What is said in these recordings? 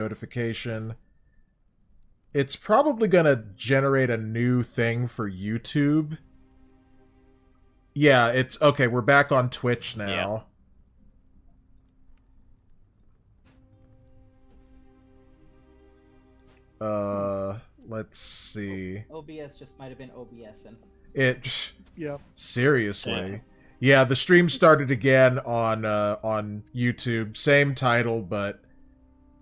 notification. It's probably gonna generate a new thing for YouTube. Yeah, it's okay. We're back on Twitch now. Let's see. OBS just might have been OBSing. Seriously. Yeah, the stream started again on YouTube. Same title, but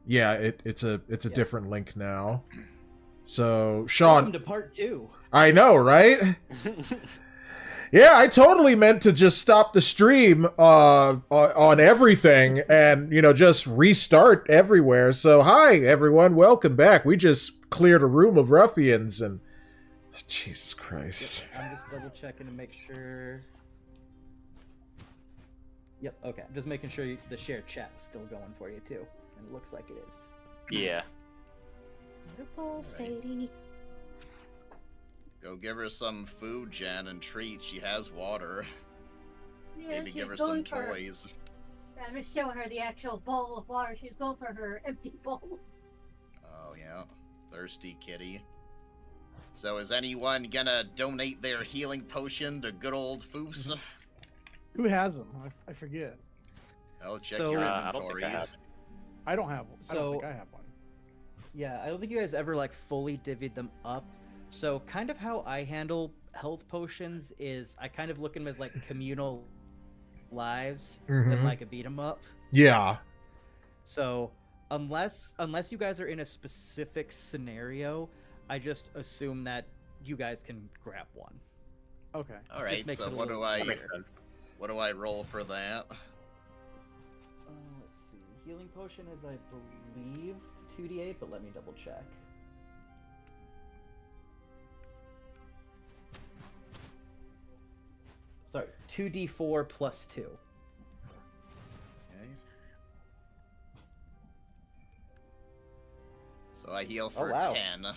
yeah, it's a different link now. So, Shaun. Welcome to part 2. I know, right? Yeah, I totally meant to just stop the stream on everything and, you know, just restart everywhere. So, hi, everyone. Welcome back. We just cleared a room of ruffians and... Jesus Christ. Yep, I'm just double checking to make sure... Yep, okay. I'm just making sure the shared chat is still going for you, too. And it looks like it is. Yeah. Purple Sadie. Go give her some food, Jen, and treat. She has water. Yeah, Maybe give her some toys. I'm just showing her the actual bowl of water. She's going for her empty bowl. Oh, yeah. Thirsty kitty. So is anyone gonna donate their healing potion to good old Foos? Who has them? I forget. I'll check So, your I don't inventory. think I have. I don't have one. I don't think I have one. Yeah, I don't think you guys ever, like, fully divvied them up. So kind of how I handle health potions is I kind of look at them as, like, communal lives than, like, a beat 'em up. Yeah. So unless you guys are in a specific scenario, I just assume that you guys can grab one. Okay. All right. makes So it a what little do I? That makes sense. What do I roll for that? Let's see. Healing potion is, I believe, 2d8, but let me double check. Sorry, 2d4 plus 2. Okay. So I heal for wow. 10. All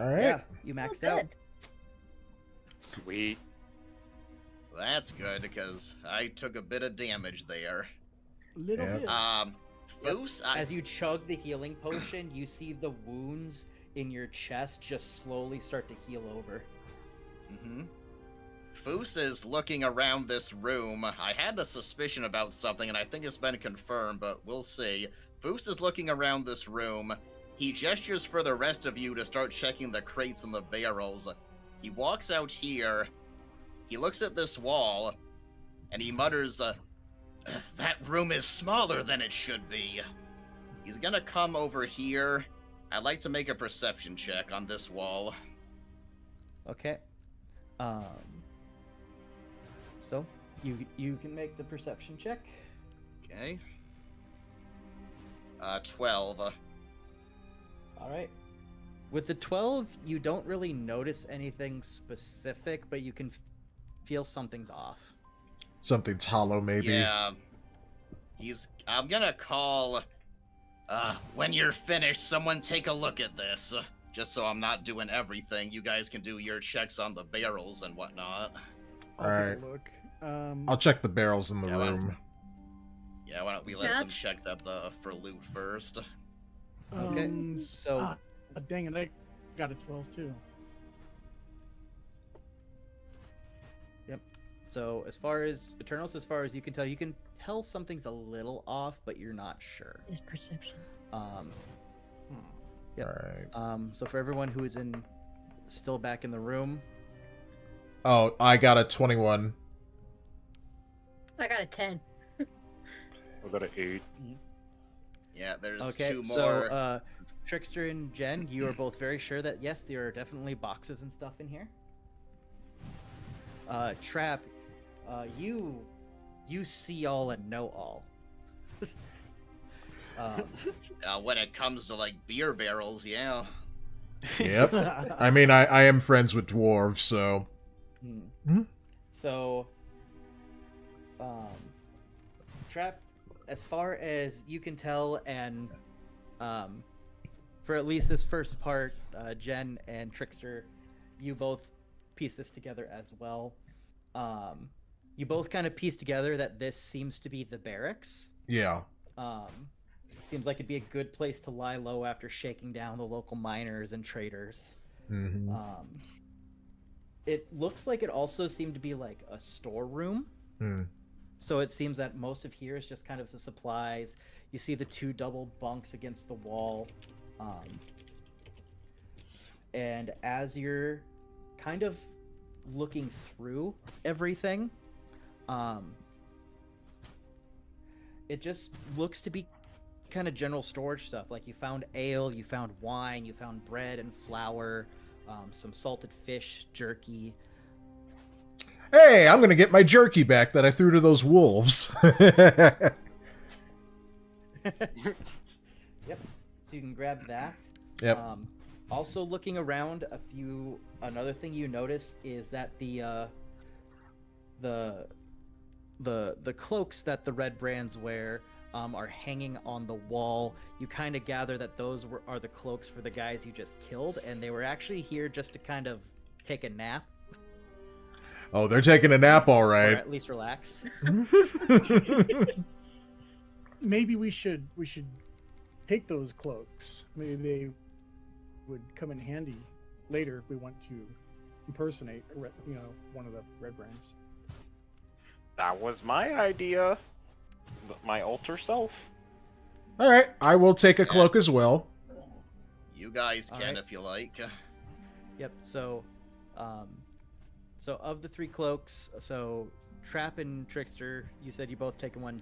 right. Yeah, you maxed out. Sweet. That's good because I took a bit of damage there. Little bit. Foos, As you chug the healing potion, you see the wounds in your chest just slowly start to heal over. Foos is looking around this room. I had a suspicion about something, and I think it's been confirmed, but we'll see. Foos is looking around this room. He gestures for the rest of you to start checking the crates and the barrels. He walks out here. He looks at this wall, and he mutters, that room is smaller than it should be. He's gonna come over here. I'd like to make a perception check on this wall. Okay. So you can make the perception check. Okay. 12. All right. With the 12, you don't really notice anything specific, but you can feel something's off. Something's hollow, maybe. Yeah. I'm gonna call, when you're finished, someone take a look at this. Just so I'm not doing everything. You guys can do your checks on the barrels and whatnot. I'll take a look. I'll check the barrels in the room. Yeah, why don't we let them check that for loot first? Okay, so... dang it, I got a 12 too. Yep. So as far as Eternals, as far as you can tell something's a little off, but you're not sure. Is perception. Yep. All right. So for everyone who is still back in the room. Oh, I got a 21. I got a 10. I got an 8. Yeah, there's Okay, 2 more. so Trickster and Jen, you are both very sure that yes, there are definitely boxes and stuff in here. Trapp, you see all and know all. When it comes to, like, beer barrels, yeah. Yep. I mean, I am friends with dwarves, so... So, Trapp, as far as you can tell, and for at least this first part, Jen and Trickster, you both piece this together as well. You both kind of piece together that this seems to be the barracks. Yeah. Seems like it'd be a good place to lie low after shaking down the local miners and traders. Mm-hmm. It looks like it also seemed to be like a storeroom. So it seems that most of here is just kind of the supplies. You see the 2 double bunks against the wall. And as you're kind of looking through everything, it just looks to be kind of general storage stuff. Like you found ale, you found wine, you found bread and flour, some salted fish, jerky. Hey, I'm gonna get my jerky back that I threw to those wolves. Yep. So you can grab that. Yep. Also looking around, another thing you notice is that the cloaks that the red brands wear are hanging on the wall. You kind of gather that those are the cloaks for the guys you just killed, and they were actually here just to kind of take a nap. Oh, they're taking a nap, all Or right. at least relax. Maybe we should take those cloaks. Maybe they would come in handy later if we want to impersonate, one of the red brands. That was my idea. My alter self. All right, I will take a cloak as well. You guys All can right. if you like. Yep. So of the 3 cloaks, so Trapp and Trickster, you said you both taken one.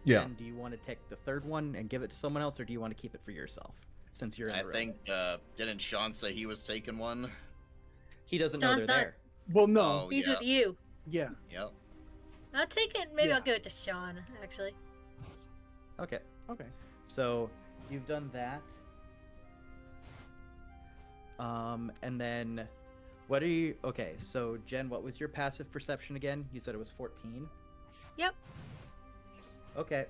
Yeah. And do you want to take the 3rd one and give it to someone else, or do you want to keep it for yourself since you're in I the room? think, didn't Shaun say he was taking one? He doesn't know Shaun's they're not- there. Well, no. Oh, He's yeah. with you. Yeah. Yep. I'll take it. Maybe Yeah. I'll give it to Shaun, actually. Okay. Okay. So you've done that. And then what are you? Okay. So Jen, what was your passive perception again? You said it was 14. Yep. Okay.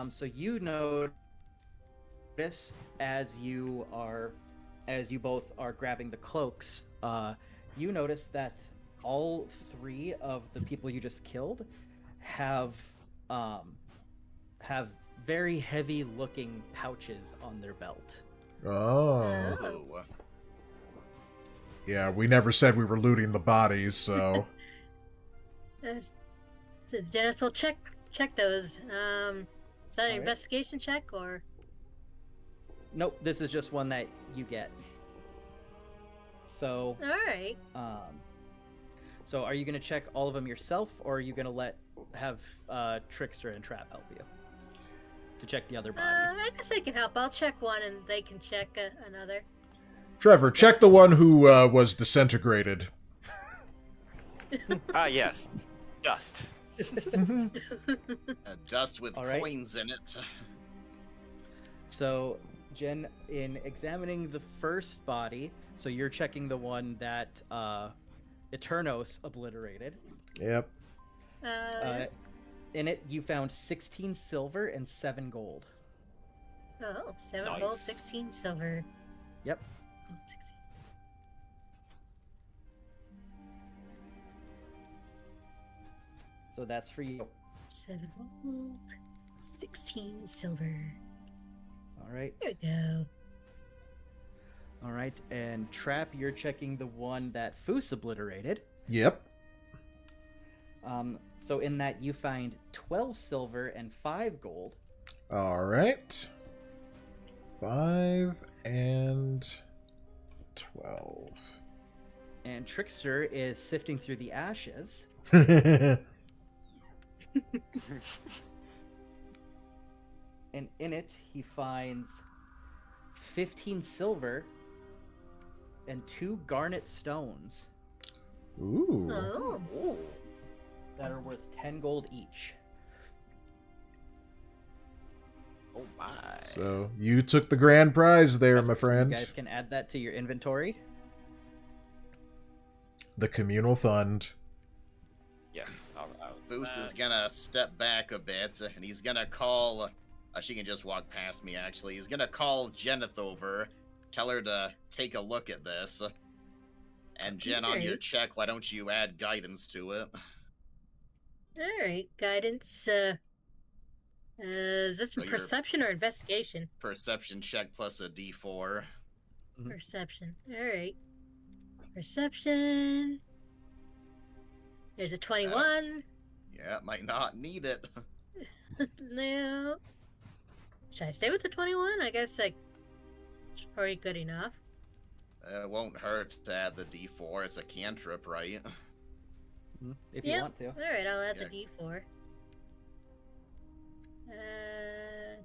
So you notice as you both are grabbing the cloaks, you notice that all 3 of the people you just killed have very heavy looking pouches on their belt. Oh. Ooh. Yeah, we never said we were looting the bodies, so... So Dennis will check those. Is that an Alright. investigation check or? Nope, this is just one that you get. So, All right. so are you gonna check all of them yourself, or are you gonna have Trickster and Trapp help you to check the other bodies? I guess I can help. I'll check one and they can check another. Trevor, check the one who was disintegrated. Ah, yes. Dust. Dust with All right. coins in it. So, Jen, in examining the first body, so you're checking the one that Eternos obliterated. Yep. In it, you found 16 silver and 7 gold. 7 gold, Nice. 16 silver. Yep. Gold, 16. So that's for you. 7 gold, 16 silver. All right. There we go. All right. And Trap, you're checking the one that Foos obliterated. Yep. So in that, you find 12 silver and 5 gold. All right. 5 and 12. And Trickster is sifting through the ashes. And in it, he finds 15 silver and 2 garnet stones Ooh. Oh. that are worth 10 gold each. Oh my. So you took the grand prize there, my friend. You guys can add that to your inventory. The communal fund. Yes. Boos is gonna step back a bit, and he's gonna call. She can just walk past me, actually. He's gonna call Jeneth over, tell her to take a look at this. And Jen, on your Alright. check, why don't you add guidance to it? All right, guidance. Is this So a you're- perception or investigation? Perception check plus a D4. Mhm. Perception. Alright. Perception. There's a 21. Yeah, might not need it. No. Should I stay with the 21? I guess like it's probably good enough. It won't hurt to add the D4. It's a cantrip, right? If you Yep. want to. Alright, I'll add Yeah. the D4.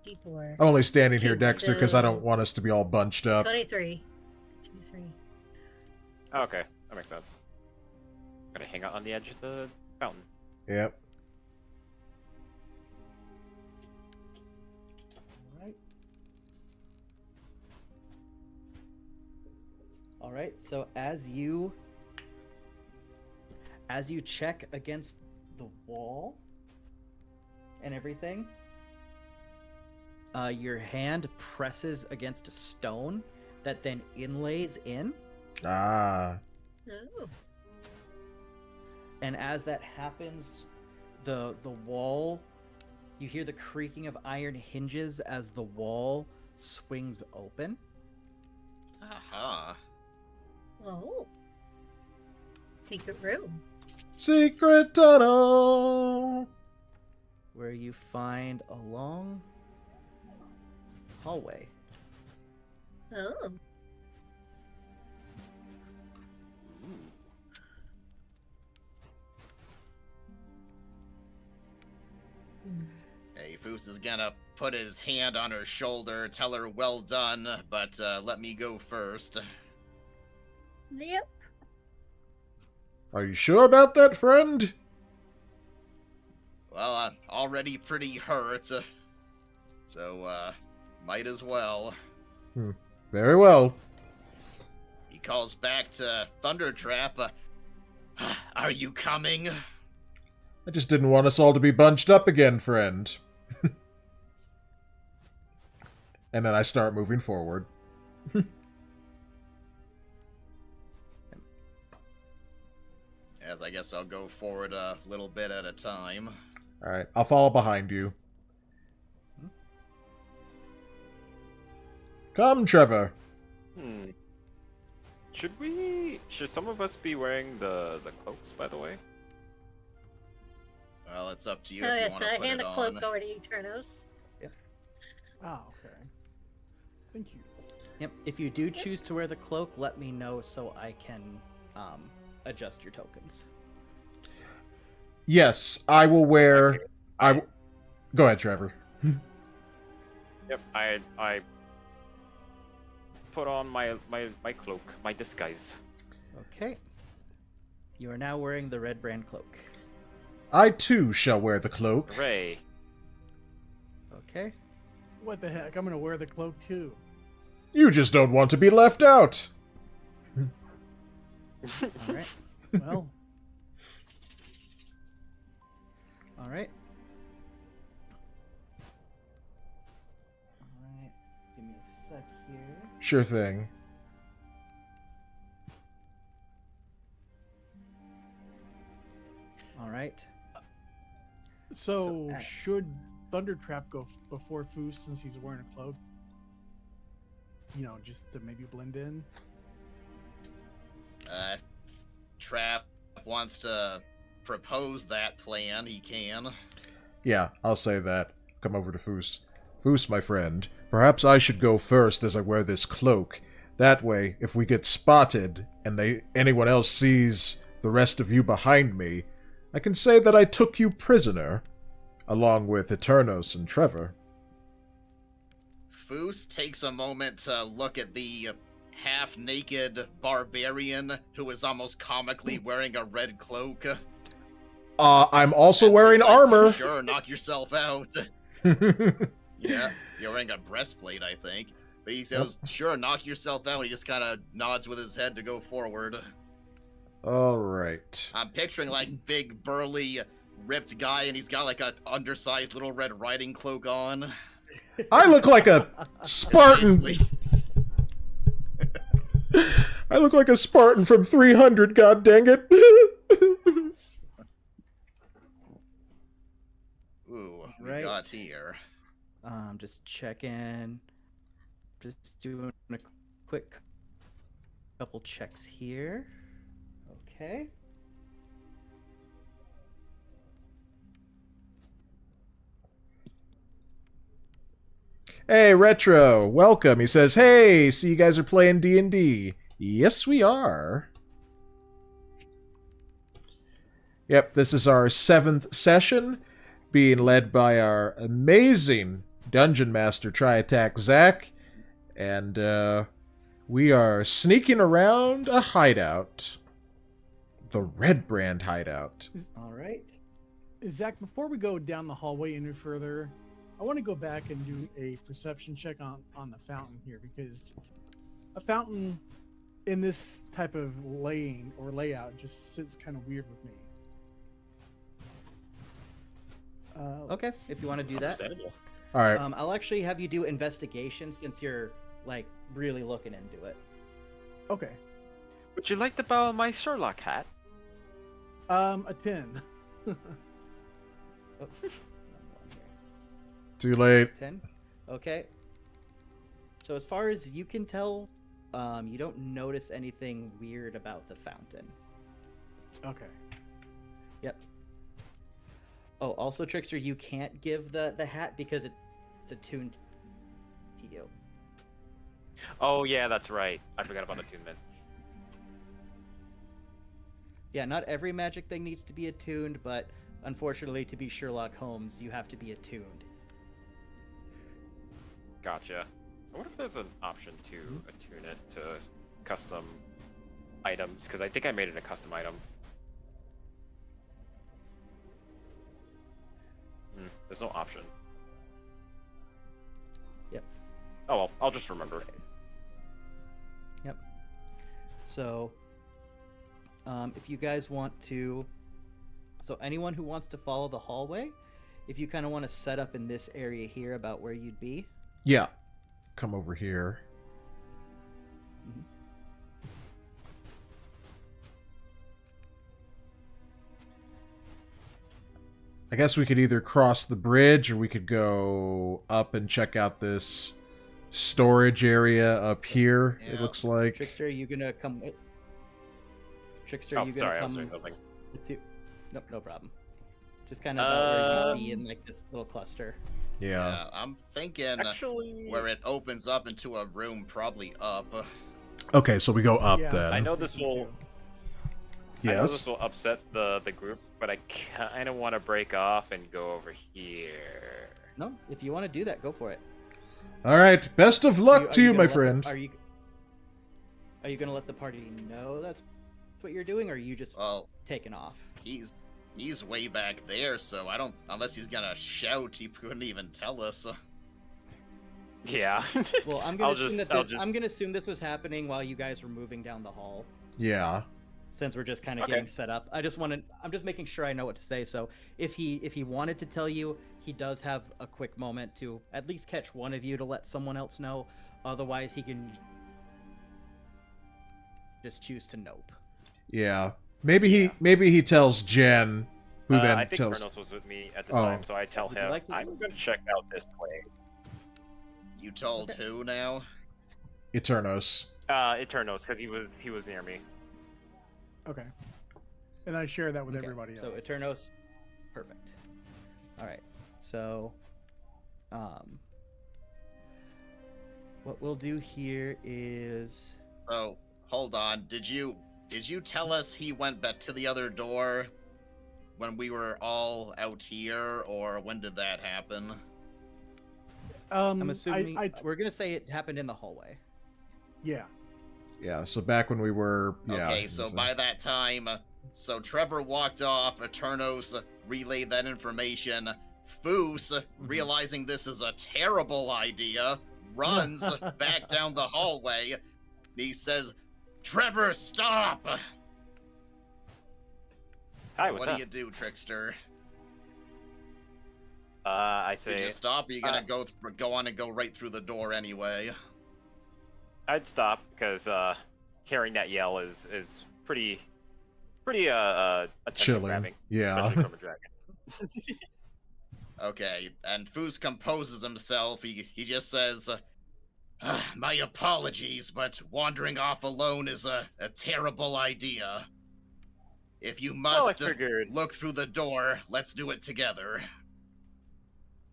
D4. I'm only standing here, Okay, Dexter, because I so- don't want us to be all bunched up. 23. 23. Okay, that makes sense. Gotta hang out on the edge of the fountain. Yep. Alright. Alright, so as you check against the wall and everything, your hand presses against a stone that then inlays in. Ah. Oh. And as that happens, the wall, you hear the creaking of iron hinges as the wall swings open. Aha. Oh. Secret room. Secret tunnel. Where you find a long hallway. Oh. Hey, Foos is gonna put his hand on her shoulder, tell her well done, but let me go first. Yep. Are you sure about that, friend? Well, I'm already pretty hurt, so might as well. Very well. He calls back to Thundertrap. Are you coming? I just didn't want us all to be bunched up again, friend. And then I start moving forward. As I guess I'll go forward a little bit at a time. Alright, I'll follow behind you. Come, Trevor. Should some of us be wearing the cloaks, by the way? Well, it's up to you Oh, if you yes, want to I put hand it the on. cloak over to Eternos. Ah, okay. Thank you. Yep. If you do choose to wear the cloak, let me know so I can adjust your tokens. Yes, I will wear... Go ahead, Trevor. Yep, I put on my cloak, my disguise. Okay. You are now wearing the red brand cloak. I, too, shall wear the cloak. Hooray! Okay. What the heck? I'm gonna wear the cloak too. You just don't want to be left out. All right. Well, All right. All right. Give me a sec here. Sure thing. All right. so So, should Thundertrap go before Foos since he's wearing a cloak? You know, just to maybe blend in. Trap wants to propose that plan, he can. Yeah, I'll say that. Come over to Foos. Foos, my friend, perhaps I should go first as I wear this cloak. That way, if we get spotted, and anyone else sees the rest of you behind me, I can say that I took you prisoner, along with Eternos and Trevor. Foos takes a moment to look at the half-naked barbarian who is almost comically wearing a red cloak. I'm also And wearing he's like, armor. Sure, knock yourself out. Yeah, you're wearing a breastplate, I think. But he says, sure, knock yourself out. He just kind of nods with his head to go forward. All right. I'm picturing, like, big, burly, ripped guy, and he's got, like, a undersized little Red Riding cloak on. I look like a Spartan. Seriously. I look like a Spartan from 300, god dang it. Ooh, we got here? Just checking. Just doing a quick couple checks here. Okay. Hey, Retro, welcome. He says, hey, see you guys are playing D&D. Yes, we are. Yep, this is our 7th session, being led by our amazing Dungeon Master Tri-Attack Zach, and we are sneaking around a hideout. The Red Brand hideout. All right. Zach, before we go down the hallway any further, I want to go back and do a perception check on the fountain here, because a fountain in this type of laying or layout just sits kind of weird with me. Okay, if you want to do that. All right. I'll actually have you do investigation since you're like really looking into it. Okay. Would you like to borrow my Sherlock hat? A 10. Oh. Too late. 10. Okay. So as far as you can tell, you don't notice anything weird about the fountain. Okay. Yep. Oh, also, Trickster, you can't give the hat because it's attuned to you. Oh yeah, that's right. I forgot about attunement. Yeah, not every magic thing needs to be attuned, but unfortunately, to be Sherlock Holmes, you have to be attuned. Gotcha. I wonder if there's an option to attune it to custom items, because I think I made it a custom item. There's no option. Yep. Oh well, I'll just remember. Okay. Yep. So, if you guys want to, so anyone who wants to follow the hallway, if you kind of want to set up in this area here about where you'd be. Yeah. Come over here. Mm-hmm. I guess we could either cross the bridge or we could go up and check out this storage area up here, Yeah. it looks like. Trickster, are you gonna come with? Trickster, Oh, you gonna sorry, I come was doing something. with you? Nope, no problem. Just kind of about where you're gonna be in like this little cluster. Yeah. I'm thinking Actually, where it opens up into a room, probably up. Okay, so we go up Yeah. then. I know this will. I know Yes. this will upset the group, but I kind of want to break off and go over here. No, if you want to do that, go for it. All right. Best of luck to you, gonna my let the- friend. Are you gonna let the party know that's what you're doing, or are you just Well, taking off? he's way back there, so I don't. Unless he's gonna shout, he couldn't even tell us. Yeah. Well, I'm gonna assume just- that I'll just- I'm gonna assume this was happening while you guys were moving down the hall. Yeah. Since we're just kind of Okay. getting set up, I'm just making sure I know what to say. So if he wanted to tell you, he does have a quick moment to at least catch one of you to let someone else know. Otherwise, he can just choose to nope. Yeah. Maybe he tells Jen, who then I think tells. Kronos was with me at the Oh. time, so I tell Would you him like to- I'm gonna check out this way. You told who now? Eternos. Eternos, because he was near me. Okay. And I share that with Okay, everybody else. So Eternos, perfect. All right. So, what we'll do here is So hold on. Did you tell us he went back to the other door when we were all out here, or when did that happen? I'm assuming I we're gonna say it happened in the hallway. yeah. Yeah, so back when we were. Yeah. Okay, so by that time, so Trevor walked off, Eternos relayed that information, Foos, realizing this is a terrible idea, runs back down the hallway, and he says, Trevor, stop! Hi, So what's what up? do you do, Trickster? I Did say you stop? Or are you gonna go on and go right through the door anyway? I'd stop because hearing that yell is pretty attention Chilling. grabbing, Yeah. especially from a dragon. Okay, and Foos composes himself. He just says, "My apologies, but wandering off alone is a terrible idea. If you Well, I must figured look through the door, let's do it together."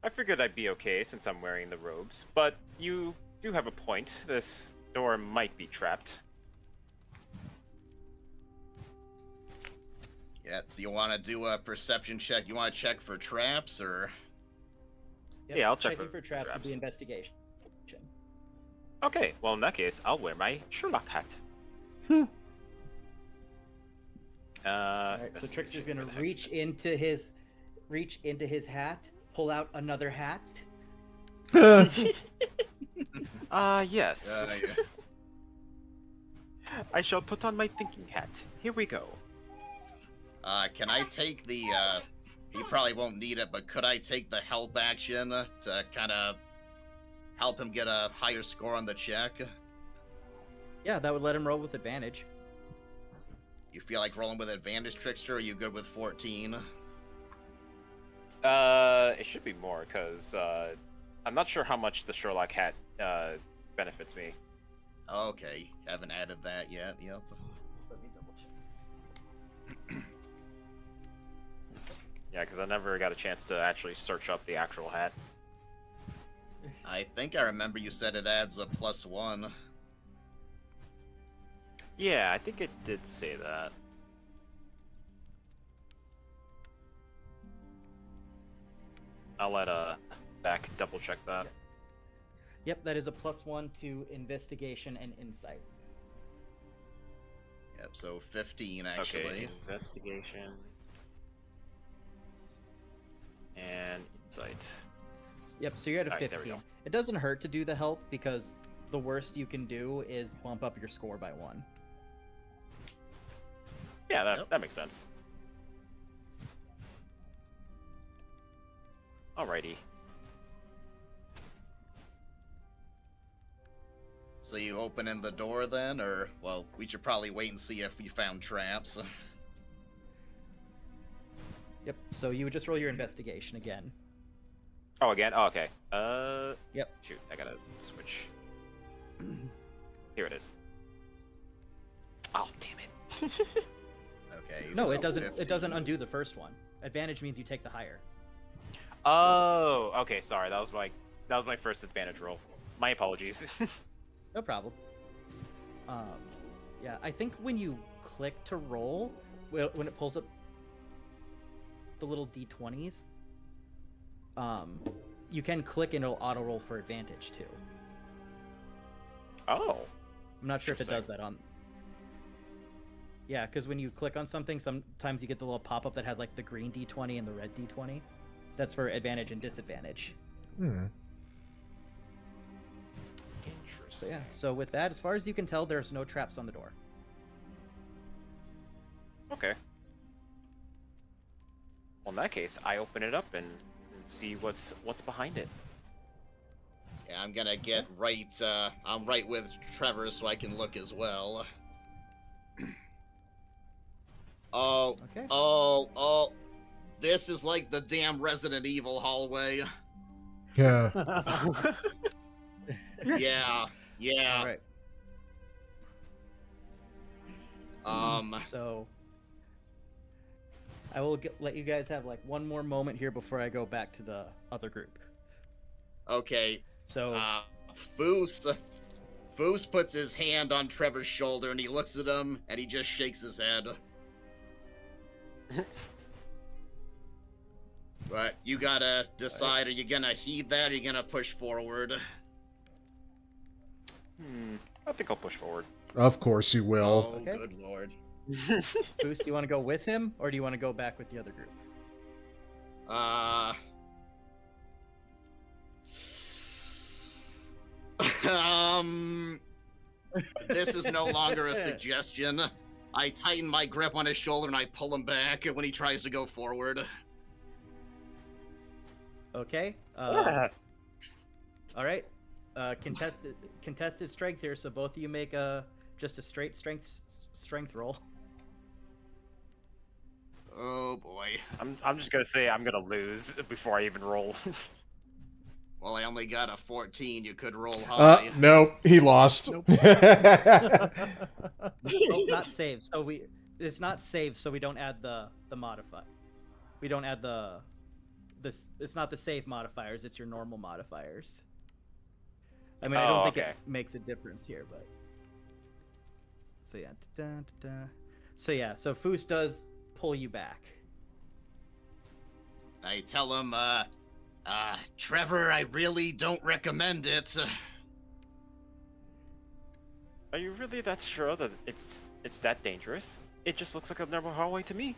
I'd be okay since I'm wearing the robes, but you do have a point. This door might be trapped. Yeah, so you want to do a perception check? You want to check for traps, or? Yep, Yeah, I'll check checking for for traps with traps. the investigation. Okay, well in that case, I'll wear my Sherlock hat. Alright, so Trickster's gonna reach into his hat, pull out another hat. Yes. I shall put on my thinking hat. Here we go. Can I take the, he probably won't need it, but could I take the help action to kind of help him get a higher score on the check? Yeah, that would let him roll with advantage. You feel like rolling with advantage, Trickster, or are you good with 14? It should be more, because, I'm not sure how much the Sherlock hat, benefits me. Okay, haven't added that yet, yep. Let me double check. Yeah, because I never got a chance to actually search up the actual hat. I think I remember you said it adds a +1. Yeah, I think it did say that. I'll let back double check that. Yep, that is a +1 to investigation and insight. Yep, so 15 actually. Okay, investigation and insight. Yep, so you're at a Alright, there we 15. go. It doesn't hurt to do the help because the worst you can do is bump up your score by 1. Yeah, Yep. that makes sense. Alrighty. So you opening the door then, or, well, we should probably wait and see if we found traps. Yep, so you would just roll your investigation again. Oh, again? Oh, okay. Yep. Shoot, I gotta switch. Here it is. Oh, damn it. Okay. No, so it doesn't 15. undo the first one. Advantage means you take the higher. Oh, okay, sorry. That was my first advantage roll. My apologies. No problem. Yeah, I think when you click to roll, when it pulls up the little d20s, you can click and it'll auto roll for advantage too. Oh. I'm not sure if it does Interesting. that on. Yeah, because when you click on something, sometimes you get the little pop-up that has like the green d20 and the red d20. That's for advantage and disadvantage. Hmm. So Interesting. yeah, so with that, as far as you can tell, there's no traps on the door. Okay. Well, in that case, I open it up and see what's behind it. Yeah, I'm gonna get right, I'm right with Trevor so I can look as well. Oh, Okay. oh, this is like the damn Resident Evil hallway. Yeah. Yeah, All right. So I will let you guys have like one more moment here before I go back to the other group. Okay, So Foos puts his hand on Trevor's shoulder and he looks at him and he just shakes his head. But you gotta decide, are you gonna heed that or are you gonna push forward? I think I'll push forward. Of course you will. Oh, Okay. good lord. Boost, do you want to go with him or do you want to go back with the other group? This is no longer a suggestion. I tighten my grip on his shoulder and I pull him back when he tries to go forward. Okay. Yeah. All right. Contested strength here, so both of you make just a straight strength roll. Oh boy. I'm just gonna say I'm gonna lose before I even roll. Well, I only got a 14. You could roll high. Nope, he lost. Nope. Oh, not saved. So it's not saved, so we don't add the modify. We don't add this. It's not the save modifiers. It's your normal modifiers. I mean, I don't think it makes a difference here, but. So yeah. So yeah. So Foos does pull you back. I tell him, Trevor, I really don't recommend it. Are you really that sure that it's that dangerous? It just looks like a normal hallway to me.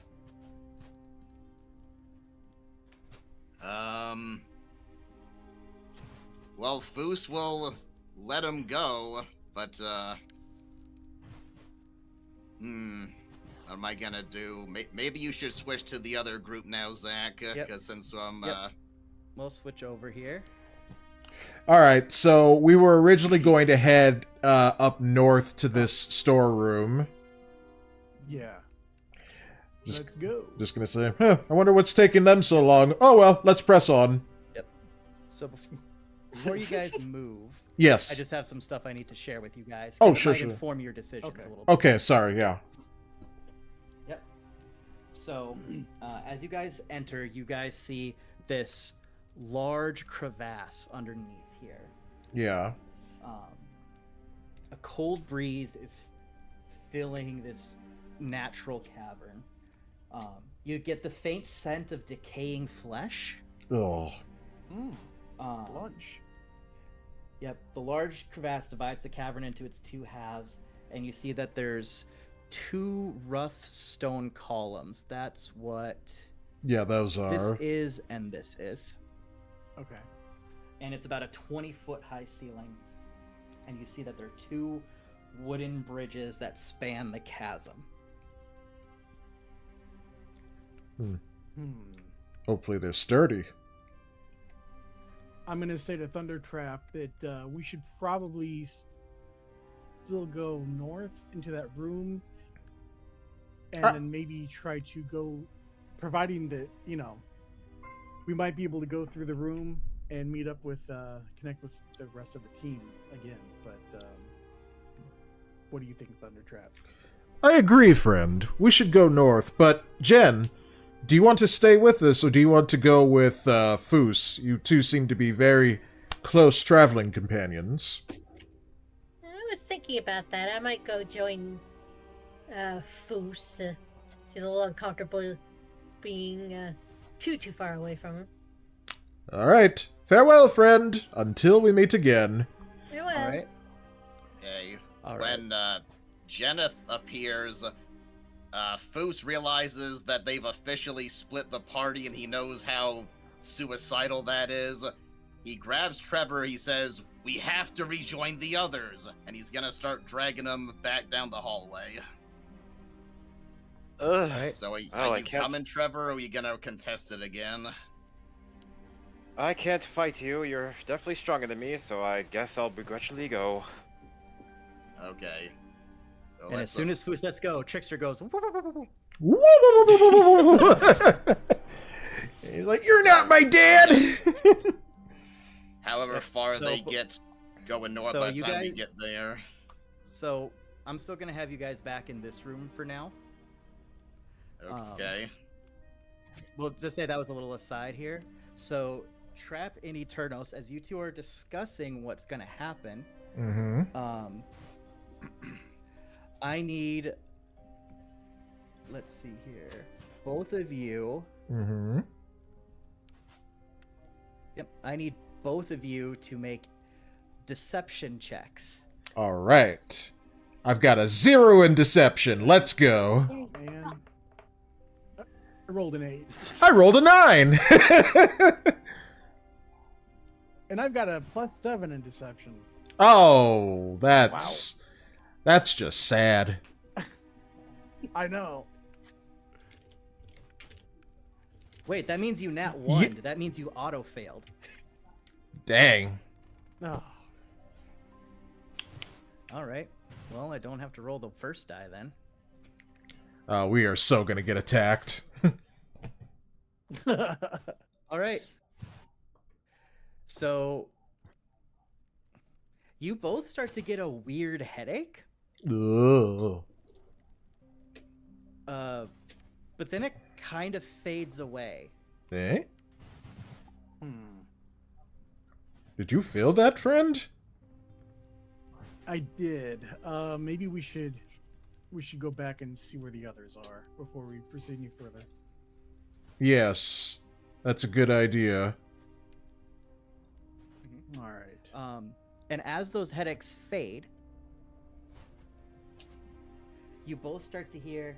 Well, Foos will let him go, but, what am I gonna do? Maybe you should switch to the other group now, Zach, because since We'll switch over here. All right, so we were originally going to head up north to this storeroom. Yeah. Just- Let's go. Just gonna say, I wonder what's taking them so long. Oh well, let's press on. So before you guys move, Yes. I just have some stuff I need to share with you guys. Oh, 'cause it sure, might sure. inform your decisions Okay. a little bit. Okay, sorry, yeah. Yep. So, as you guys enter, you guys see this large crevasse underneath here. Yeah. A cold breeze is filling this natural cavern. You get the faint scent of decaying flesh. Oh. Lunch. Yep, the large crevasse divides the cavern into its two halves, and you see that there's two rough stone columns. That's what Yeah, those are. this is and this is. Okay. And it's about a 20-foot high ceiling. And you see that there are two wooden bridges that span the chasm. Hopefully they're sturdy. I'm gonna say to Thunder Trap that we should probably still go north into that room, and then maybe try to go, providing that we might be able to go through the room and meet up with, connect with the rest of the team again. But what do you think, Thunder Trap? I agree, friend. We should go north, but Jen, do you want to stay with us, or do you want to go with Foos? You two seem to be very close traveling companions. I was thinking about that. I might go join Foos. She's a little uncomfortable being too far away from him. All right. Farewell, friend, until we meet again. Farewell. All right. Okay. All right. When Jenneth appears, Foos realizes that they've officially split the party and he knows how suicidal that is. He grabs Trevor, he says, "We have to rejoin the others," and he's gonna start dragging them back down the hallway. Ugh. Right. So are I you can't- coming, Trevor, or are you gonna contest it again? I can't fight you. You're definitely stronger than me, so I guess I'll begrudgingly go. Okay. So And as soon as Foos lets go, Trickster goes. "Woo, woo, woo, woo, woo." He's like, "You're not my dad." however far So- they get going north so by the you time we guys- get there. So I'm still gonna have you guys back in this room for now. Okay. We'll just say that was a little aside here. So Trap and Eternos, as you two are discussing what's gonna happen, Mm-hmm. I need. Let's see here. Both of you. Mm-hmm. Yep. I need both of you to make deception checks. All right. I've got a 0 in deception. Let's go. Oh man. I rolled an 8, I rolled a 9. and I've got a +7 in deception. Oh, that's just sad. I know. Wait, that means you nat 1. That means you auto failed. Dang. Oh, All right. Well, I don't have to roll the first die then. We are so gonna get attacked. All right. So you both start to get a weird headache. Ugh. But then it kind of fades away. Eh? Hmm. Did you feel that, friend? I did. Maybe we should go back and see where the others are before we proceed any further. Yes. That's a good idea. All right. And as those headaches fade, you both start to hear,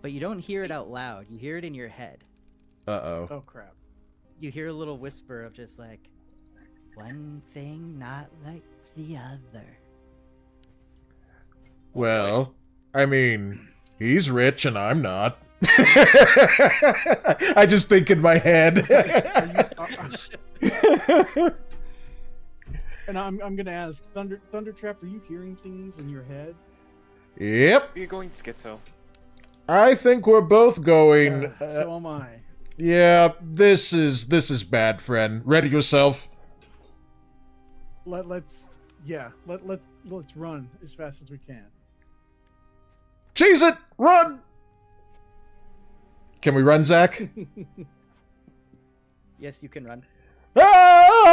but you don't hear it out loud. You hear it in your head. Uh-oh. Oh crap. You hear a little whisper of just like, one thing not like the other. Well, I mean, he's rich and I'm not. I just think in my head. And I'm gonna ask, Thunder Trap, are you hearing things in your head? Yep. Are you going schizo? I think we're both going. So am I. Yeah, this is bad, friend. Ready yourself. Let's run as fast as we can. Cheese it! Run! Can we run, Zach? Yes, you can run. Ah!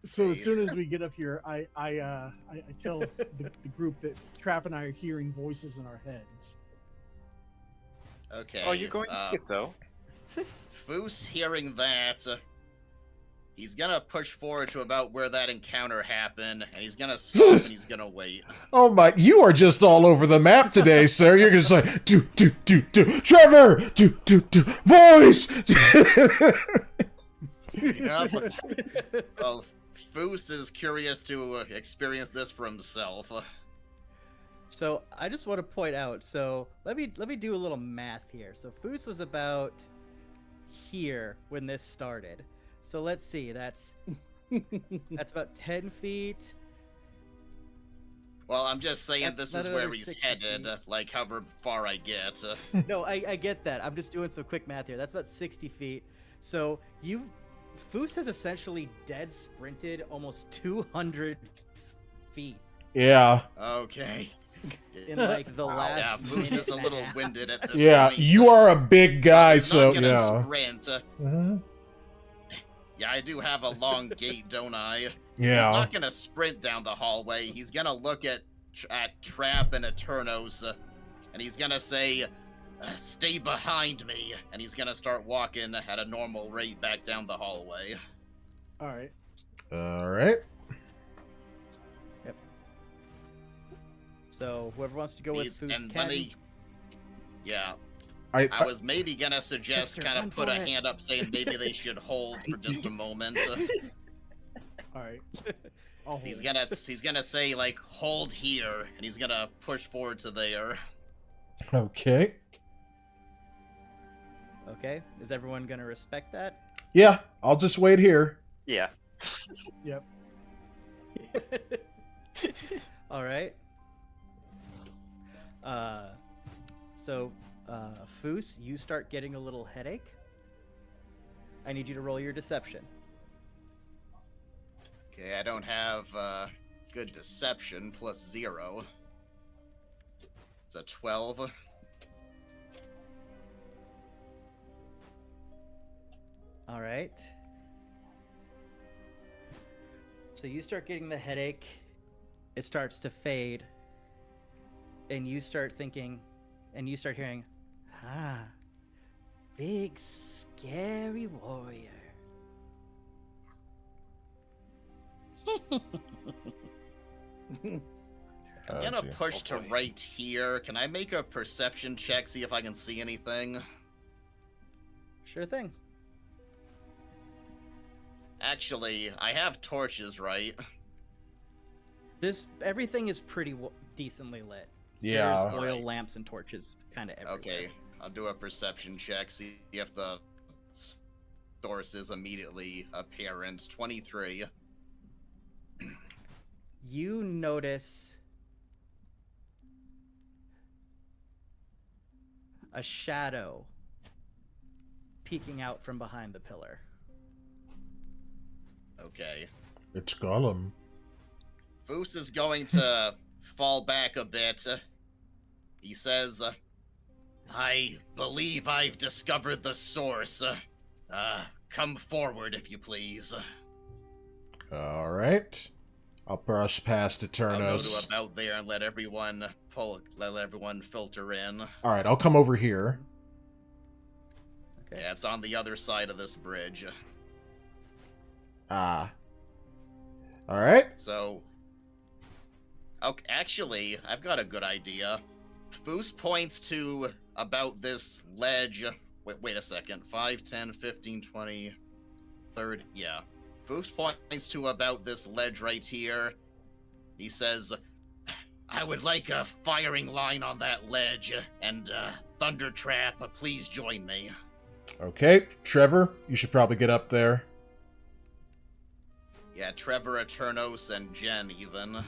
So as soon as we get up here, I tell the group that Trap and I are hearing voices in our heads. Okay. Oh, you're going schizo? Foos hearing that, he's gonna push forward to about where that encounter happened, and he's gonna stop and he's gonna wait. Oh my, you are just all over the map today, sir. You're just like, do, Trevor! Do, voice! Yep. Well, Foos is curious to experience this for himself. So I just want to point out. So let me do a little math here. So Foos was about here when this started. So let's see. That's about 10 feet. Well, I'm just saying That's this is about where another he's 60 headed, feet. like however far I get. No, I get that. I'm just doing some quick math here. That's about 60 feet. So Foos has essentially dead sprinted almost 200 feet Yeah. Okay. in like the last. Yeah, Foos minute is a and little half. winded at this Yeah, point. you are a big guy, He's so not gonna yeah. sprint. Yeah, I do have a long gait, don't I? He's Yeah. not gonna sprint down the hallway. He's gonna look at Trap and Eternos, and he's gonna say, "Stay behind me," and he's gonna start walking at a normal rate back down the hallway. All right. Alright. So whoever wants to go with Foos And can. let me, yeah, I I was maybe gonna suggest Dexter, kind run of put for a it. hand up saying maybe they should hold for just a moment. All right. I'll hold. He's gonna say like hold here, and he's gonna push forward to there. Okay. Okay, is everyone gonna respect that? Yeah, I'll just wait here. Yeah. Yep. All right. So, Foos, you start getting a little headache. I need you to roll your deception. Okay, I don't have good deception plus 0. It's a 12. All right. So you start getting the headache. It starts to fade. And you start thinking, and you start hearing, big scary warrior. I'm gonna push to right here. Can I make a perception check, see if I can see anything? Sure thing. Actually, I have torches, right? Everything is pretty decently lit. Yeah. There's oil Alright. lamps and torches kind of everywhere. Okay, I'll do a perception check, see if the source is immediately apparent. 23. you notice a shadow peeking out from behind the pillar. Okay. It's Gollum. Foos is going to fall back a bit. He says, I believe I've discovered the source. Come forward, if you please. All right. I'll brush past I'll go Eternos. to about there and let everyone filter in. All right, I'll come over here. Okay. Yeah, it's on the other side of this bridge. Ah. All right. So, okay, actually, I've got a good idea. Foos points to about this ledge. Wait a second. 5, 10, 15, 20, 30. Yeah. Foos points to about this ledge right here. He says, I would like a firing line on that ledge. And, Thunder Trap, please join me. Okay, Trevor, you should probably get up there. Yeah, Trevor, Eternos, and Jen, even.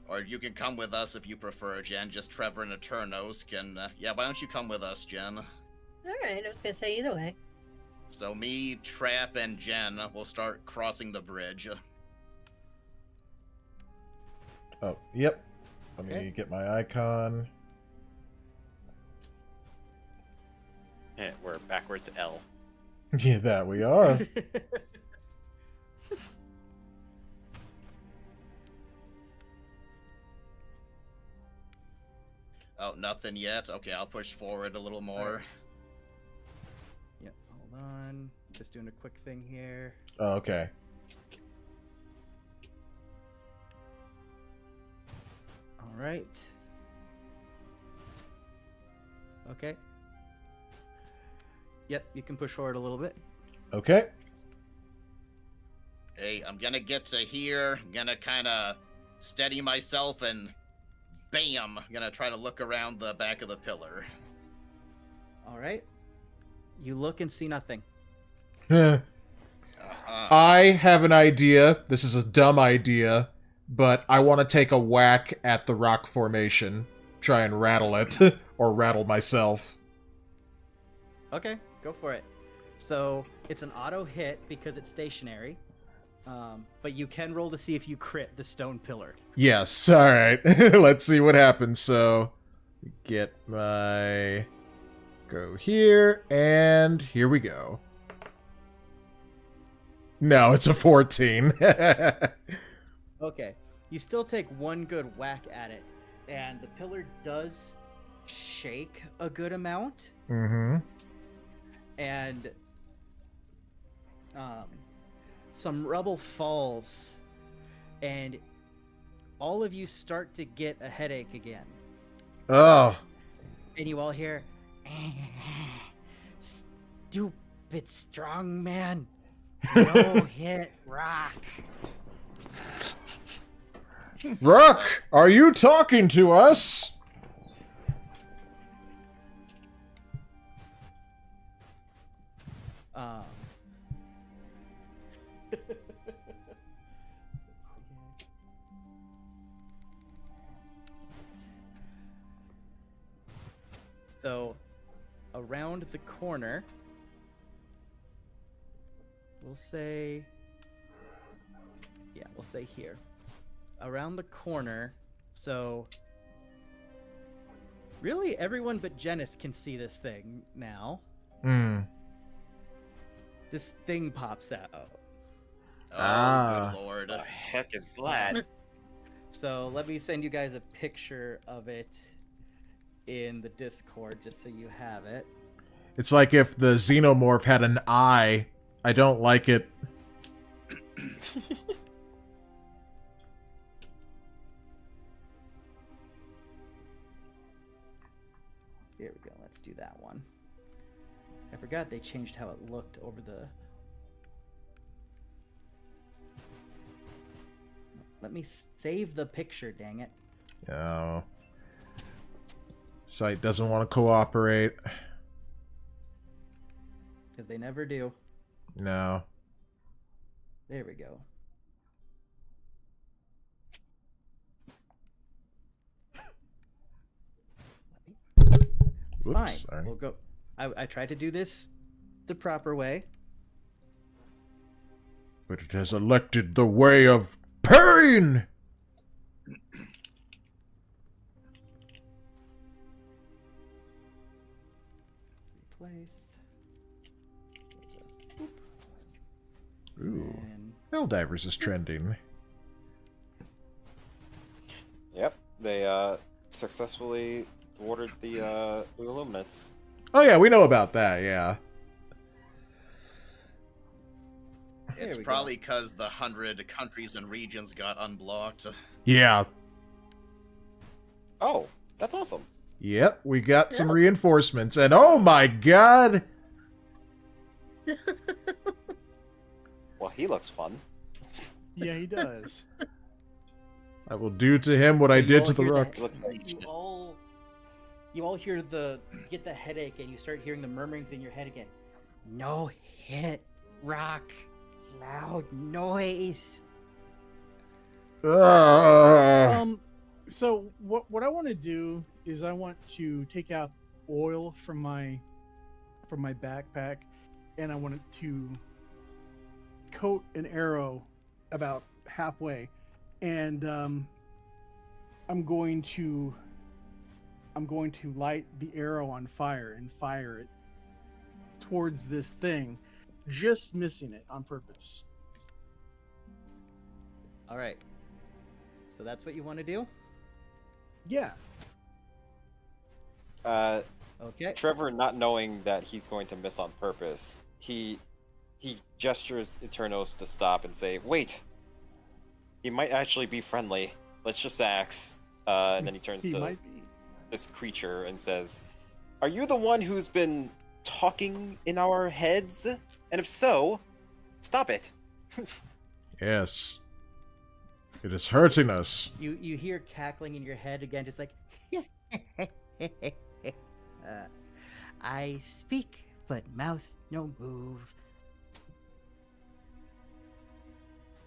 Or you can come with us if you prefer, Jen. Just Trevor and Eternos can... yeah, why don't you come with us, Jen? Alright, I was gonna say either way. So me, Trap, and Jen will start crossing the bridge. Oh, yep. Let me Okay. get my icon. Yeah, we're backwards L. Yeah, that we are. Oh, nothing yet? Okay, I'll push forward a little more. Yep, hold on. Just doing a quick thing here. Oh, okay. All right. Okay. Yep, you can push forward a little bit. Okay. Hey, I'm gonna get to here. I'm gonna kind of steady myself and bam! I'm gonna try to look around the back of the pillar. All right. You look and see nothing. Uh-huh. I have an idea. This is a dumb idea, but I want to take a whack at the rock formation. Try and rattle it. Or rattle myself. Okay, go for it. So it's an auto hit because it's stationary. But you can roll to see if you crit the stone pillar. Yes, alright. Let's see what happens. So, get my... Go here, and here we go. No, it's a 14. Okay, you still take one good whack at it, and the pillar does shake a good amount, Mm-hmm. and some rubble falls, and all of you start to get a headache again. Oh. And you all hear, stupid strong man, no hit rock. Rook, are you talking to us? So, around the corner, we'll say here. Around the corner, so really everyone but Jenneth can see this thing now. Hmm. This thing pops out. Oh, Ah. good lord. What the heck is that? So let me send you guys a picture of it in the Discord just so you have it. It's like if the xenomorph had an eye. I don't like it. Here we go. Let's do that one. I forgot they changed how it looked over the... Let me save the picture, dang it. No. Site doesn't want to cooperate. Because they never do. No. There we go. Whoops, Fine. sorry. We'll go. I tried to do this the proper way. But it has elected the way of pain! Replace. Just boop. Ooh. And Helldivers is trending. Yep, they successfully thwarted the Illuminates. Oh yeah, we know about that, yeah. It's we go. probably because the 100 countries and regions got unblocked. Yeah. Oh, that's awesome. Yep, we got some Yeah. reinforcements, and oh my god! Well, he looks fun. Yeah, he does. I will do to him what I You did all to the hear rook. He looks like you all hear get the headache, and you start hearing the murmurings in your head again. No hit, rock, loud noise. Ugh. So what I want to do is I want to take out oil from my backpack, and I want it to coat an arrow about halfway, and I'm going to light the arrow on fire and fire it towards this thing, just missing it on purpose. All right. So that's what you want to do? Yeah. Okay. Trevor, not knowing that he's going to miss on purpose, he gestures Eternos to stop and say, "Wait, he might actually be friendly. Let's just axe." And then he turns He to might be. this creature and says, "Are you the one who's been talking in our heads? And if so, stop it." Yes. It is hurting us. You hear cackling in your head again, just like, I speak, but mouth no move.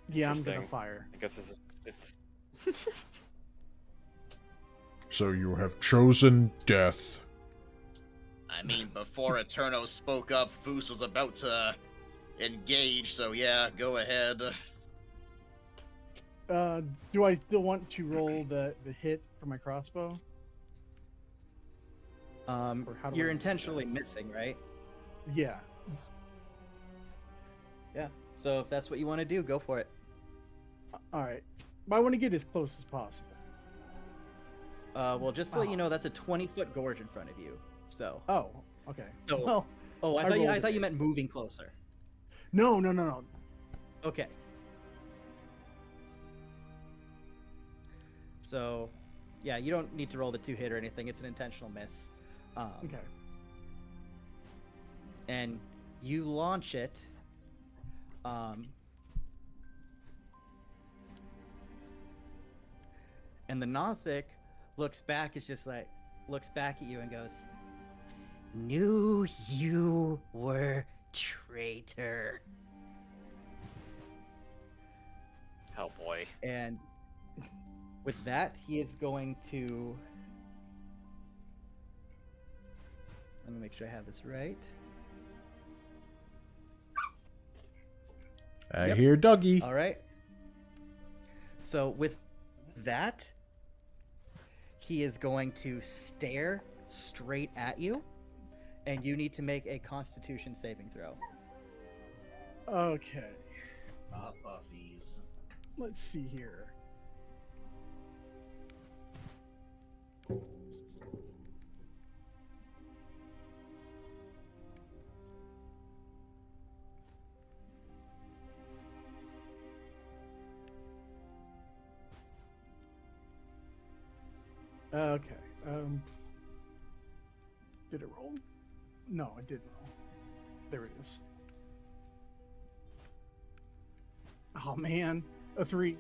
Yeah, I'm gonna Interesting. fire. I guess it's So you have chosen death. I mean, before Eterno spoke up, Foos was about to engage, so yeah, go ahead. Do I still want to roll the hit for my crossbow? Or how do You're I do intentionally missing, right? Yeah. Yeah. So if that's what you want to do, go for it. All right. But I want to get as close as possible. Well, just to let you know, that's a 20-foot gorge in front of you. So. Oh, okay. So- Well, Oh, I I thought you. rolled I thought it. you meant moving closer. no. Okay. So, yeah, you don't need to roll the 2-hit or anything. It's an intentional miss. Okay. And you launch it. And the Nothic looks back at you and goes, "Knew you were traitor." oh boy. And with that, he is going to. Let me make sure I have this right. I Yep. hear Dougie. All right. So with that, he is going to stare straight at you, and you need to make a Constitution saving throw. Okay. Puffies. Let's see here. Okay. Did it roll? No, it didn't roll. There it is. Oh man, a 3.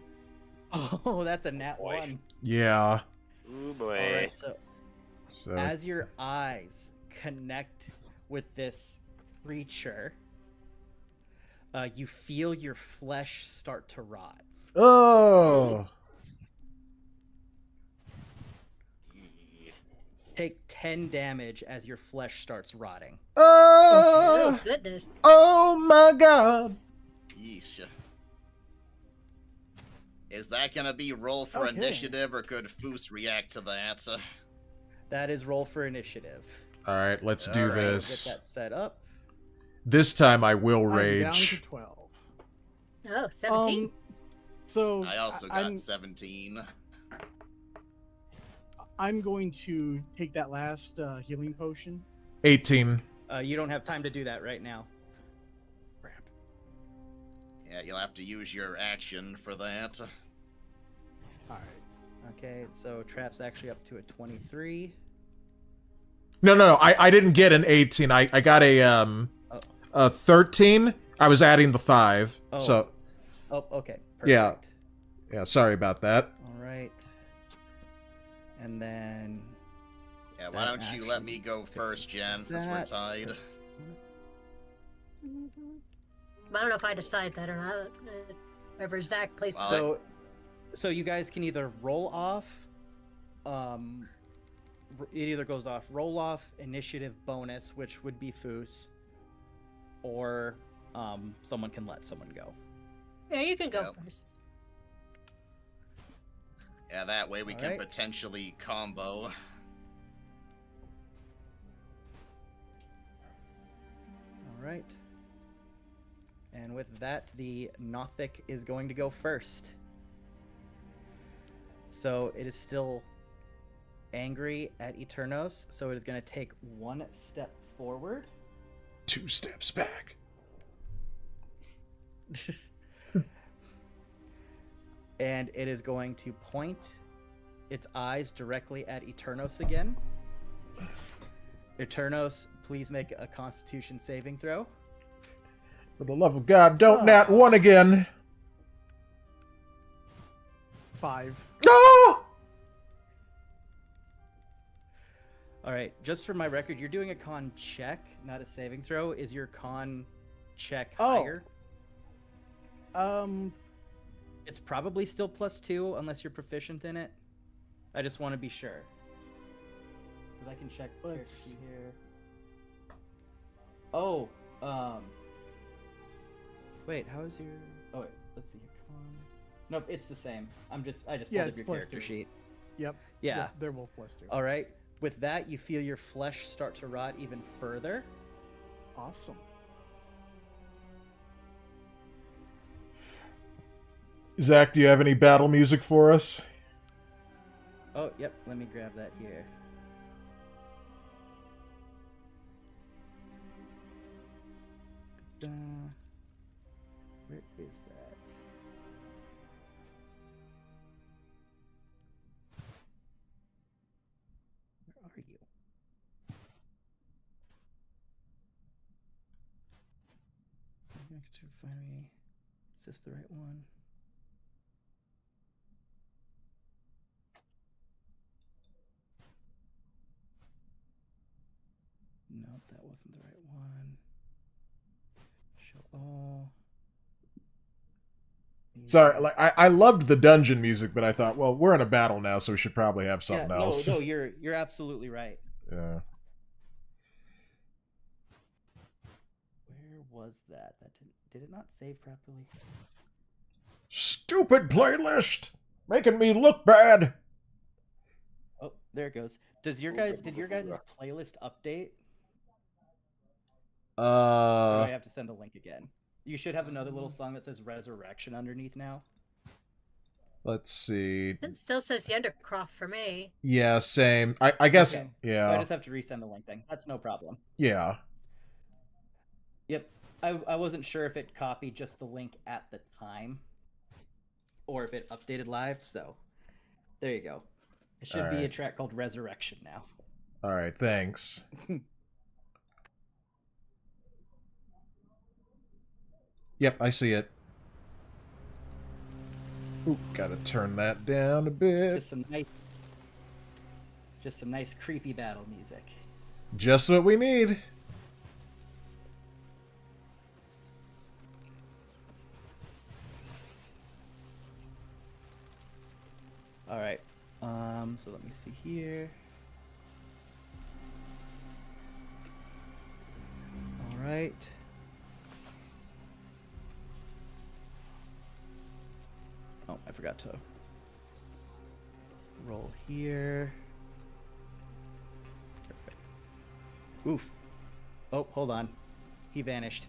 Oh, that's a nat Boy. 1. Yeah. Ooh boy. All right. So So as your eyes connect with this creature, you feel your flesh start to rot. Oh. Take 10 damage as your flesh starts rotting. Oh, goodness. Oh my god. Yeesh. Is that gonna be roll for Okay. initiative, or could Foos react to that? That is roll for initiative. All right, let's do All right. this. Get that set up. This time I will I'm down to rage. 12. Oh, 17. So I also got 17. I'm going to take that last healing potion. 18. You don't have time to do that right now. Crap. Yeah, you'll have to use your action for that. All right. Okay, so Trap's actually up to a 23. No. I didn't get an 18. I got a 13. I was adding the 5. Oh. So Oh, okay. Perfect. Yeah. yeah, sorry about that. All right. And then Yeah, why That don't you let action me go first, Jen, since we're that. tied? I don't know if I decide that or not. Wherever Zach plays. Well, So you guys can either roll off. It either goes off roll off, initiative, bonus, which would be Foos, or someone can let someone go. Yeah, you can go Yep. first. Yeah, that way we can Alright. potentially combo. All right. And with that, the Nothic is going to go first. So it is still angry at Eternos, so it is going to take 1 step forward. 2 steps back. And it is going to point its eyes directly at Eternos again. Eternos, please make a Constitution saving throw. For the love of God, don't nat 1 again. 5. No! All right, just for my record, you're doing a con check, not a saving throw. Is your con check Oh. higher? It's probably still +2 unless you're proficient in it. I just want to be sure. Because I can check Let's- here. Oh, wait, how is your... Oh, wait, let's see. Con... Nope, it's the same. I just Yeah, pulled up it's your +2. character sheet. Yep. Yeah. Yep, they're both +2. All right. With that, you feel your flesh start to rot even further. Awesome. Zach, do you have any battle music for us? Oh, yep. Let me grab that here. Where is that? Where are you? I'm going to find me. Is this the right one? Nope, that wasn't the right one. Show all. Sorry, like I loved the dungeon music, but I thought, well, we're in a battle now, so we should probably have something yeah, else. No, you're absolutely right. Yeah. Where was that? Did it not save properly? Stupid playlist! Making me look bad! Oh, there it goes. Did your guys' playlist update? Or do I have to send the link again? You should have another little song that says Resurrection underneath now. Let's see. It still says Yendercroft for me. Yeah, same. I guess, Okay. yeah. So I just have to resend the link thing. That's no problem. Yeah. Yep. I wasn't sure if it copied just the link at the time or if it updated live, so there you go. It should be a Alright. track called Resurrection now. Alright, thanks. Yep, I see it. Oop, gotta turn that down a bit. Just some nice creepy battle music. Just what we need. All right. So let me see here. All right. Oh, I forgot to roll here. Perfect. Oof. Oh, hold on. He vanished.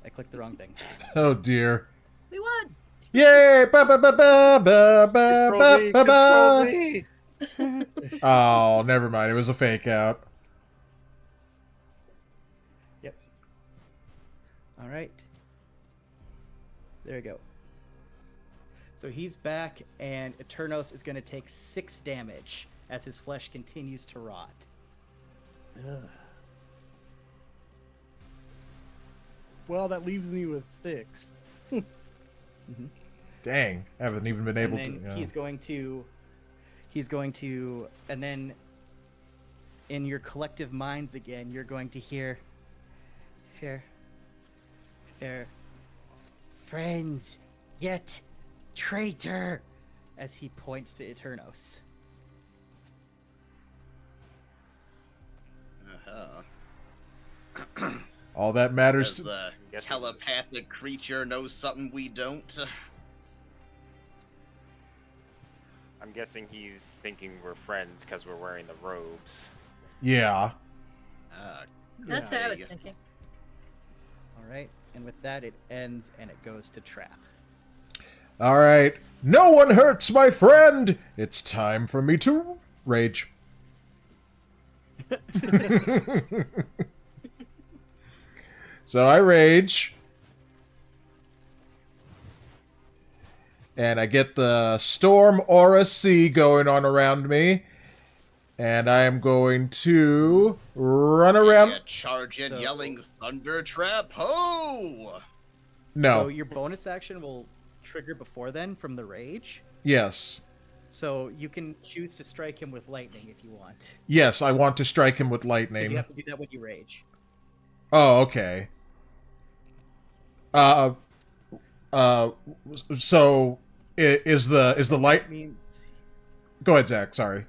I clicked the wrong thing. Oh dear. We won. Yay! Ba ba ba ba ba ba ba ba ba. Z. Oh, never mind. It was a fake out. Yep. All right. There we go. So he's back, and Eternos is going to take 6 damage as his flesh continues to rot. Ugh. Well, that leaves me with 6. Dang, I haven't even been able And then to. he's going to, and then in your collective minds again, you're going to hear, friends, yet traitor, as he points to Eternos. Uh-huh. All that matters Does to. the Guess telepathic creature know something we don't? I'm guessing he's thinking we're friends because we're wearing the robes. Yeah. That's what I was thinking. All right, and with that, it ends and it goes to Trapp. All right. No one hurts my friend. It's time for me to rage. So I rage. And I get the Storm Aura Sea going on around me. And I am going to run around. You charge in So- yelling Thunder Trap Ho! No. So your bonus action will trigger before then from the rage. Yes. So you can choose to strike him with lightning if you want. Yes, I want to strike him with 'Cause lightning. you have to do that when you rage. Oh, okay. So is the light? Means. Go ahead, Zach. Sorry.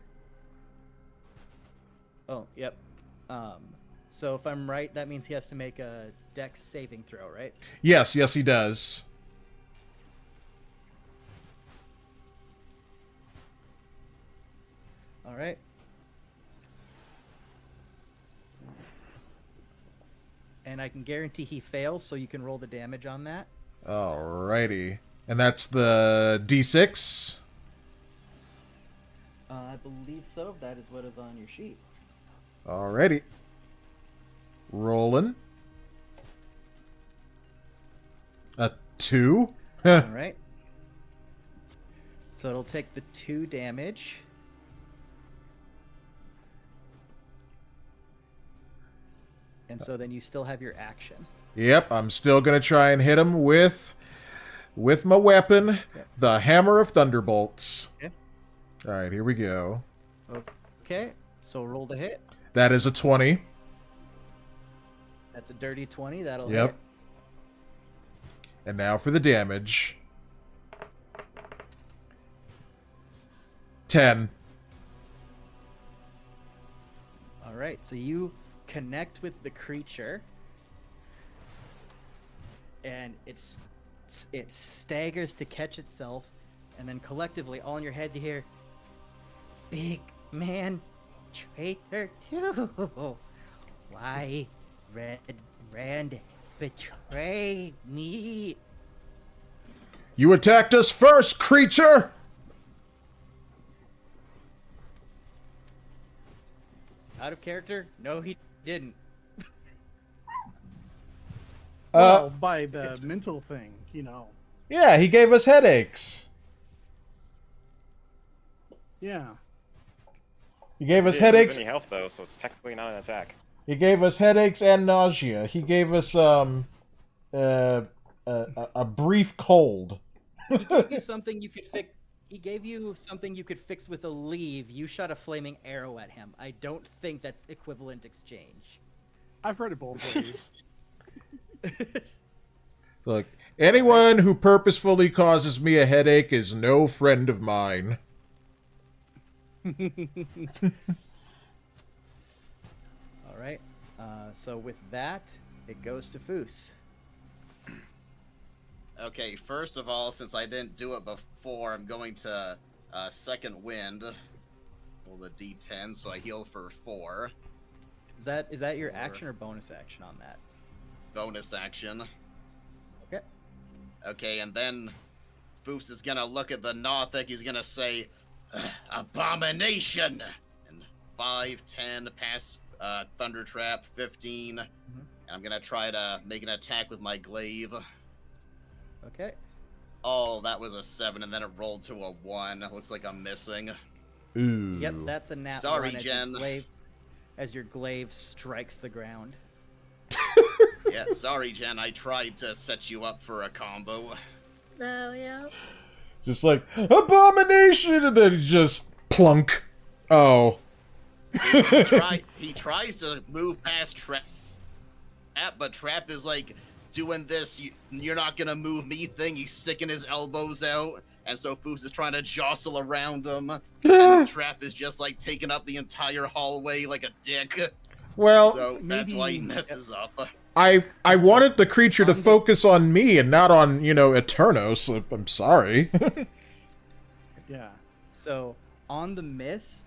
Oh, yep. So if I'm right, that means he has to make a Dex saving throw, right? Yes, he does. All right. And I can guarantee he fails, so you can roll the damage on that. Alrighty. And that's the D6. I believe so. That is what is on your sheet. Alrighty. Rolling. A 2. All right. So it'll take the 2 damage. And so then you still have your action. Yep, I'm still gonna try and hit him with my weapon, the Hammer of Thunderbolts. Okay. Alright, here we go. Okay, so roll to hit. That is a 20. That's a dirty 20. That'll Yep. hit. And now for the damage. 10. All right, so you connect with the creature, and it staggers to catch itself, and then collectively, all in your heads, you hear, "Big man, traitor too. Why, Rand, betray me?" You attacked us first, creature! Out of character? No, he didn't. Well, by the mental thing, you know. Yeah, he gave us headaches. Yeah. He gave us He didn't lose headaches. any health though, so it's technically not an attack. He gave us headaches and nausea. He gave us a brief cold. He gave you something you could fix. He gave you something you could fix with a leave. You shot a flaming arrow at him. I don't think that's equivalent exchange. I've heard it both ways. Look, anyone who purposefully causes me a headache is no friend of mine. All right. So with that, it goes to Foos. Okay, first of all, since I didn't do it before, I'm going to second wind. Roll the D10, so I heal for 4. Is that your action or bonus action on that? Bonus action. Okay. Okay, and then Foos is gonna look at the Nothic. He's gonna say, "Abomination!" And 5, 10, pass Thunder Trap, 15. And I'm gonna try to make an attack with my glaive. Okay. Oh, that was a 7, and then it rolled to a 1. Looks like I'm missing. Ooh. Yep, that's a nat Sorry, 1 Jen. As your glaive strikes the ground. Yeah, sorry, Jen. I tried to set you up for a combo. Oh, yeah. Just like, abomination! And then just plunk. Oh. He tries to move past Trap, but Trap is like doing this "you're not gonna move me" thing. He's sticking his elbows out, and so Foos is trying to jostle around him. And Trap is just like taking up the entire hallway like a dick. Well, So that's why he messes up. I wanted the creature to focus on me and not on, Eternos. I'm sorry. Yeah. So on the miss,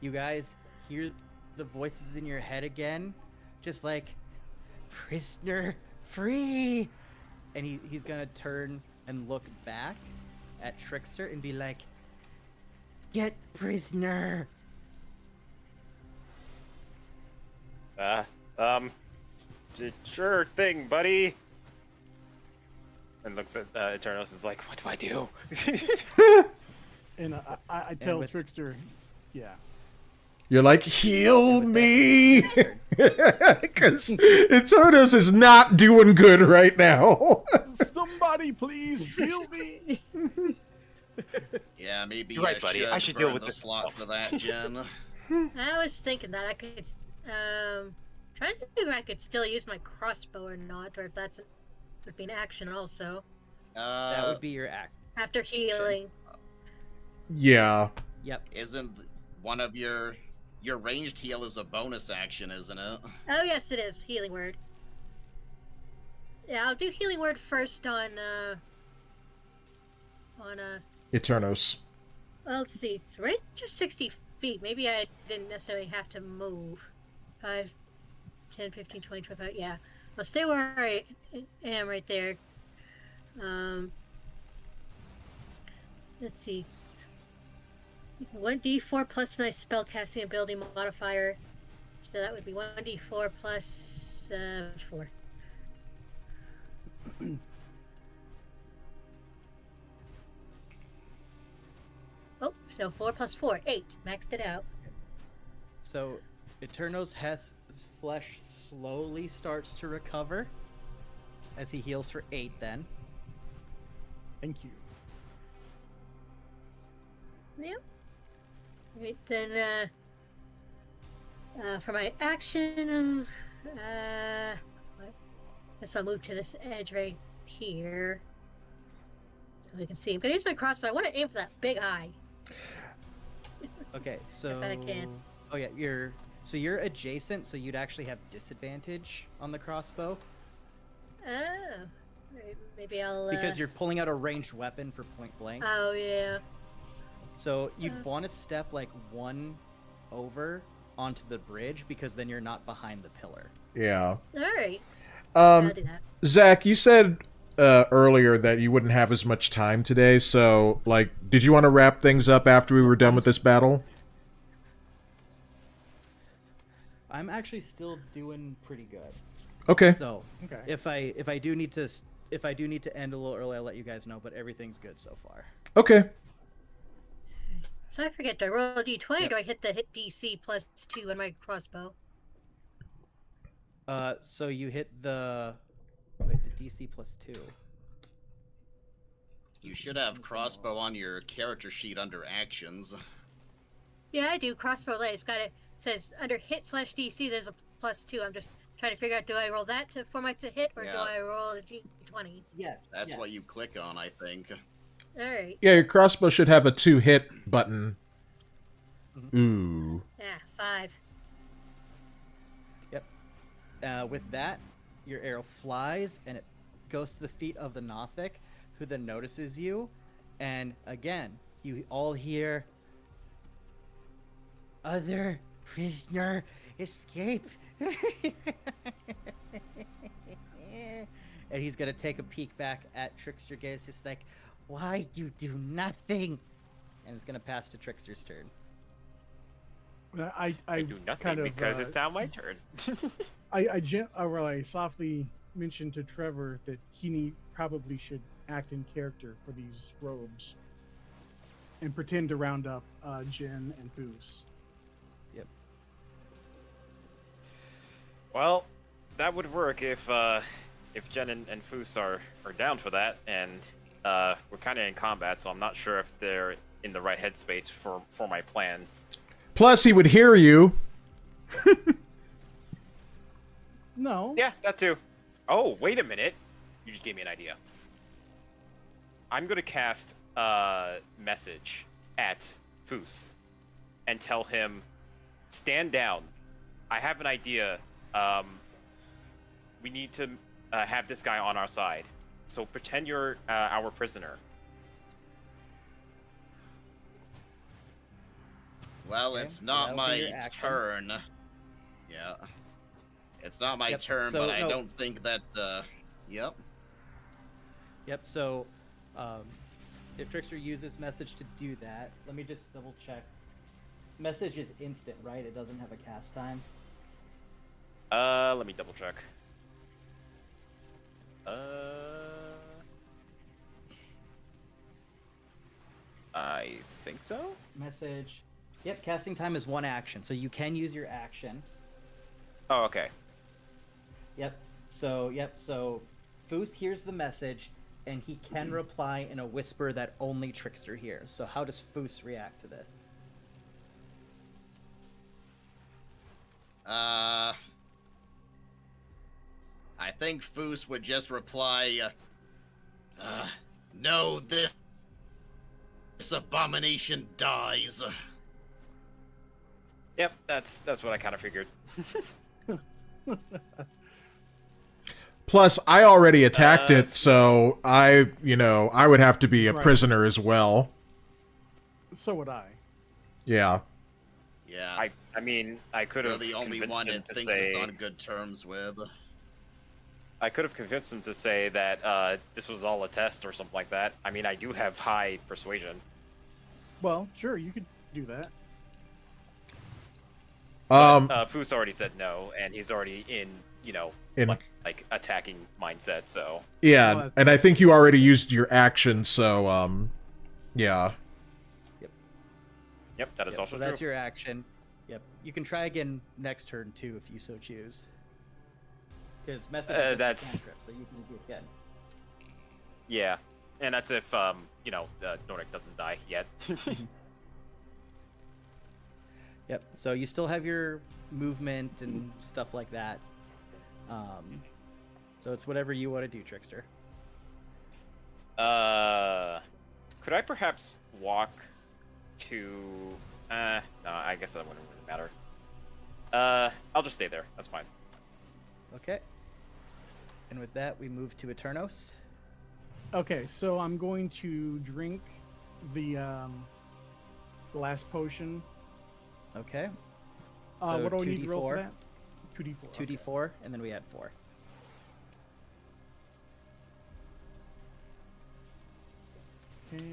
you guys hear the voices in your head again, just like, prisoner free, and he's gonna turn and look back at Trickster and be like, get prisoner. Sure thing, buddy. And looks at Eternos is like, what do I do? And I tell with- Trickster, yeah. You're like, heal me! Because Eternos is not doing good right now. Somebody please heal me! Yeah, maybe You're right, buddy. I should deal burn with the this slot for that, Jen. I was thinking that I could, trying to think if I could still use my crossbow or not, or if that's would be an action also. That would be your act. After healing. Yeah. Yep. Isn't one of your ranged heal is a bonus action, isn't it? Oh yes, it is healing word. Yeah, I'll do healing word first on Eternos. well, let's see. It's range of 60 feet. Maybe I didn't necessarily have to move. 5, 10, 15, 20, 25. Yeah. I'll stay where I am right there. Let's see. 1d4 plus my spellcasting ability modifier. So that would be 1d4 plus 4. Oh, so 4 plus 4, 8. Maxed it out. So Eternos' flesh slowly starts to recover as he heals for 8 then. Thank you. Yep. Right, then, for my action, I guess I'll move to this edge right here. So we can see. I'm gonna use my crossbow. I want to aim for that big eye. Okay, so If I can. Oh yeah, you're adjacent, so you'd actually have disadvantage on the crossbow Oh. Right, maybe I'll, because you're pulling out a ranged weapon for point blank. Oh, yeah. So you'd want to step like 1 over onto the bridge because then you're not behind the pillar. Yeah. Alright. I'll do that. Zach, you said earlier that you wouldn't have as much time today, so, like, did you want to wrap things up after we were done with this battle? I'm actually still doing pretty good. Okay. So Okay. if I do need to end a little early, I'll let you guys know. But everything's good so far. Okay. So I forget, do I roll a d20 or do I hit the hit DC plus 2 on my crossbow? So you hit the DC plus 2. You should have crossbow on your character sheet under actions. Yeah, I do. Crossbow light. It says under hit slash DC, there's a plus 2. I'm just trying to figure out, do I roll that for my to hit, or do Yeah. I roll a d20? Yes. That's what you click on, I think. All right. Yeah, your crossbow should have a 2-hit button. Ooh. Ah, 5. Yep. With that, your arrow flies and it goes to the feet of the Nothic, who then notices you. And again, you all hear, "Other prisoner escape." And he's gonna take a peek back at Trickster Gaze, just like, "Why you do nothing?" And it's gonna pass to Trickster's turn. I do nothing kind of, because it's now my turn. I softly mentioned to Trevor that he probably should act in character for these robes and pretend to round up Jen and Foos. Yep. Well, that would work if Jen and Foos are down for that, and we're kind of in combat, so I'm not sure if they're in the right headspace for my plan. Plus, he would hear you. No. Yeah, that too. Oh, wait a minute. You just gave me an idea. I'm going to cast a message at Foos and tell him, stand down. I have an idea. We need to have this guy on our side. So pretend you're our prisoner. Well, Okay, it's so not that'll be my your action. turn. Yeah. It's not my Yep, turn, so, but I no. don't think that, yep. Yep, so if Trickster uses message to do that, let me just double check. Message is instant, right? It doesn't have a cast time. Let me double check. I think so. Message. Yep, casting time is 1 action, so you can use your action. Oh, okay. Yep. So Foos hears the message, and he can reply in a whisper that only Trickster hears. So how does Foos react to this? I think Foos would just reply, no, this abomination dies. Yep, that's what I kind of figured. Plus, I already attacked it, so I would have to be a Right. prisoner as well. So would I. Yeah. Yeah. I mean, I could You're have the only convinced one him it to thinks say. it's on good terms with. I could have convinced him to say that this was all a test or something like that. I mean, I do have high persuasion. Well, sure, you could do that. Foos already said no, and he's already in like attacking mindset. So yeah, Well, and I think you already used your action, so yeah. yep, that is Yep, also so that's true. your action. Yep. You can try again next turn too if you so choose. Because message is a that's- cantrip, so you can do it again. Yeah, and that's if Nordic doesn't die yet. Yep. So you still have your movement and stuff like that. So it's whatever you want to do, Trickster. Could I perhaps walk to? No, I guess that wouldn't really matter. I'll just stay there. That's fine. Okay. And with that, we move to Eternos. Okay, so I'm going to drink the last potion. Okay. What do I need to roll for 2d4. that? 2d4. 2d4, and then we add 4. Okay.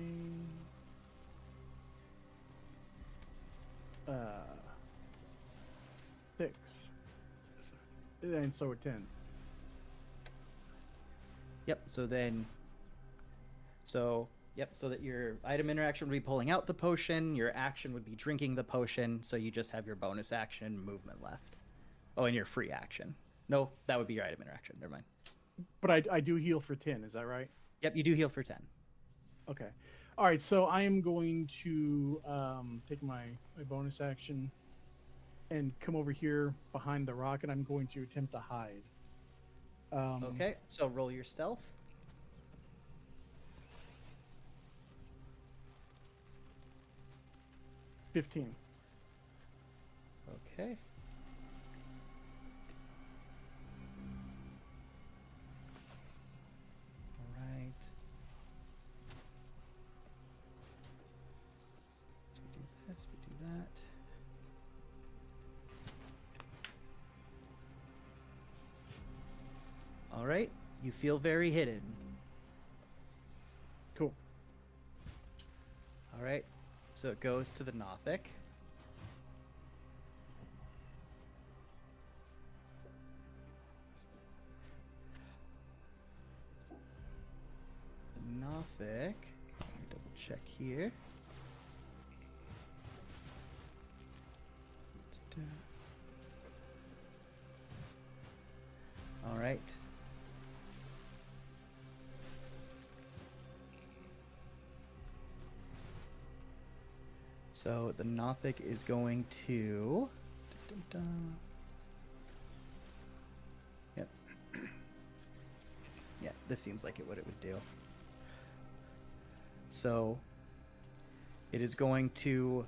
Uh, 6. And so a 10. Yep. So that your item interaction would be pulling out the potion, your action would be drinking the potion, so you just have your bonus action and movement left. Oh, and your free action. No, that would be your item interaction. Never mind. But I do heal for 10, is that right? Yep, you do heal for 10. Okay. All right, so I am going to take my bonus action and come over here behind the rock, and I'm going to attempt to hide. Okay, so roll your stealth. 15. Okay. All right. So we do this, we do that. All right. You feel very hidden. Cool. All right. So it goes to the Nothic. The Nothic. Let me double check here. All right. So the Nothic is going to. Yep. Yeah, this seems like what it would do. So it is going to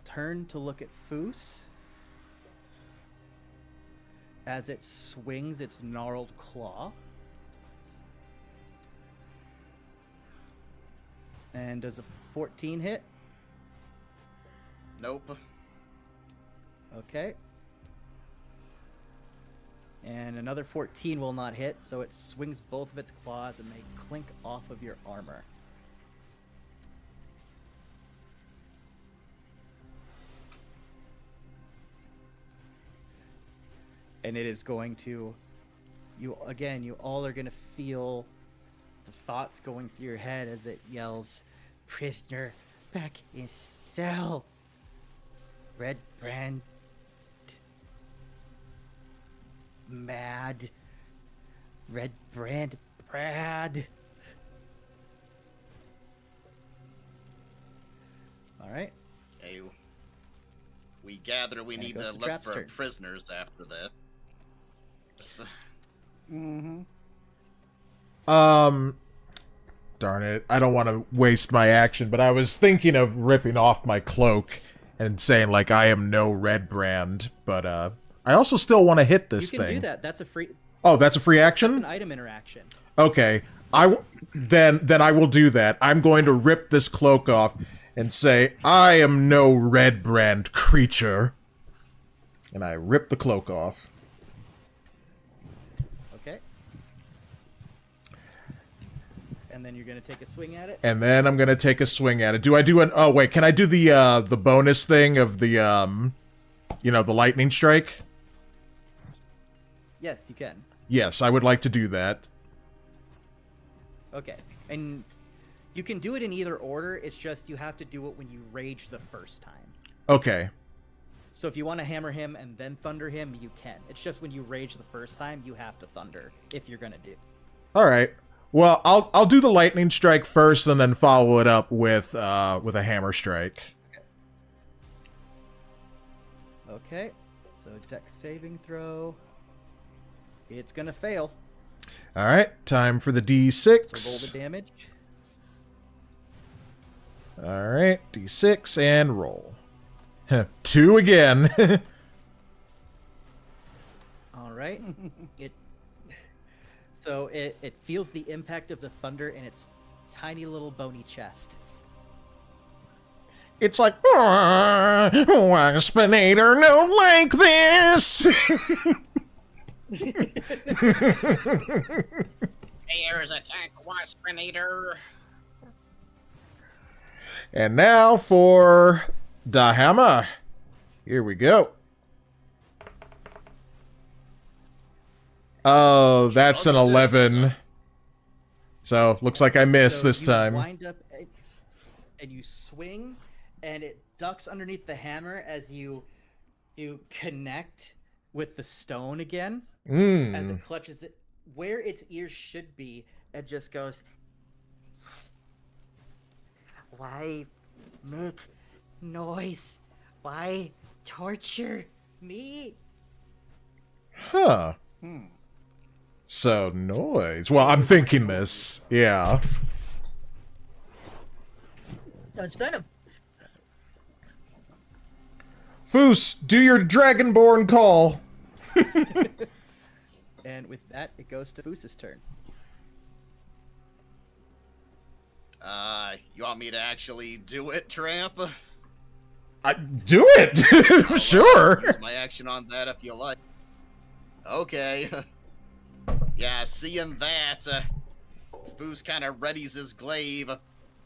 turn to look at Foos as it swings its gnarled claw. And does a 14 hit? Nope. Okay. And another 14 will not hit, so it swings both of its claws and they clink off of your armor. And it is going to, you all are going to feel the thoughts going through your head as it yells, "Prisoner back in cell. Red brand. Mad. Red brand Brad." Alright. Okay. We gather we And it need goes to to look Trapp's for turn. prisoners after that. Mm-hmm. Darn it. I don't want to waste my action, but I was thinking of ripping off my cloak and saying, like, I am no red brand, but, I also still want to hit this You can thing. do that. That's a free. Oh, that's a free That's action? an item interaction. Okay. Then I will do that. I'm going to rip this cloak off and say, I am no red brand creature. And I rip the cloak off. Okay. And then you're gonna take a swing at it. And then I'm gonna take a swing at it. Do I do an... Oh, wait, can I do the bonus thing of the, you know, the lightning strike? Yes, you can. Yes, I would like to do that. Okay. And you can do it in either order. It's just you have to do it when you rage the first time. Okay. So if you want to hammer him and then thunder him, you can. It's just when you rage the first time, you have to thunder if you're gonna do. All right. Well, I'll do the lightning strike first, and then follow it up with a hammer strike. Okay. So Dex saving throw. It's gonna fail. All right. Time for the So roll D6. the damage. All right. D6 and roll. 2 again. All right. It feels the impact of the thunder in its tiny little bony chest. It's like, Waspinator, no like this. Here's attack, Waspinator. And now for the hammer. Here we go. Oh, that's an Justice. 11. So, looks like I missed So this you time. Wind up and you swing, and it ducks underneath the hammer as you connect with the stone again. As it clutches it where its ears should be, it just goes, "Why make noise? Why torture me?" Huh. So, noise. Well, I'm thinking this. Yeah. Don't spin him. Foos, do your Dragonborn call. And with that, it goes to Foos's turn. You want me to actually do it, Tramp? Do it. Sure. Use my action on that if you like. Okay. Yeah, seeing that, Foos kind of readies his glaive.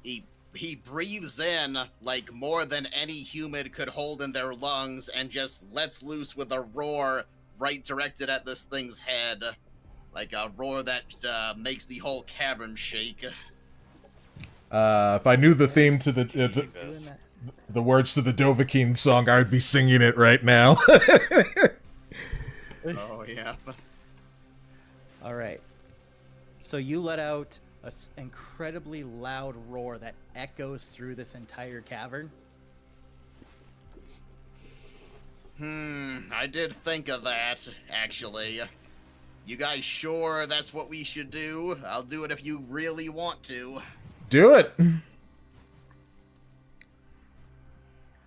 He breathes in like more than any human could hold in their lungs and just lets loose with a roar right directed at this thing's head. Like a roar that makes the whole cavern shake. If I knew the theme to the words to the Dovahkiin song, I would be singing it right now. Oh, yeah. All right. So you let out an incredibly loud roar that echoes through this entire cavern. I did think of that, actually. You guys sure that's what we should do? I'll do it if you really want to. Do it.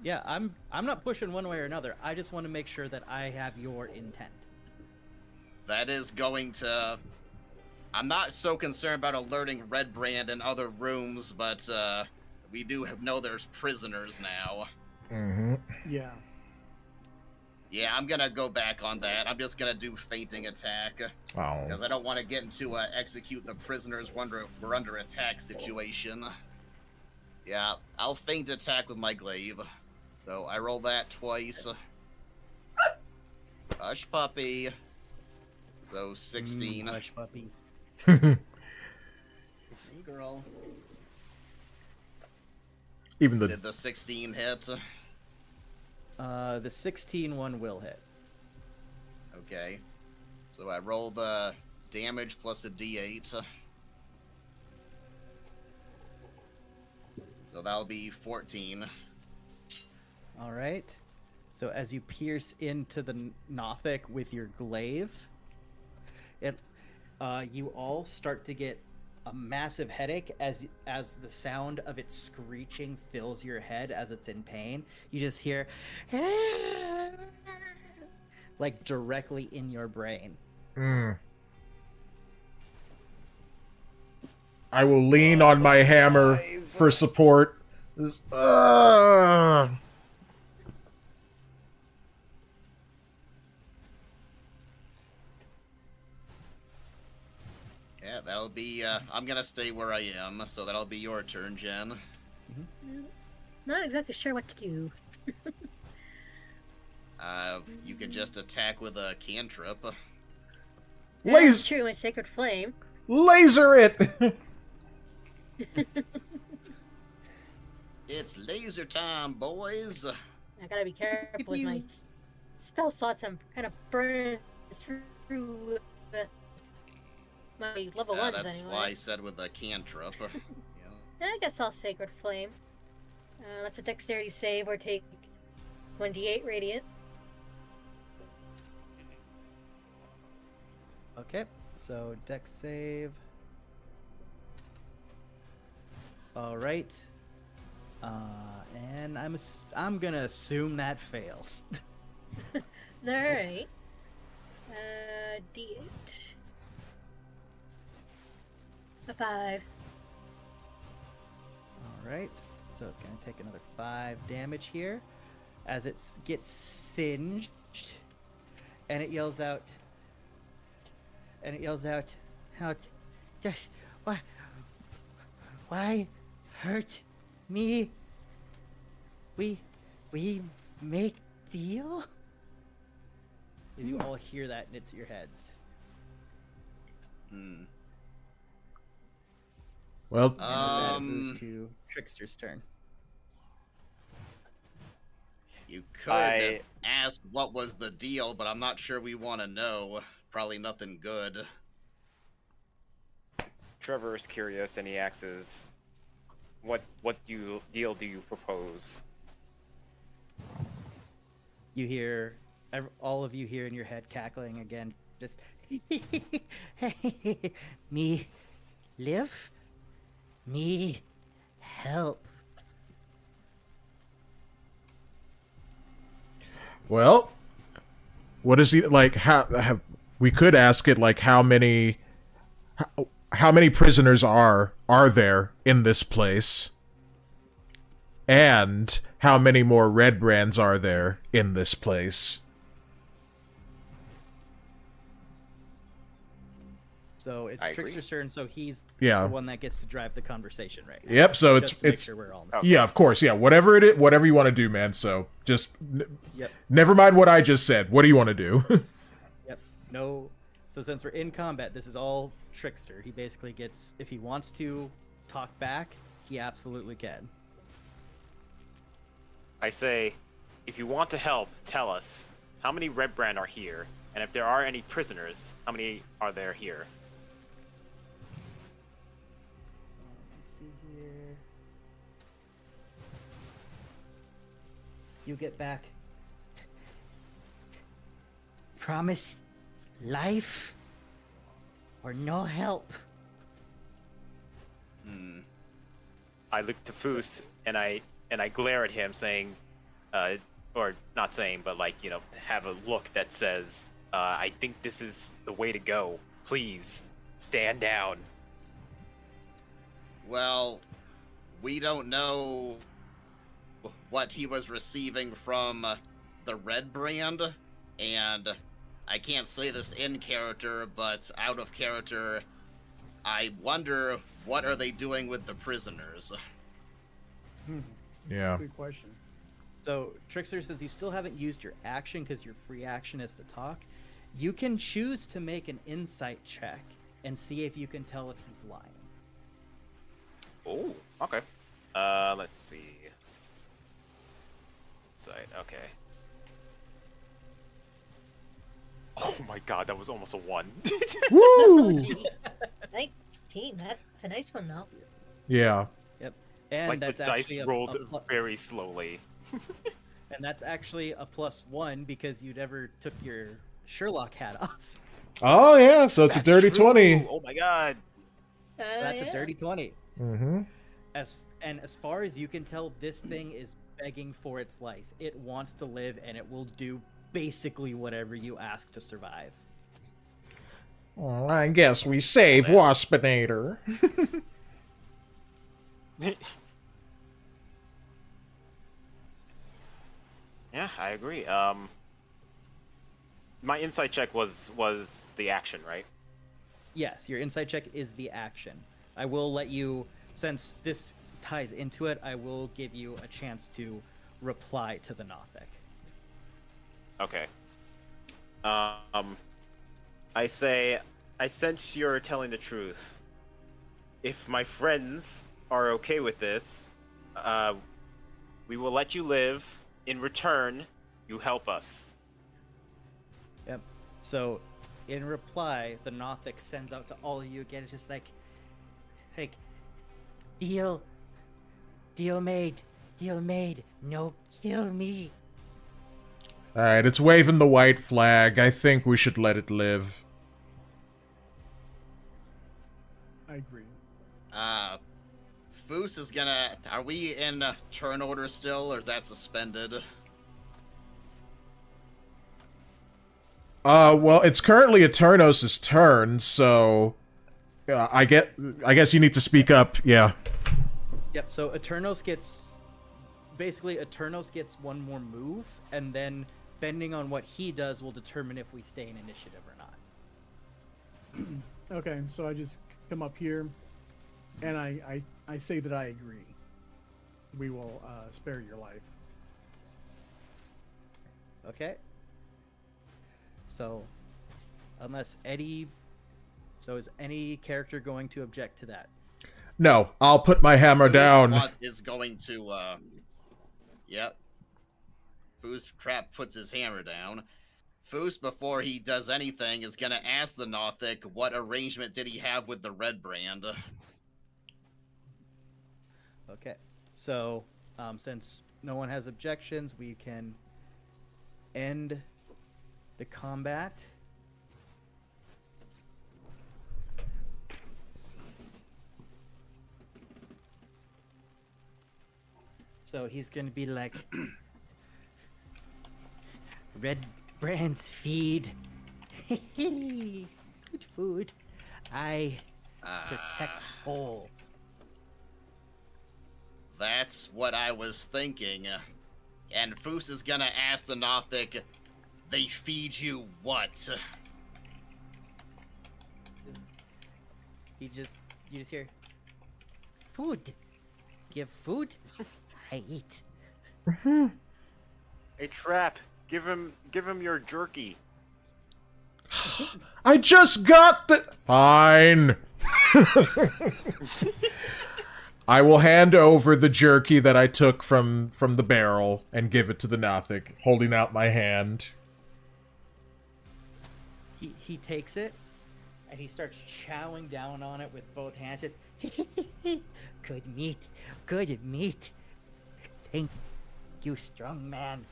Yeah, I'm not pushing one way or another. I just want to make sure that I have your intent. That is going to... I'm not so concerned about alerting Red Brand in other rooms, but we do know there's prisoners now. Mm-hmm. Yeah. Yeah, I'm gonna go back on that. I'm just gonna do fainting attack. Oh. Because I don't want to get into execute the prisoners we're under attack situation. Yeah, I'll feint attack with my glaive. So I roll that twice. Hush puppy. So 16. Hush puppies. Hey girl. Even the Did the 16 hit? The 16 one will hit. Okay. So I roll the damage plus a d8. So that'll be 14. All right. So as you pierce into the Nothic with your glaive, you all start to get a massive headache as the sound of it screeching fills your head as it's in pain. You just hear like directly in your brain. I will lean on my hammer for support. Yeah, that'll be, I'm gonna stay where I am, so that'll be your turn, Jen. Not exactly sure what to do. You can just attack with a cantrip. That's true, my Sacred Flame. Laser it! It's laser time, boys! I gotta be careful with my spell slots. I'm kind of burning through my level 1s That's anyway. why I said with a cantrip. Yeah. I guess I'll Sacred Flame. That's a dexterity save or take 1d8 radiant. Okay. So dex save. All right. And I'm gonna assume that fails. All right. D8. A 5. All right. So it's gonna take another 5 damage here, as it gets singed, and it yells out. How? Just why hurt me? We make deal? As you all hear that into your heads. Well, And that moves to Trickster's turn. You could ask what was the deal, but I'm not sure we want to know. Probably nothing good. Trevor is curious and he asks, what deal do you propose? You hear, all of you hear in your head cackling again, just me live, me help. Well, what is he like? How we could ask it like how many prisoners are there in this place, and how many more red brands are there in this place? So it's I agree. Trickster's turn, so he's Yeah. the one that gets to drive the conversation right now. Yep. So Just to make it's sure we're all on the Okay. yeah, of course, yeah. Whatever it is, whatever you want to do, man. So just Yep. never mind what I just said. What do you want to do? Yep. No. So since we're in combat, this is all Trickster. He basically gets, if he wants to talk back, he absolutely can. I say, if you want to help, tell us how many Red Brand are here, and if there are any prisoners, how many are there here? Let's see here. You get back. Promise life or no help. I look to Foos and I glare at him, saying, or not saying, but like, you know, have a look that says, I think this is the way to go. Please stand down. Well, we don't know what he was receiving from the Red Brand, and I can't say this in character, but out of character, I wonder what are they doing with the prisoners? Yeah. Good question. So Trickster says you still haven't used your action because your free action is to talk. You can choose to make an insight check and see if you can tell if he's lying. Oh, okay. Let's see. Insight, okay. Oh my god, that was almost a 1. Woo! 19. That's a nice one, though. Yeah. Yep. And Like that's the dice actually rolled a pl- very slowly. and that's actually a +1 because you never took your Sherlock hat off. Oh yeah. So it's a That's dirty true. 20. Oh my god. That's Yeah. a dirty 20. Mm-hmm. As far as you can tell, this thing is begging for its life. It wants to live, and it will do basically whatever you ask to survive. Well, I guess we save Waspinator. Yeah, I agree. My insight check was the action, right? Yes, your insight check is the action. I will let you, since this ties into it, I will give you a chance to reply to the Nothic. Okay. I say, I sense you're telling the truth. If my friends are okay with this, we will let you live. In return, you help us. Yep. So, in reply, the Nothic sends out to all of you again. It's just like, deal made, no kill me. Alright, it's waving the white flag. I think we should let it live. I agree. Foos is gonna... Are we in turn order still, or is that suspended? Well, it's currently Eternos' turn, so... I guess you need to speak up, yeah. Yep, so Eternos gets... Basically, Eternos gets one more move, and then, depending on what he does, will determine if we stay in initiative or not. Okay, so I just come up here, and I say that I agree. We will spare your life. Okay. So, unless Eddie... So is any character going to object to that? No, I'll put my hammer down. Foos is going to, Yep. Foos Trapp puts his hammer down. Foos, before he does anything, is gonna ask the Nothic what arrangement did he have with the Red Brand. Okay. So, since no one has objections, we can end the combat. So he's going to be like, Red brands feed. Good food. I protect whole. That's what I was thinking. And Foos is gonna ask the Nothic, they feed you what? You just hear food. Give food. I eat. Hey, Trapp, give him your jerky. I just got the. Fine. I will hand over the jerky that I took from the barrel and give it to the Nothic, holding out my hand. He takes it and he starts chowing down on it with both hands. Just good meat, good meat. Thank you, strong man.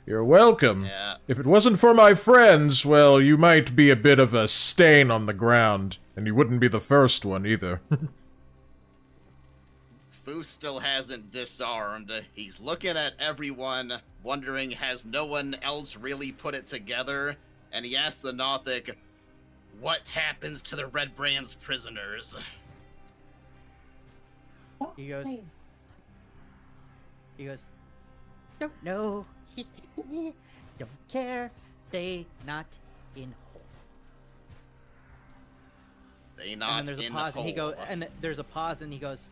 You're welcome. Yeah. If it wasn't for my friends, well, you might be a bit of a stain on the ground, and you wouldn't be the first one either. Foos still hasn't disarmed. He's looking at everyone, wondering has no one else really put it together? And he asks the Nothic, what happens to the Red Brand's prisoners? He goes, don't know. Don't care. They not in hole. They not And then there's in a pause, and he hole. there's a pause, and he goes,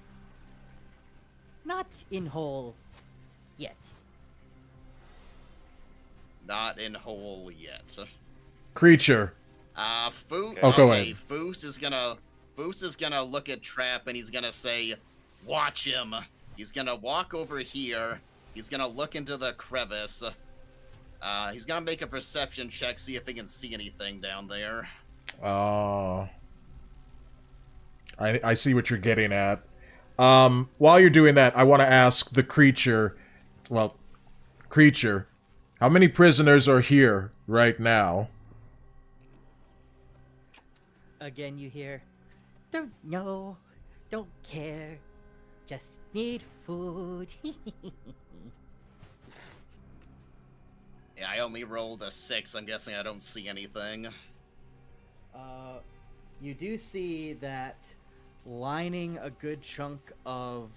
not in hole yet. Not in hole yet. Creature. Foos. Oh, go ahead. Foos is gonna look at Trapp and he's gonna say, "Watch him." He's gonna walk over here. He's gonna look into the crevice. He's gonna make a perception check, see if he can see anything down there. I see what you're getting at. While you're doing that, I want to ask the creature, how many prisoners are here right now? Again, you hear, don't know, don't care, just need food. Yeah, I only rolled a 6. I'm guessing I don't see anything. You do see that lining a good chunk of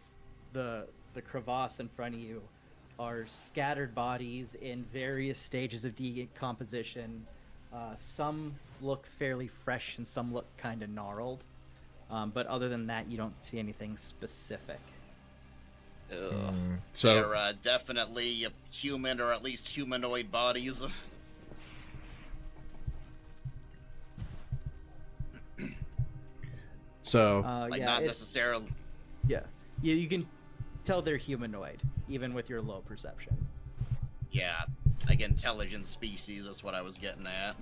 the crevasse in front of you are scattered bodies in various stages of decomposition. Some look fairly fresh and some look kind of gnarled. But other than that, you don't see anything specific. So They're definitely human or at least humanoid bodies. So Like, yeah, not necessarily. Yeah, you can tell they're humanoid, even with your low perception. Yeah, like intelligent species, that's what I was getting at.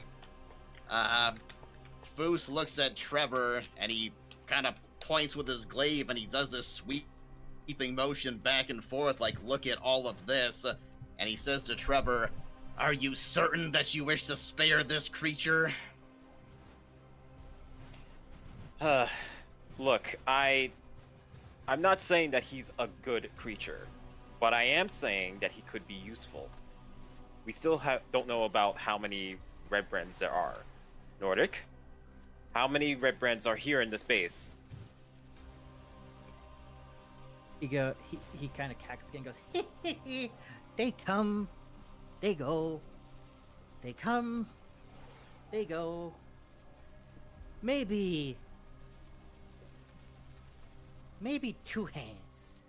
Foos looks at Trevor, and he kind of points with his glaive, and he does this sweeping motion back and forth, like, look at all of this. And he says to Trevor, "Are you certain that you wish to spare this creature?" Look, I'm not saying that he's a good creature, but I am saying that he could be useful. We still don't know about how many red brands there are. Nordic, how many red brands are here in this base? He kind of cackles again and goes, they come, they go, they come, they go. Maybe 2 hands.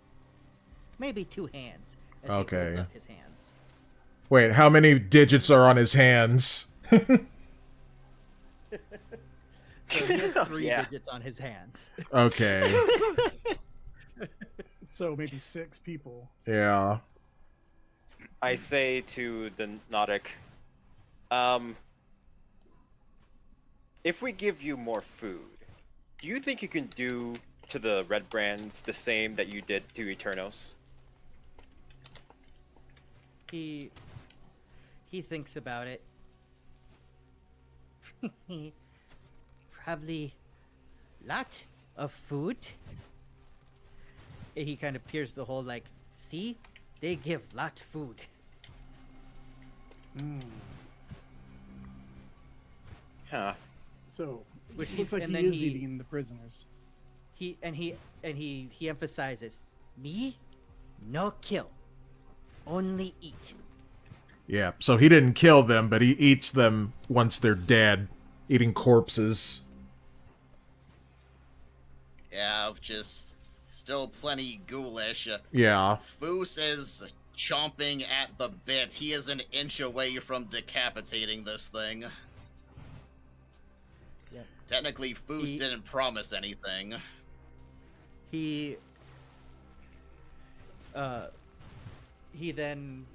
Maybe 2 hands. As he Okay. holds up his hands. wait, how many digits are on his hands? So he has 3 Yeah. digits on his hands. Okay. So maybe 6 people. Yeah. I say to the Nautic, if we give you more food, do you think you can do to the red brands the same that you did to Eternos? He thinks about it. Probably lot of food. He kind of peers the hole like, see? They give lot food. Huh. So, Which it looks he- like and he then is he- eating the prisoners. He emphasizes, me, no kill, only eat. Yeah, so he didn't kill them, but he eats them once they're dead, eating corpses. Yeah, just still plenty ghoulish. Yeah. Foos is chomping at the bit. He is an inch away from decapitating this thing. Yep. Technically, Foos He- didn't promise anything. He then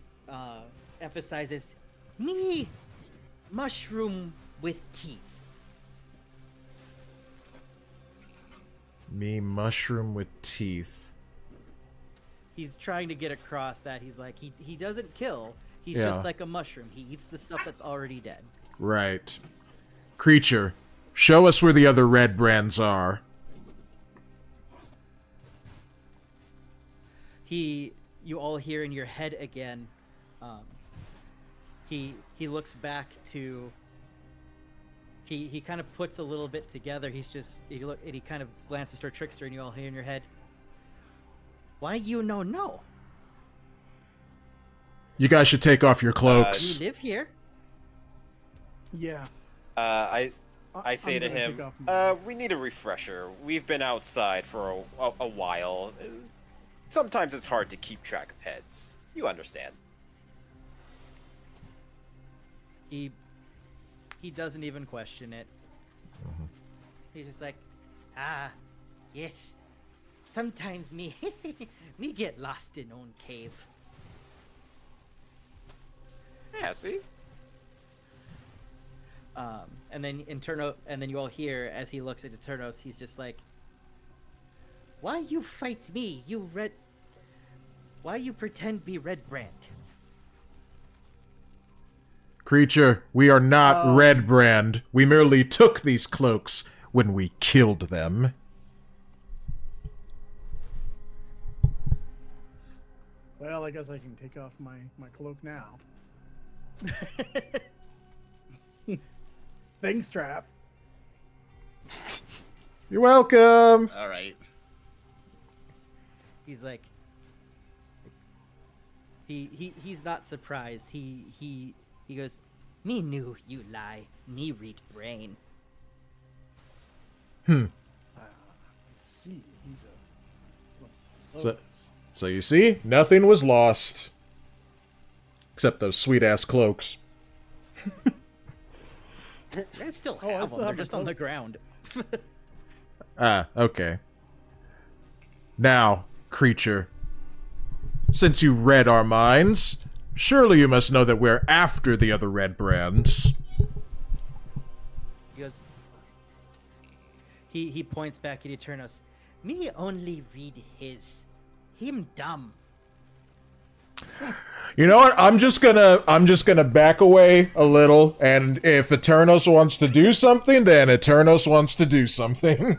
emphasizes, me, mushroom with teeth. Me, mushroom with teeth. He's trying to get across that he's like, he doesn't kill. He's Yeah. just like a mushroom. He eats the stuff that's already dead. Right. Creature, show us where the other red brands are. You all hear in your head again. He looks back to. He kind of puts a little bit together. He kind of glances toward Trickster, and you all hear in your head. Why you no? You guys should take off your cloaks. You live here. Yeah. I say I'm to gonna him, take off my- we need a refresher. We've been outside for a while. Sometimes it's hard to keep track of heads. You understand. He doesn't even question it. He's just like, yes. Sometimes me get lost in own cave. Yeah, see? And then you all hear as he looks at Eternos, he's just like, why you fight me, you red? Why you pretend be Red Brand? Creature, we are not Red Brand. We merely took these cloaks when we killed them. Well, I guess I can take off my cloak now. Thanks, Trap. You're welcome. All right. He's like, he's not surprised. He goes, me knew you lie. Me read brain. See, he's a. So- So you see, nothing was lost. Except those sweet-ass cloaks. I still I have still them. They're have the just on the cloak. ground. Okay. Now, creature, since you read our minds, surely you must know that we're after the other red brands. He goes. He points back at Eternos. Me only read his. Him dumb. You know what? I'm just gonna back away a little, and if Eternos wants to do something, then Eternos wants to do something.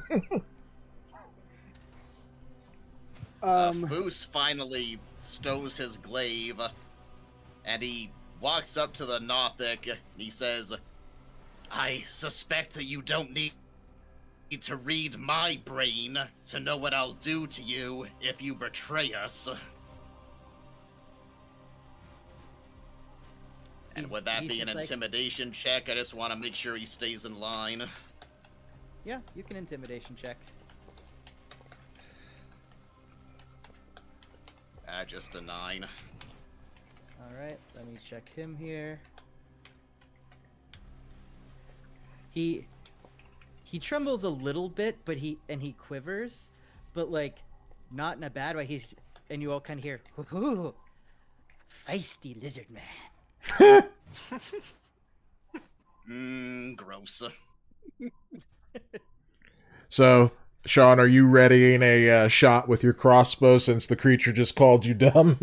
Foos finally stows his glaive, and he walks up to the Nothic, and he says, I suspect that you don't need to read my brain to know what I'll do to you if you betray us. And would that He's be an just like- intimidation check? I just want to make sure he stays in line. Yeah, you can intimidation check. Just a 9. All right, let me check him here. He trembles a little bit, but he quivers, but like not in a bad way. And you all kind of hear, "Ooh, feisty lizard man." Gross. So, Shaun, are you readying a shot with your crossbow since the creature just called you dumb?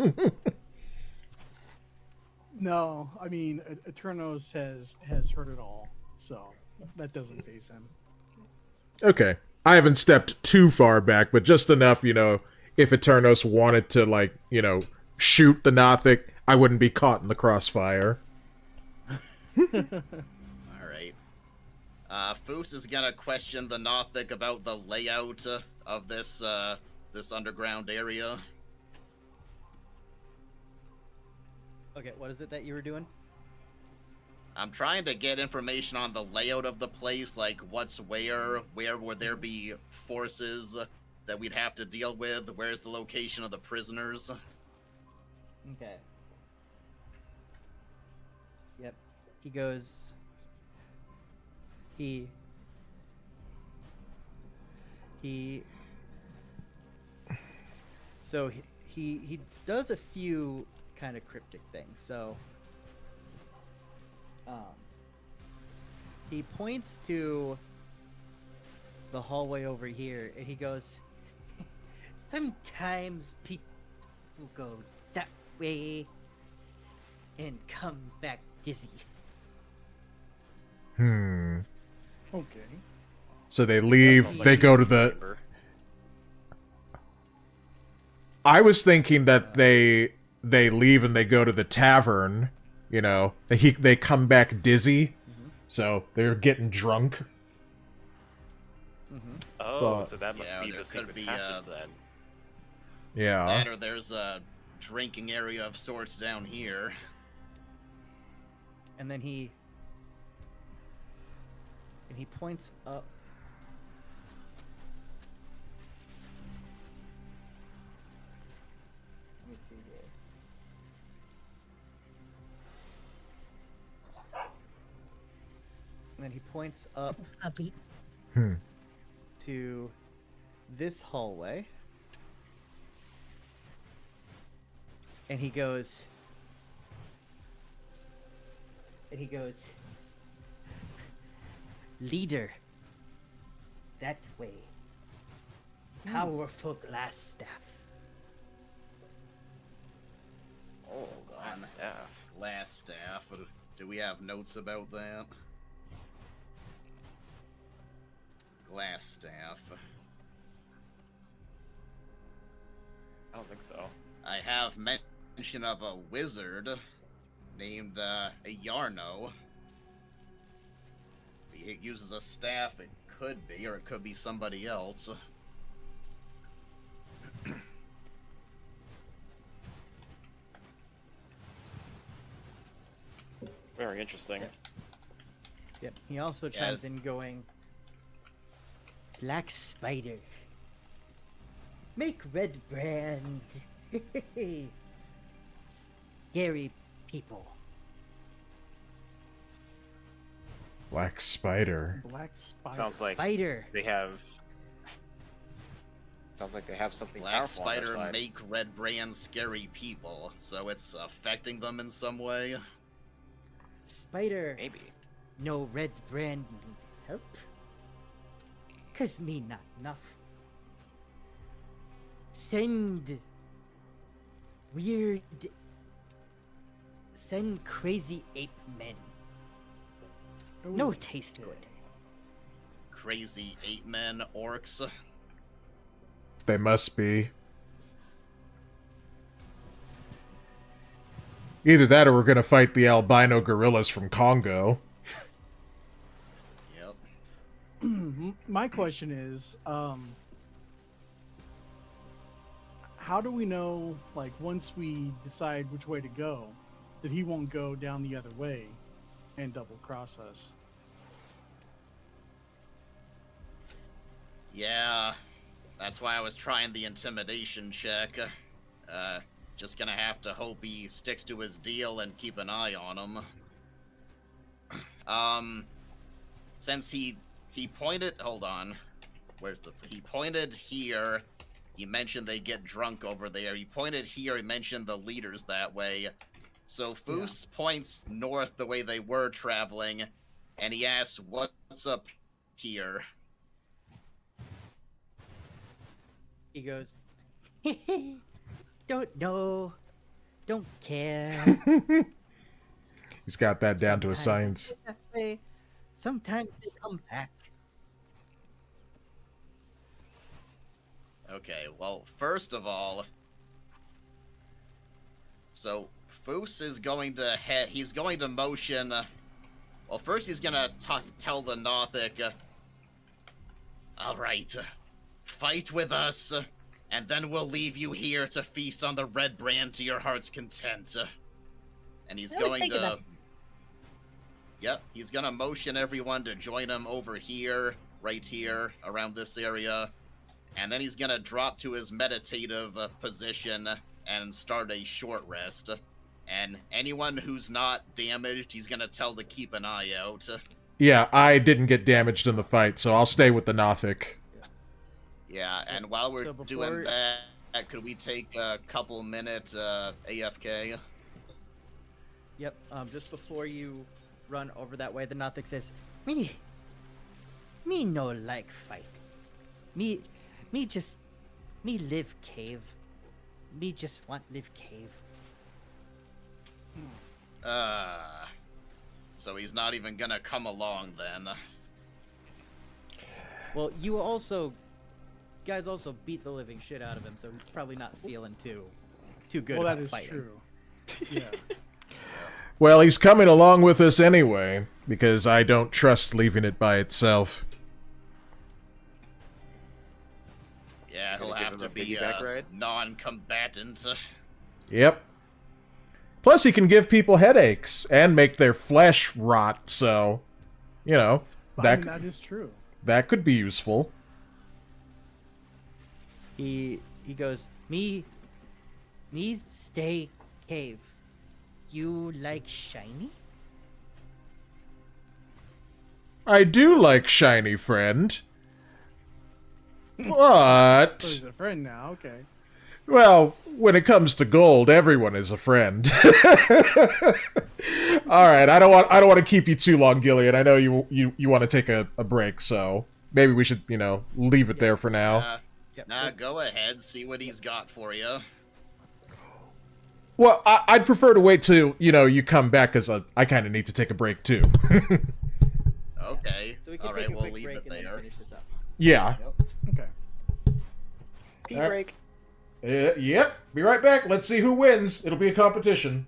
No, I mean, Eternos has heard it all, so that doesn't faze him. Okay. I haven't stepped too far back, but just enough, if Eternos wanted to, shoot the Nothic, I wouldn't be caught in the crossfire. Alright. Foos is gonna question the Nothic about the layout of this this underground area. Okay, what is it that you were doing? I'm trying to get information on the layout of the place, like what's where would there be forces that we'd have to deal with, where's the location of the prisoners. Okay. Yep. He goes. He. So he does a few kind of cryptic things. So. He points to the hallway over here, and he goes, sometimes people go that way and come back dizzy. Hmm. Okay. So they leave, they go to the... I was thinking that they leave and they go to the tavern, you know. They come back dizzy, so they're getting drunk. Oh, But- so that must Yeah, be there the could secret be, passage then. Yeah. That or there's a drinking area of sorts down here. And then he points up. Let me see here. And then he points up Puppy. to this hallway. And he goes, leader, that way. Powerful glass staff. Hold on. Glass staff. Glass staff. Do we have notes about that? Glass staff. I don't think so. I have mention of a wizard named Yarno. He uses a staff. It could be, or it could be somebody else. Very interesting. Yep. He also chimes in going, Black Spider. Make red brand. Scary people. Black Spider. Black spider. Sounds like Spider. they have. Sounds like they have something Black powerful on their Spider side. make red brand scary people, so it's affecting them in some way. Spider. Maybe. No red brand need help? 'Cause me not enough. Send crazy ape men. No taste good. Crazy 8-men orcs. They must be. Either that or we're gonna fight the albino gorillas from Congo. Yep. My question is, how do we know, like, once we decide which way to go, that he won't go down the other way and double cross us? Yeah, that's why I was trying the intimidation check. Just gonna have to hope he sticks to his deal and keep an eye on him. Since he pointed, hold on, he pointed here, he mentioned they get drunk over there, he pointed here, he mentioned the leaders that way, so Foos points north the way they were traveling, and he asks, what's up here? He goes, don't know, don't care. He's got that down to a science. Sometimes they go that way, sometimes they come back. Okay, well, first of all, so Foos is going to he's going to motion Well, first he's gonna tell the Nothic, alright, fight with us, and then we'll leave you here to feast on the red brand to your heart's content. And he's I was going thinking to... that. Yep, he's gonna motion everyone to join him over here, right here, around this area. And then he's gonna drop to his meditative position and start a short rest. And anyone who's not damaged, he's gonna tell to keep an eye out. Yeah, I didn't get damaged in the fight, so I'll stay with the Nothic. Yeah, and while we're So before- doing that, could we take a couple minutes AFK? Yep. Just before you run over that way, the Nothic says, "Me no like fight. Me live cave. Me just want live cave." So he's not even gonna come along then. Well, guys also beat the living shit out of him, so he's probably not feeling too good Well, about that is fighting. true. Yeah. Well, he's coming along with us anyway, because I don't trust leaving it by itself. Yeah, he'll Gonna give have him to a be piggyback a ride? non-combatant. Yep. Plus, he can give people headaches and make their flesh rot, so, you know, That is true. that could be useful. He goes, me stay cave. You like shiny? I do like shiny, friend. So But, he's a friend now. Okay. well, when it comes to gold, everyone is a friend. All right, I don't want to keep you too long, Gilien. I know you want to take a break, so maybe we should, leave it there for now. Yep. Nah, go ahead, see what he's got for you. Well, I'd prefer to wait till, you come back, because I kind of need to take a break, too. Okay, So we can alright, take a we'll quick leave break it and then there. finish this up. Yeah. Okay. Pee Alright. break. Yep, be right back. Let's see who wins. It'll be a competition.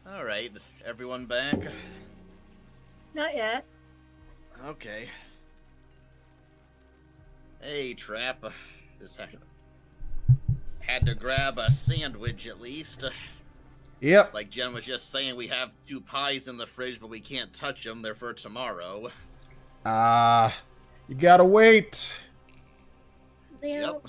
All right, everyone back? Not yet. Okay. Hey, Trapp. Just had to grab a sandwich at least. Yep. Like Jen was just saying, we have 2 pies in the fridge, but we can't touch them. They're for tomorrow. You gotta wait. They'll... Yep.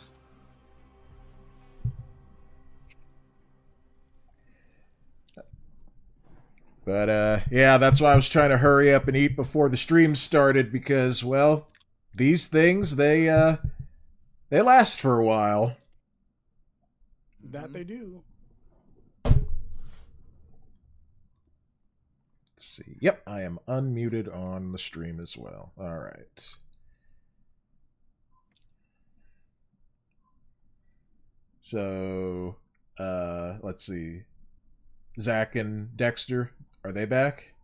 But, yeah, that's why I was trying to hurry up and eat before the stream started, because, well, these things, they last for a while. That they do. Let's see. Yep, I am unmuted on the stream as well. All right. So, let's see. Zach and Dexter, are they back?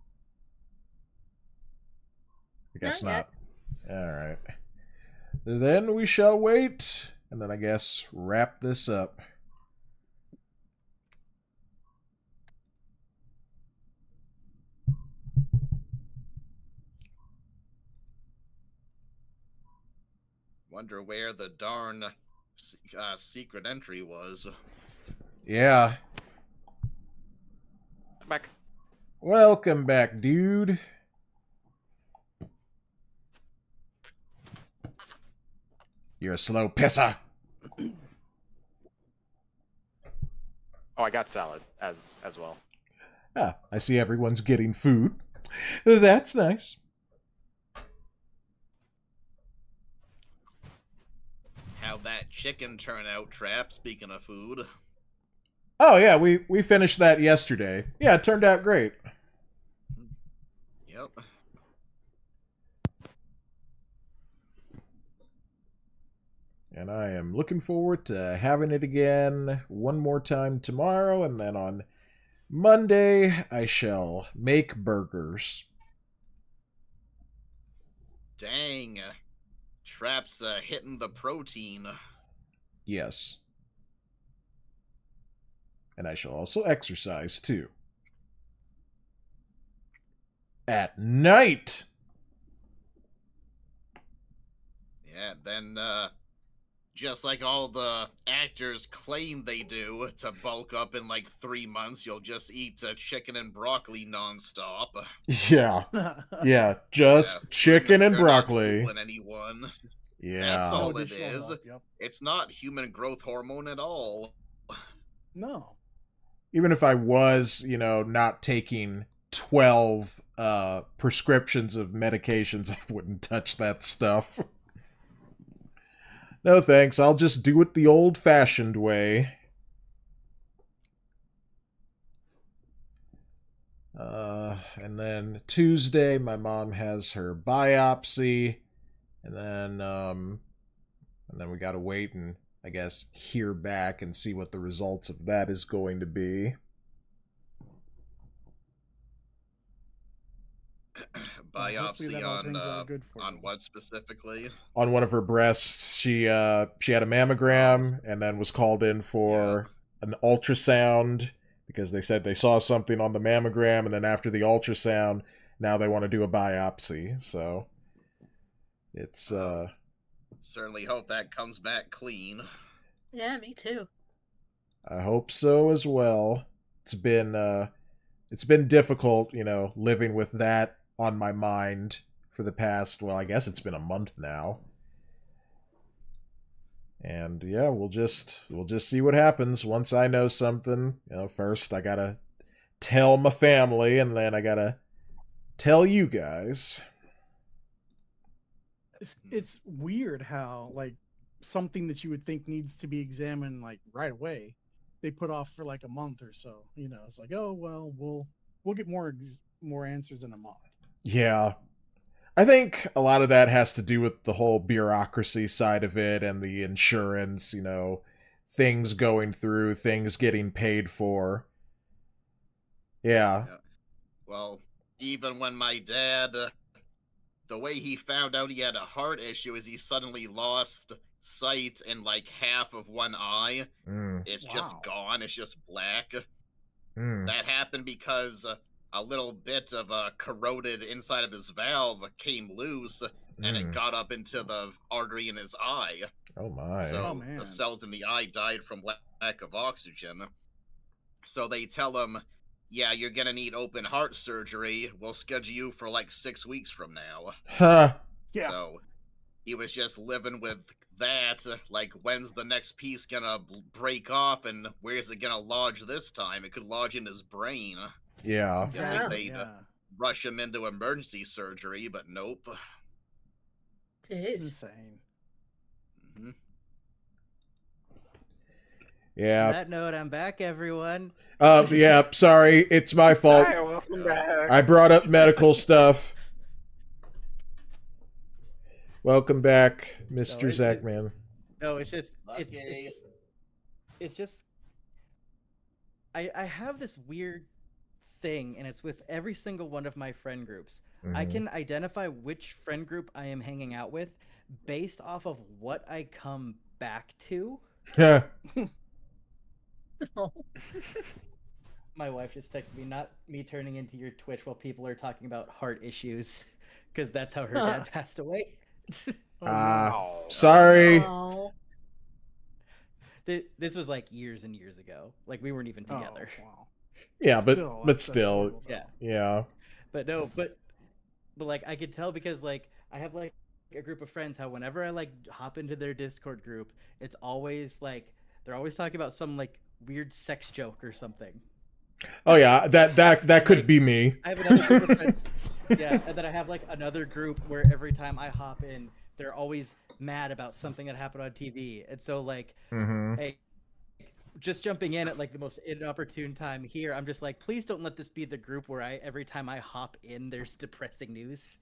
I guess not. All right. Then we shall wait, and then I guess wrap this up. Wonder where the darn secret entry was. Yeah. Back. Welcome back, dude. You're a slow pisser. Oh, I got salad as well. Ah, I see everyone's getting food. That's nice. How'd that chicken turn out, Trapp, speaking of food? Oh, yeah, we finished that yesterday. Yeah, it turned out great. Yep. And I am looking forward to having it again one more time tomorrow, and then on Monday I shall make burgers. Dang. Trapp's hitting the protein. Yes. And I shall also exercise, too. At night! Yeah, then, just like all the actors claim they do to bulk up in like 3 months, you'll just eat chicken and broccoli nonstop. Yeah. Yeah, just Yeah, chicken and they're not broccoli. fooling anyone. Yeah. That's all No it additional is. help, yep. It's not human growth hormone at all. No. Even if I was, not taking 12 prescriptions of medications, I wouldn't touch that stuff. No thanks, I'll just do it the old-fashioned way. And then Tuesday, my mom has her biopsy, and then we gotta wait and, I guess, hear back and see what the results of that is going to be. Biopsy that all turns out good for on you. what specifically? On one of her breasts, she had a mammogram and then was called in for an ultrasound because they said they saw something on the mammogram, and then after the ultrasound, now they want to do a biopsy. So it's Certainly hope that comes back clean. Yeah, me too. I hope so as well. It's been difficult, living with that on my mind for the past, well, I guess it's been a month now. And yeah, we'll just see what happens once I know something. First I gotta tell my family, and then I gotta tell you guys. It's weird how like something that you would think needs to be examined like right away, they put off for like a month or so. It's like, oh well, we'll get more answers in a month. Yeah. I think a lot of that has to do with the whole bureaucracy side of it and the insurance, things going through, things getting paid for. Yeah. Well, even when my dad, the way he found out he had a heart issue is he suddenly lost sight in like half of one eye. It's just gone. It's just black. That happened because a little bit of corroded inside of his valve came loose, and it got up into the artery in his eye. Oh my. So the cells in the eye died from lack of oxygen. So they tell him, yeah, you're gonna need open heart surgery. We'll schedule you for like 6 weeks from now. Huh. Yeah. So he was just living with that, like, when's the next piece gonna break off, and where's it gonna lodge this time? It could lodge in his brain. Yeah. I think they'd rush him into emergency surgery, but nope. It's insane. Yeah. On that note, I'm back, everyone. Yeah, sorry, it's my fault. Hi, welcome back. I brought up medical stuff. Welcome back, Mr. Zachman. No, it's just it's just I have this weird thing, and it's with every single one of my friend groups. I can identify which friend group I am hanging out with based off of what I come back to. My wife just texted me, not me turning into your Twitch while people are talking about heart issues, because that's how her dad passed away. Sorry. This was like years and years ago. Like, we weren't even together. Wow. Yeah, Still, but that's still, terrible. yeah. But no, but like, I could tell because like I have like a group of friends how whenever I like hop into their Discord group, it's always like they're always talking about some like weird sex joke or something. Oh yeah, that could be me. I have another group of friends. Yeah, and then I have like another group where every time I hop in, they're always mad about something that happened on TV. And so like, hey, just jumping in at like the most inopportune time here, I'm just like, please don't let this be the group where every time I hop in, there's depressing news.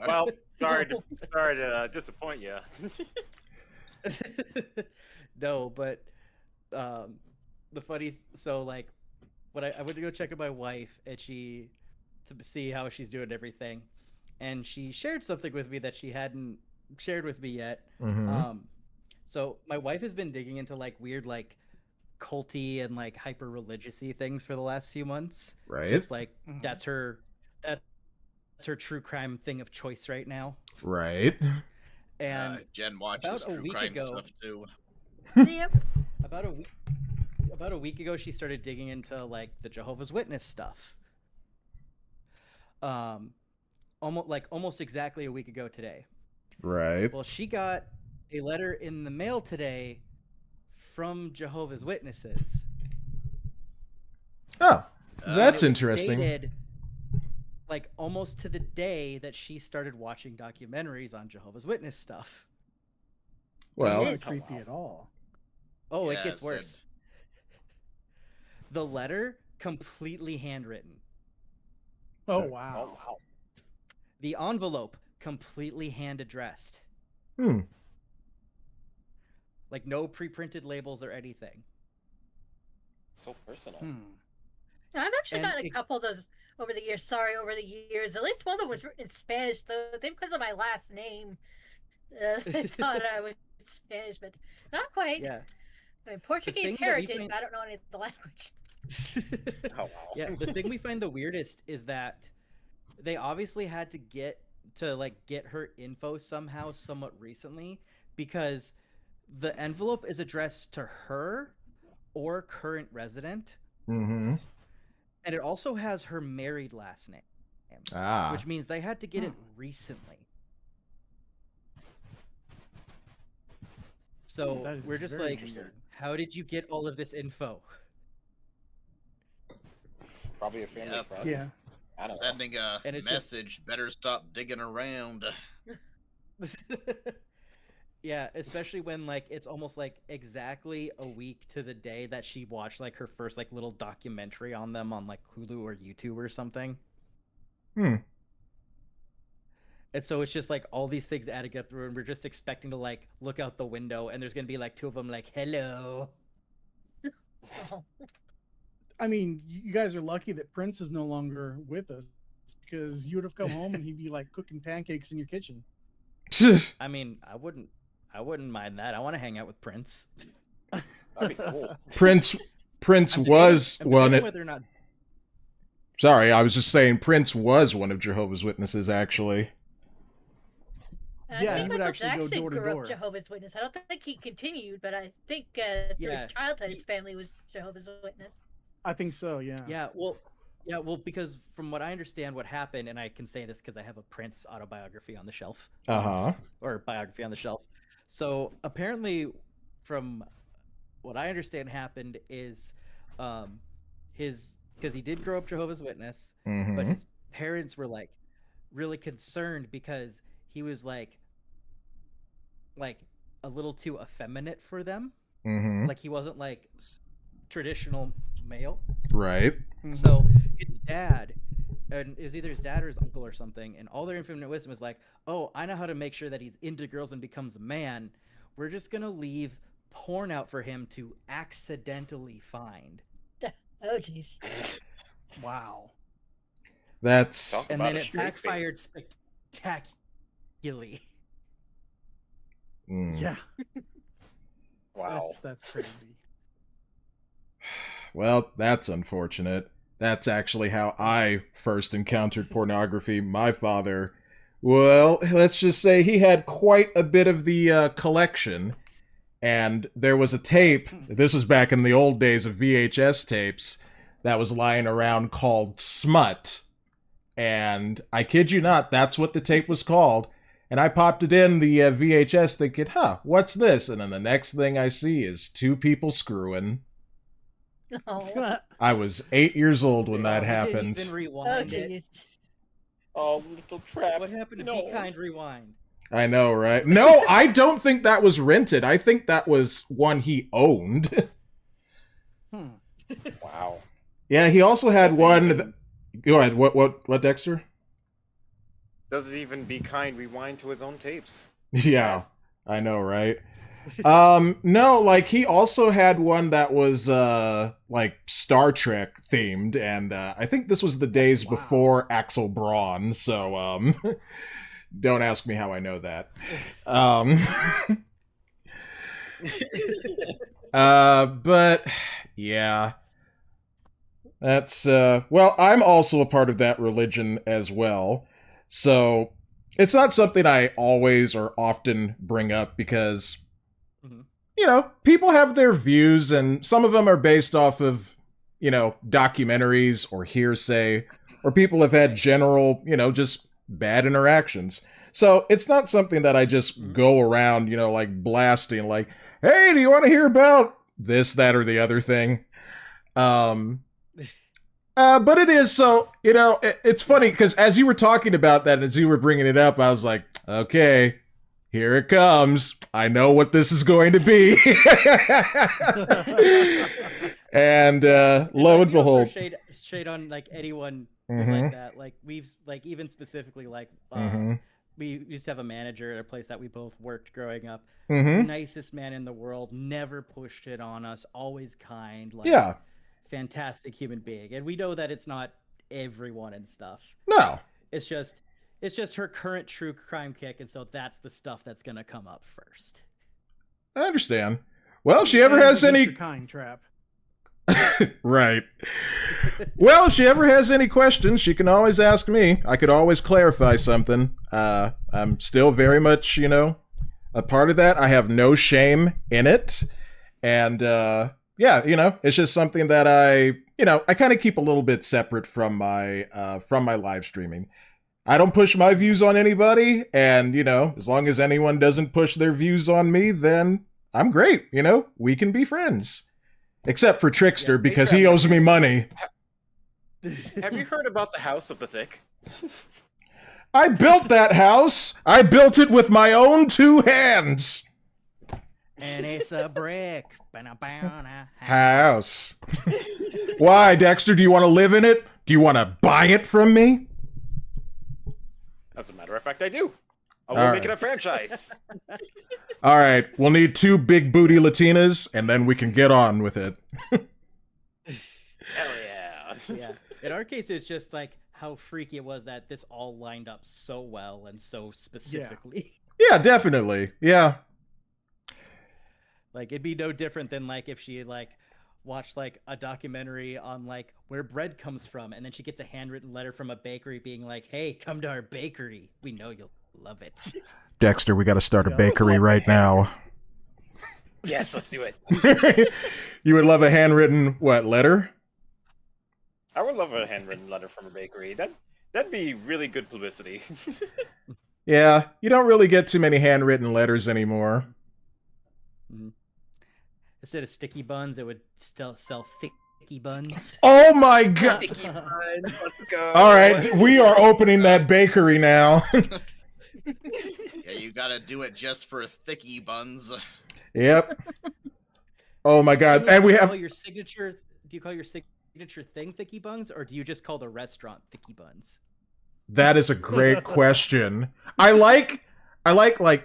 Well, sorry to disappoint you. No, but the funny, so like when I went to go check on my wife and to see how she's doing and everything, and she shared something with me that she hadn't shared with me yet. So my wife has been digging into like weird like culty and like hyper religious-y things for the last few months. Right. Just like that's her true crime thing of choice right now. Right. And Jen watches about a true week crime ago- stuff too. Yep. About a week ago, she started digging into like the Jehovah's Witness stuff. Almost exactly a week ago today. Right. Well, she got a letter in the mail today from Jehovah's Witnesses. Oh, And that's it was interesting. dated, like almost to the day that she started watching documentaries on Jehovah's Witness stuff. Well, That's not creepy at all. Oh, Yeah, it gets it's worse. The letter completely handwritten. Oh wow. The envelope completely hand addressed. hmm. Like no pre-printed labels or anything. So personal. I've actually And gotten a couple of those over the years. Sorry, over the years. At least one of them was written in Spanish, though. I think because of my last name, they thought I was Spanish, but not quite. Yeah. I mean, Portuguese thing that we heritage, find- but I don't know any of the language. Oh wow. Yeah, the thing we find the weirdest is that they obviously had to get her info somehow somewhat recently, because the envelope is addressed to her or current resident, Mm-hmm. and it also has her married last name, Ah. which means they had to get it recently. So That is we're just very like, weird. how did you get all of this info? Probably a family Yep. friend. Yeah. I don't know. Sending a And it's just- message, better stop digging around. Yeah, especially when like it's almost like exactly a week to the day that she watched like her first like little documentary on them on like Hulu or YouTube or something. Hmm. And so it's just like all these things adding up through, and we're just expecting to like look out the window, and there's gonna be like two of them like, "Hello." I mean, you guys are lucky that Prince is no longer with us, because you would have come home and he'd be like cooking pancakes in your kitchen. I mean, I wouldn't mind that. I want to hang out with Prince. That'd be cool. Prince I'm was debating one. whether or not. Sorry, I was just saying Prince was one of Jehovah's Witnesses, actually. And Yeah, I he think would Michael actually go Jackson door to grew door. up Jehovah's Witness. I don't think he continued, but I think through Yeah, his childhood, his family was Jehovah's Witness. I think so, yeah. Yeah, well, because from what I understand, what happened, and I can say this because I have a Prince autobiography on the shelf. Uh-huh. Or biography on the shelf. So apparently, from what I understand happened is, because he did grow up Jehovah's Witness, but Mm-hmm. his parents were like really concerned because he was like a little too effeminate for them. Mm-hmm. Like he wasn't like traditional male. Right. So his dad, and it was either his dad or his uncle or something, and all their infinite wisdom is like, oh, I know how to make sure that he's into girls and becomes a man. We're just gonna leave porn out for him to accidentally find. Oh, jeez. Wow. That's Talk And about then a it straight backfired spectacularly. mm. Yeah. Wow. That's crazy. Well, that's unfortunate. That's actually how I first encountered pornography. My father, well, let's just say he had quite a bit of the collection. And there was a tape, this was back in the old days of VHS tapes, that was lying around called Smut. And I kid you not, that's what the tape was called. And I popped it in the VHS thinking, what's this? And then the next thing I see is two people screwing. Oh, I was 8 years old when that We didn't happened. even oh rewind it. jeez. Oh, little trap. What happened to No. Be Kind Rewind? I know, right? No, I don't think that was rented. I think that was one he owned. Wow. Yeah, he also had one. Go ahead. What, Dexter? Doesn't even be kind rewind to his own tapes. Yeah, I know, right? No, like he also had one that was like Star Trek themed, and I think this was the days before Axel Braun, so don't ask me how I know that. But yeah. That's well, I'm also a part of that religion as well. So it's not something I always or often bring up because you know, people have their views, and some of them are based off of, you know, documentaries or hearsay, or people have had general, you know, just bad interactions. So it's not something that I just go around, you know, like blasting, like, hey, do you want to hear about this, that, or the other thing? But it is, so, you know, it's funny, because as you were talking about that, as you were bringing it up, I was like, okay, here it comes. I know what this is going to be. And lo and behold. Shade on, like, anyone who's like that. Like, we've, like, even specifically, like, we used to have a manager at a place that we both worked growing up. Nicest man in the world, never pushed it on us, always kind. Like, yeah. Fantastic human being. And we know that it's not everyone and stuff. No. It's just her current true crime kick, and so that's the stuff that's gonna come up first. I understand. Well, if she ever has any kind Trap. Right. Well, if she ever has any questions, she can always ask me. I could always clarify something. I'm still very much, you know, a part of that. I have no shame in it. And yeah, you know, it's just something that I kind of keep a little bit separate from my live streaming. I don't push my views on anybody, and, you know, as long as anyone doesn't push their views on me, then I'm great, you know? We can be friends. Except for Trickster, because he owes me money. Have you heard about the House of the Thick? I built that house! I built it with my own 2 hands! And it's a brick. House. Why, Dexter? Do you want to live in it? Do you want to buy it from me? As a matter of fact, I do. I will make it a franchise. All right, we'll need 2 big booty Latinas, and then we can get on with it. Hell yeah. Yeah. In our case, it's just like how freaky it was that this all lined up so well and so specifically. Yeah, definitely. Yeah. Like, it'd be no different than, like, if she, like, watched, like, a documentary on, like, where bread comes from, and then she gets a handwritten letter from a bakery being like, hey, come to our bakery. We know you'll love it. Dexter, we got to start a bakery right now. Yes, let's do it. You would love a handwritten, letter? I would love a handwritten letter from a bakery. That'd be really good publicity. Yeah, you don't really get too many handwritten letters anymore. Instead of sticky buns, it would still sell thicky buns. Oh my god! Sticky buns, let's go. All right, we are opening that bakery now. Yeah, you gotta do it just for thicky buns. Yep. Oh my god! And we have your signature. Do you call your signature thing thicky buns, or do you just call the restaurant thicky buns? That is a great question. I like,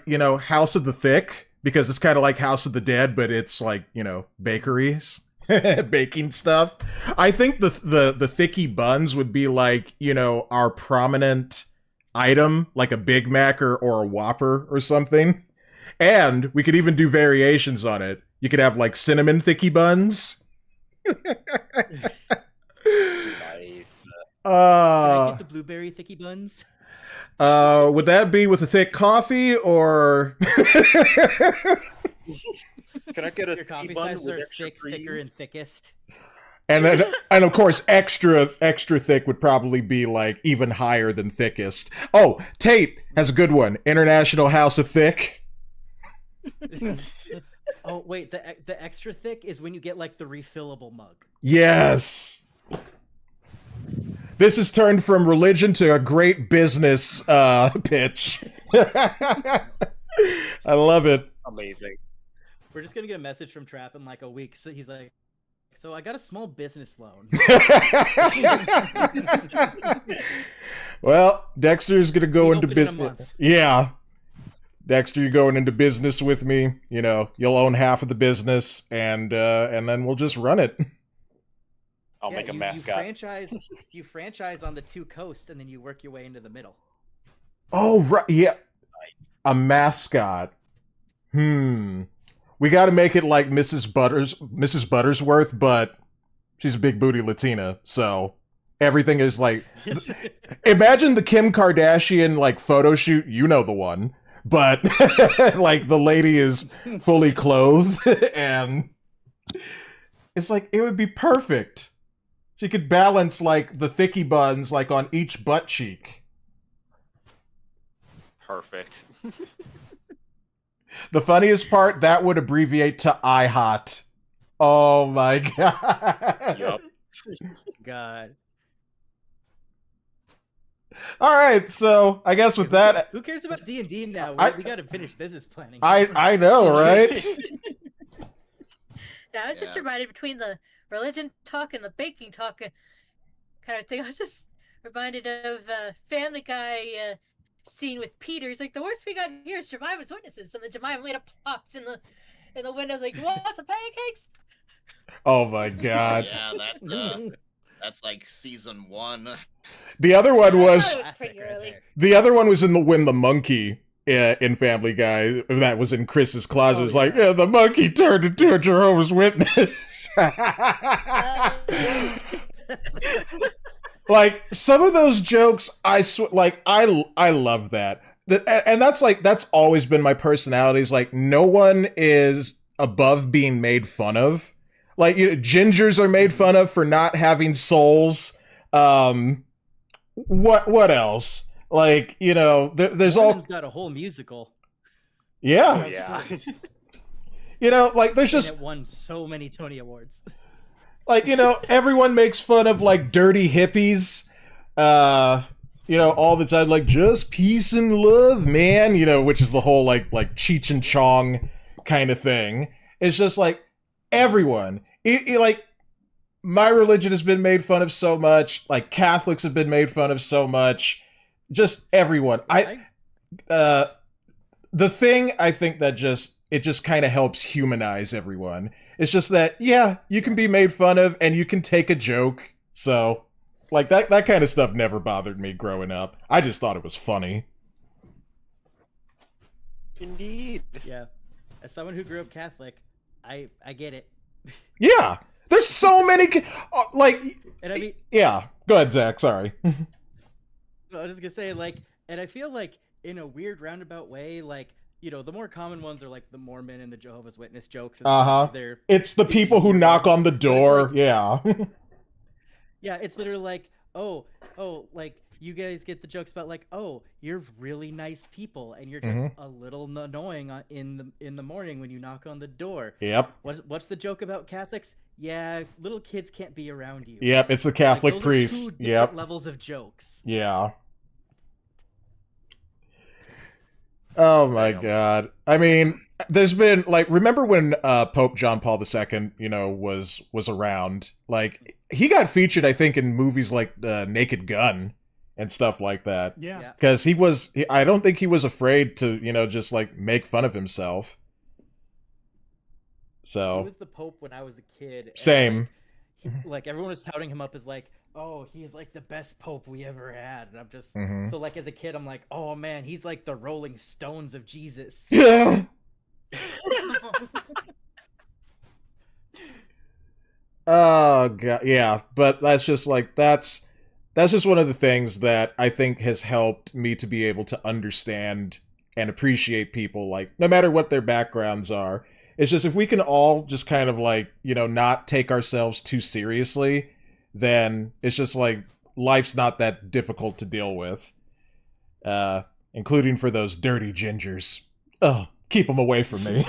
you know, House of the Thick, because it's kind of like House of the Dead, but it's like, you know, bakeries, baking stuff. I think the thicky buns would be like, you know, our prominent item, like a Big Mac or a Whopper or something. And we could even do variations on it. You could have like cinnamon thicky buns. Nice. Can I get the blueberry thicky buns? Would that be with a thick coffee, or can I get a your coffee bun sizes with are extra thick, cream? thicker, and thickest? and then and of course extra thick would probably be like even higher than thickest. Oh, Tate has a good one. International House of Thick. Oh wait, the extra thick is when you get like the refillable mug. Yes. This has turned from religion to a great business pitch. I love it. Amazing. We're just gonna get a message from Trapp in like a week. So he's like, so I got a small business loan. Well, Dexter's gonna go We into open in a business. month. Yeah. Dexter, you're going into business with me. You know, you'll own half of the business, and then we'll just run it. I'll Yeah, make a you mascot. you franchise on the two coasts, and then you work your way into the middle. Oh, right. Yeah. A mascot. We got to make it like Mrs. Buttersworth, but she's a big booty Latina, so everything is like. Imagine the Kim Kardashian like photo shoot. You know the one, but like the lady is fully clothed, and it's like it would be perfect. She could balance like the thicky buns like on each butt cheek. Perfect. The funniest part, that would abbreviate to IHOT. Oh my god. Yup. God. All right, so I guess with that, Who cares about D&D now? We got to finish business planning. I know, right? Yeah, I was just reminded between the religion talk and the baking talk kind of thing. I was just reminded of Family Guy scene with Peter. He's like, the worst we got here is Jemima's witnesses, and the Jemima later pops in the window like, you want some pancakes? Oh my god. Yeah, that's like season 1. The other one was It was pretty early. the other one was in the when the monkey in Family Guy that was in Chris's closet. It was like, yeah, the monkey turned into a Jehovah's Witness. Like some of those jokes, I love that. And that's always been my personality. Is like no one is above being made fun of. Like gingers are made fun of for not having souls. What else? Like there's Mormon's got a whole musical. Yeah. Oh, yeah. Like there's And just it won so many Tony Awards. like everyone makes fun of like dirty hippies. All the time, like just peace and love, man. Which is the whole like Cheech and Chong kind of thing. It's just like everyone. Like my religion has been made fun of so much. Like Catholics have been made fun of so much. Just everyone. The thing I think that just kind of helps humanize everyone. It's just that you can be made fun of and you can take a joke. So like that kind of stuff never bothered me growing up. I just thought it was funny. Indeed. Yeah. As someone who grew up Catholic, I get it. Yeah. There's so many And I mean, yeah. Go ahead, Zach. Sorry. I was just gonna say, and I feel like in a weird roundabout way, the more common ones are like the Mormon and the Jehovah's Witness jokes. It's the people who knock on the door. Yeah. Yeah, it's literally like, oh, like you guys get the jokes about like, oh, you're really nice people, and you're just a little annoying in the morning when you knock on the door. Yep. What's the joke about Catholics? Yeah, little kids can't be around you. Yep, it's the Catholic those priest. Are two different Yep. levels of jokes. Yeah. Oh my god. I mean, there's been remember when Pope John Paul II, was around? Like he got featured, I think, in movies like Naked Gun and stuff like that. Yeah. Because I don't think he was afraid to, just make fun of himself. So He was the Pope when I was a kid. And, same. Like everyone was touting him up as like, oh, he's like the best Pope we ever had, and I'm just so like as a kid, I'm like, oh man, he's like the Rolling Stones of Jesus. Yeah. Oh god, yeah, but that's just that's just one of the things that I think has helped me to be able to understand and appreciate people, like no matter what their backgrounds are. It's just if we can all just kind of not take ourselves too seriously, then it's just like life's not that difficult to deal with. Including for those dirty gingers. Oh, keep them away from me.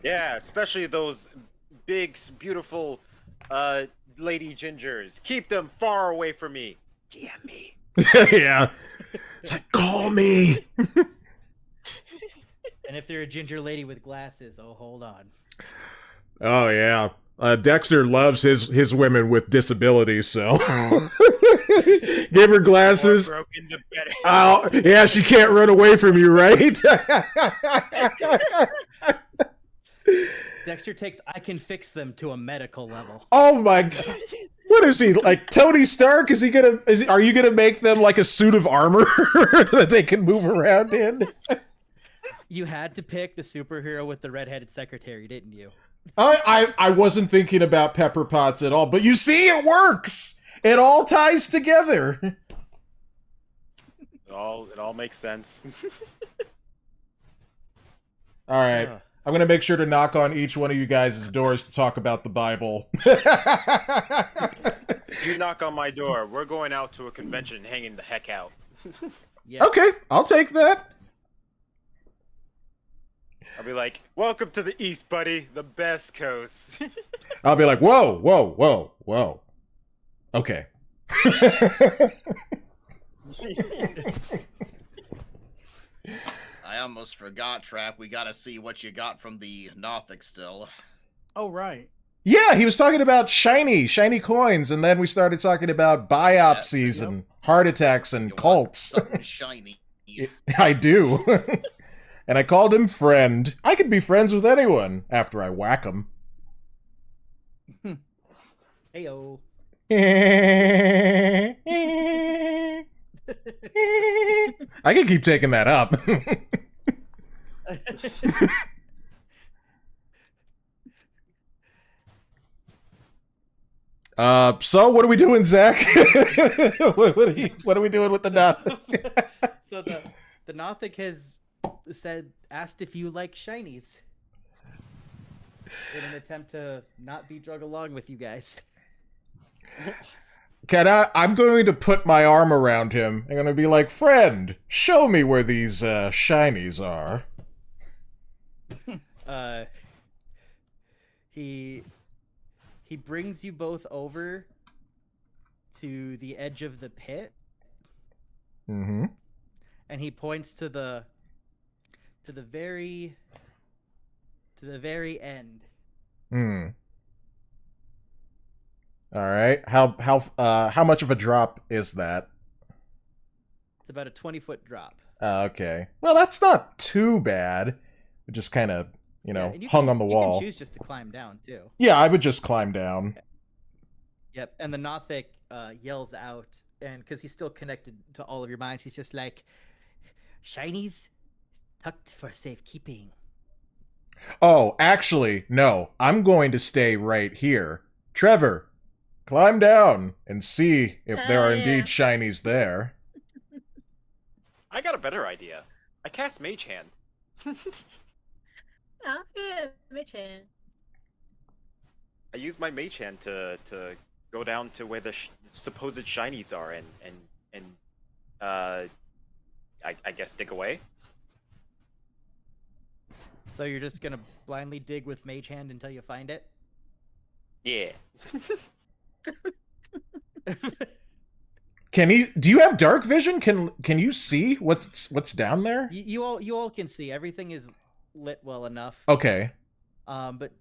Yeah, especially those big, beautiful lady gingers. Keep them far away from me. DM me. Yeah. It's like, call me. And if they're a ginger lady with glasses, oh, hold on. Oh, yeah. Dexter loves his women with disabilities, so. Give her glasses. More broken, the better. Oh, yeah, she can't run away from you, right? Dexter takes I can fix them to a medical level. Oh my god. What is he, like Tony Stark? Are you gonna make them like a suit of armor that they can move around in? You had to pick the superhero with the redheaded secretary, didn't you? I wasn't thinking about Pepper Potts at all, but you see, it works. It all ties together. It all makes sense. All right. I'm going to make sure to knock on each one of you guys' doors to talk about the Bible. You knock on my door. We're going out to a convention and hanging the heck out. Yeah. Okay, I'll take that. I'll be like, welcome to the East, buddy. The best coast. I'll be like, whoa, whoa, whoa, whoa. Okay. I almost forgot, Trapp. We gotta see what you got from the THICC still. Oh, right. Yeah, he was talking about shiny coins, and then we started talking about biopsies and heart attacks and You want cults. something shiny. I do. And I called him friend. I could be friends with anyone after I whack him. Heyo. I can keep taking that up. So what are we doing, Zach? what are we doing with the Nothic? So the Nothic has asked if you like shinies in an attempt to not be drug along with you guys. I'm going to put my arm around him. I'm going to be like, friend, show me where these shinies are. He brings you both over to the edge of the pit. Mm-hmm. And he points to the very end. Hmm. All right. How much of a drop is that? It's about a 20-foot drop. Okay. Well, that's not too bad. It just kind of, hung on the wall. You can choose just to climb down too. Yeah, I would just climb down. Yep. And the Nothic yells out, and because he's still connected to all of your minds, he's just like, "Shinies, tucked for safekeeping." Oh, actually, no. I'm going to stay right here. Trevor, climb down and see if there are indeed shinies there. I got a better idea. I cast Mage Hand. Oh, yeah, Mage Hand. I use my Mage Hand to go down to where the supposed shinies are and I guess dig away. So you're just gonna blindly dig with Mage Hand until you find it? Yeah. Do you have dark vision? Can you see what's down there? You all can see. Everything is lit well enough. Okay. But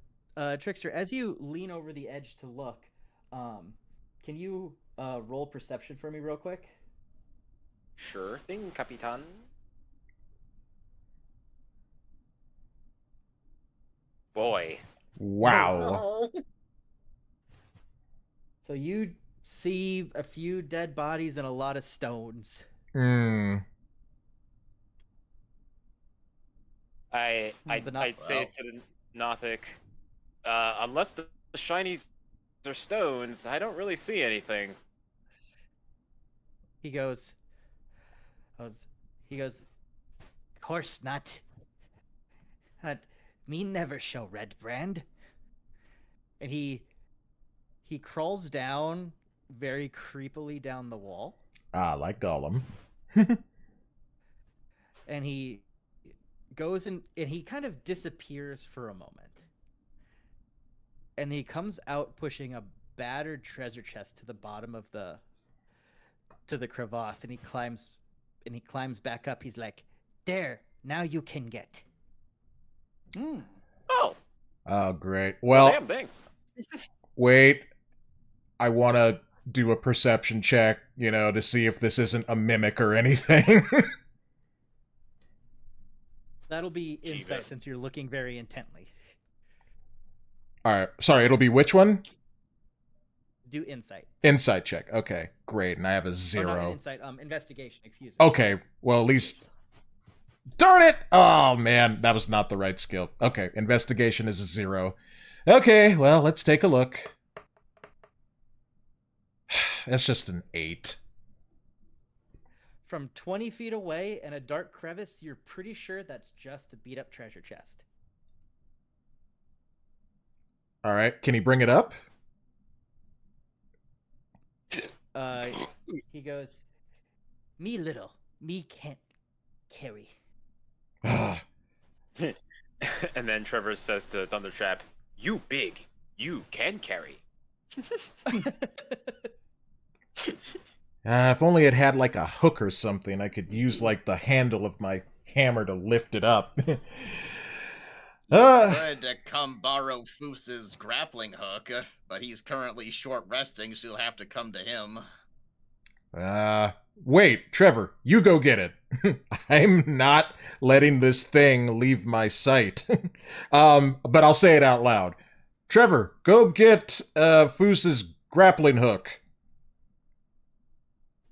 Trickster, as you lean over the edge to look, can you roll perception for me real quick? Sure thing, Capitan. Boy. Wow. Oh. So you see a few dead bodies and a lot of stones. Hmm. I'd say to the Nothic, unless the shinies are stones, I don't really see anything. He goes, "Course not. Me never show red brand." And he crawls down very creepily down the wall. Ah, like Gollum. And he goes and he kind of disappears for a moment. And he comes out pushing a battered treasure chest to the bottom of the crevasse, and he climbs back up. He's like, "There, now you can get." Oh. Oh, great. Well, Damn, thanks. wait. I want to do a perception check, you know, to see if this isn't a mimic or anything. That'll be insight Jeebus. since you're looking very intently. Alright, sorry, it'll be which one? Do insight. Insight check. Okay, great, and I have a Oh, not 0. insight, investigation, excuse me. Okay, well, at least... Darn it! Oh, man, that was not the right skill. Okay, investigation is a 0. Okay, well, let's take a look. That's just an 8. From 20 feet away in a dark crevice, you're pretty sure that's just a beat-up treasure chest. Alright, can he bring it up? He goes, me little, me can't carry. And then Trevor says to Thundertrap, "You big, you can carry." If only it had like a hook or something, I could use like the handle of my hammer to lift it up. Good to come borrow Foos's grappling hook, but he's currently short resting, so you'll have to come to him. Wait, Trevor, you go get it. I'm not letting this thing leave my sight. But I'll say it out loud. Trevor, go get Foos's grappling hook.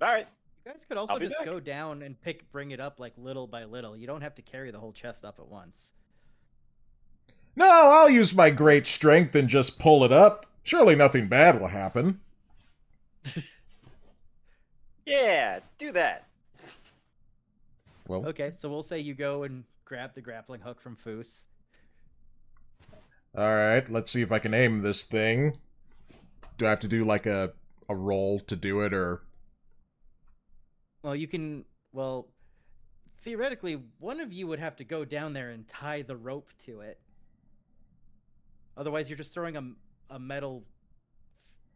All right. You guys could also I'll be just back. go down and bring it up like little by little. You don't have to carry the whole chest up at once. No, I'll use my great strength and just pull it up. Surely nothing bad will happen. Yeah, do that. Well, Okay, so we'll say you go and grab the grappling hook from Foos. alright, let's see if I can aim this thing. Do I have to do like a roll to do it, or... Well, you can, well, theoretically, one of you would have to go down there and tie the rope to it. Otherwise, you're just throwing a metal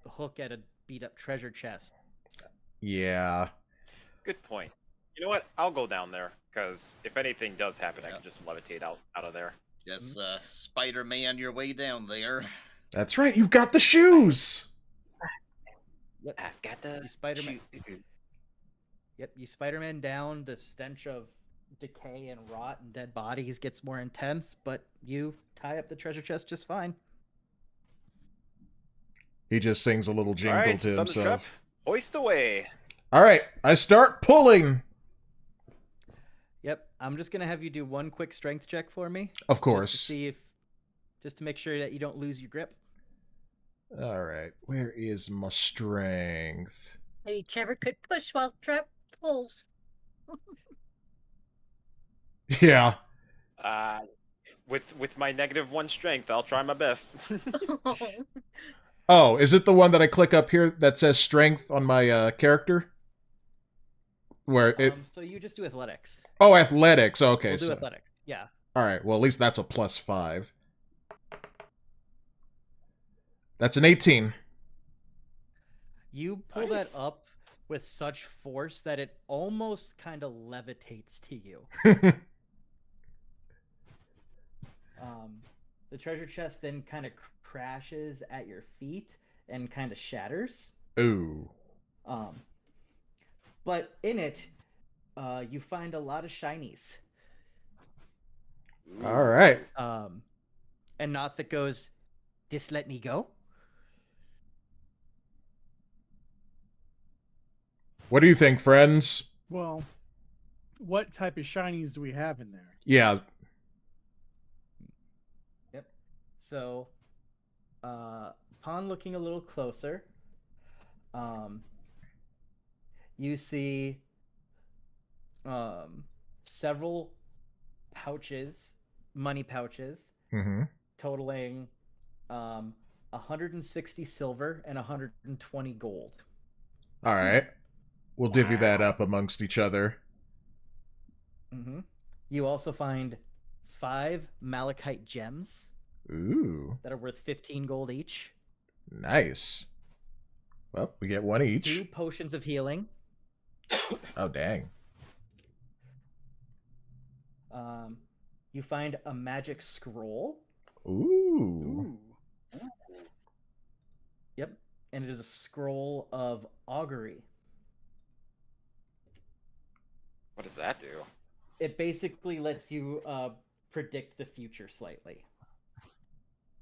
hook at a beat-up treasure chest. Yeah. Good point. You know what? I'll go down there, because if anything does happen, I Yeah. can just levitate out of there. Just Spider-Man your way down there. That's right, you've got the shoes! Yep. I've got the You Spider-Man. Yep, you Spider-Man down, the stench of decay and rot and dead bodies gets more intense, but you tie up the treasure chest just fine. He just sings a little jingle Alright, to himself. Thundertrap, hoist away. Alright, I start pulling! Yep, I'm just gonna have you do one quick strength check for me. Of Just course. to see if, just to make sure that you don't lose your grip. Alright, where is my strength? Maybe Trevor could push while Trap pulls. Yeah. With my -1 strength, I'll try my best. Oh, is it the one that I click up here that says strength on my character? Where it... So you just do athletics. Oh, athletics, okay. We'll do So... athletics. Yeah. Alright, well at least that's a +5. That's an 18. You pull Nice. that up with such force that it almost kind of levitates to you. The treasure chest then kind of crashes at your feet and kind of shatters. Ooh. But in it, you find a lot of shinies. Alright. And Not that goes, "This let me go." What do you think, friends? Well, what type of shinies do we have in there? Yeah. Yep. So, upon looking a little closer, you see several pouches, money pouches, Mm-hmm. totaling 160 silver and 120 gold. Alright. We'll divvy that up amongst each other. Mm-hmm. You also find 5 malachite gems Ooh. that are worth 15 gold each. Nice. Well, we get one 2 each. potions of healing. Oh, dang. You find a magic scroll. Ooh. Yep. and it is a scroll of augury. What does that do? It basically lets you predict the future slightly.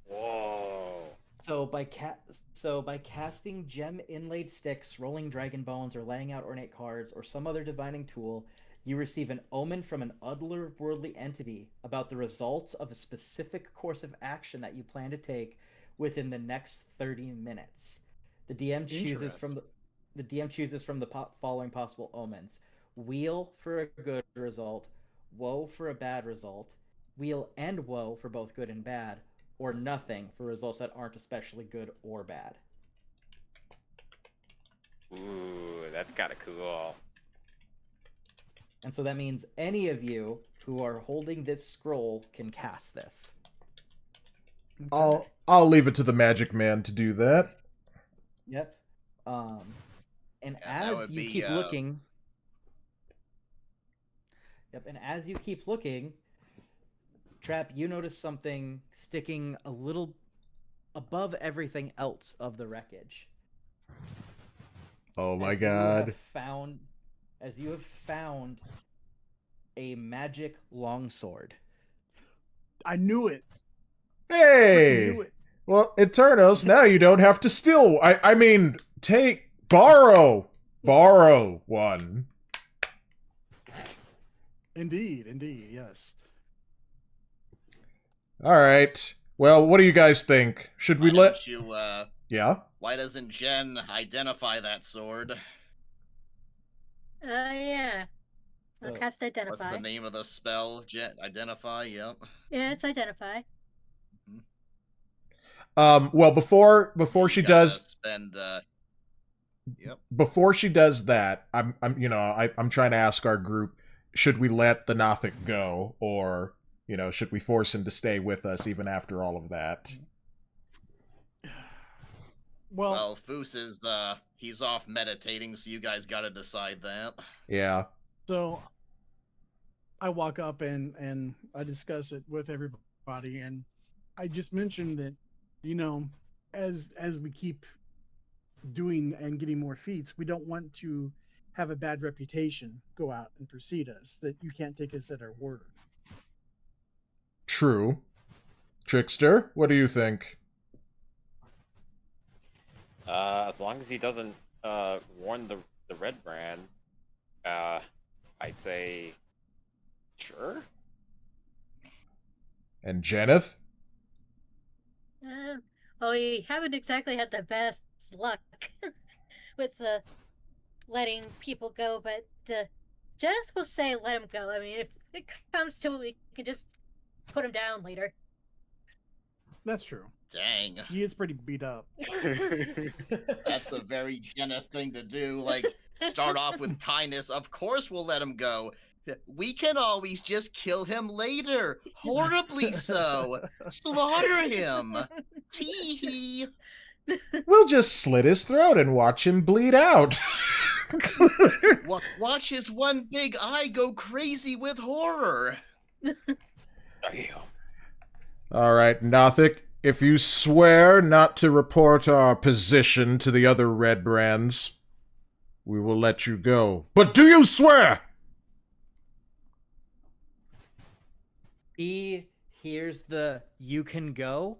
Whoa. So by casting gem inlaid sticks, rolling dragon bones, or laying out ornate cards, or some other divining tool, you receive an omen from an otherworldly entity about the results of a specific course of action that you plan to take within the next 30 minutes. The DM chooses from the following possible omens: weal for a good result, woe for a bad result, weal and woe for both good and bad, or nothing for results that aren't especially good or bad. Ooh, that's kind of cool. And so that means any of you who are holding this scroll can cast this. I'll leave it to the magic man to do that. Yep. And Yeah, as you keep looking... Yep, and as you keep looking, Trapp, you notice something sticking a little above everything else of the wreckage. Oh my god. As you have found a magic longsword. I knew it. Hey! I knew it. Well, Eternos, now you don't have to steal. I mean, borrow one. Indeed, yes. All right. Well, what do you guys think? Should we let you, Yeah? Why doesn't Jen identify that sword? Yeah. I'll cast Identify. What's the name of the spell? Jen, identify, yep. Yeah, it's Identify. Well, before she does spend, yep. Before she does that, I'm trying to ask our group, should we let the Nothic go, or, should we force him to stay with us even after all of that? Well, Foos is, he's off meditating, so you guys gotta decide that. Yeah. So, I walk up and I discuss it with everybody, and I just mentioned that, as we keep doing and getting more feats, we don't want to have a bad reputation go out and precede us, that you can't take us at our word. True. Trickster, what do you think? As long as he doesn't warn the red brand, I'd say sure. And Jeneth? Well, we haven't exactly had the best luck with letting people go, but Jeneth will say let him go. I mean, if it comes to it, we can just put him down later. That's true. Dang. He is pretty beat up. That's a very Jeneth thing to do. Like, start off with kindness. Of course we'll let him go. We can always just kill him later. Horribly so. Slaughter him. Tee-hee. We'll just slit his throat and watch him bleed out. Watch his one big eye go crazy with horror. All right, Nothic, if you swear not to report our position to the other red brands, we will let you go. But do you swear? He hears the "you can go,"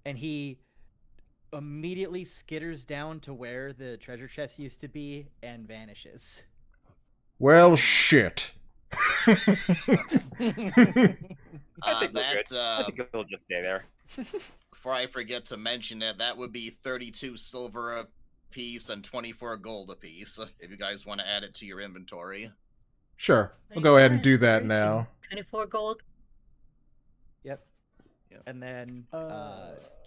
and he immediately skitters down to where the treasure chest used to be and vanishes. Well, shit. I think he'll just stay there. Before I forget to mention it, that would be 32 silver a piece and 24 gold a piece, if you guys want to add it to your inventory. Sure, I'll go ahead and do that now. 24 gold. Yep. And then,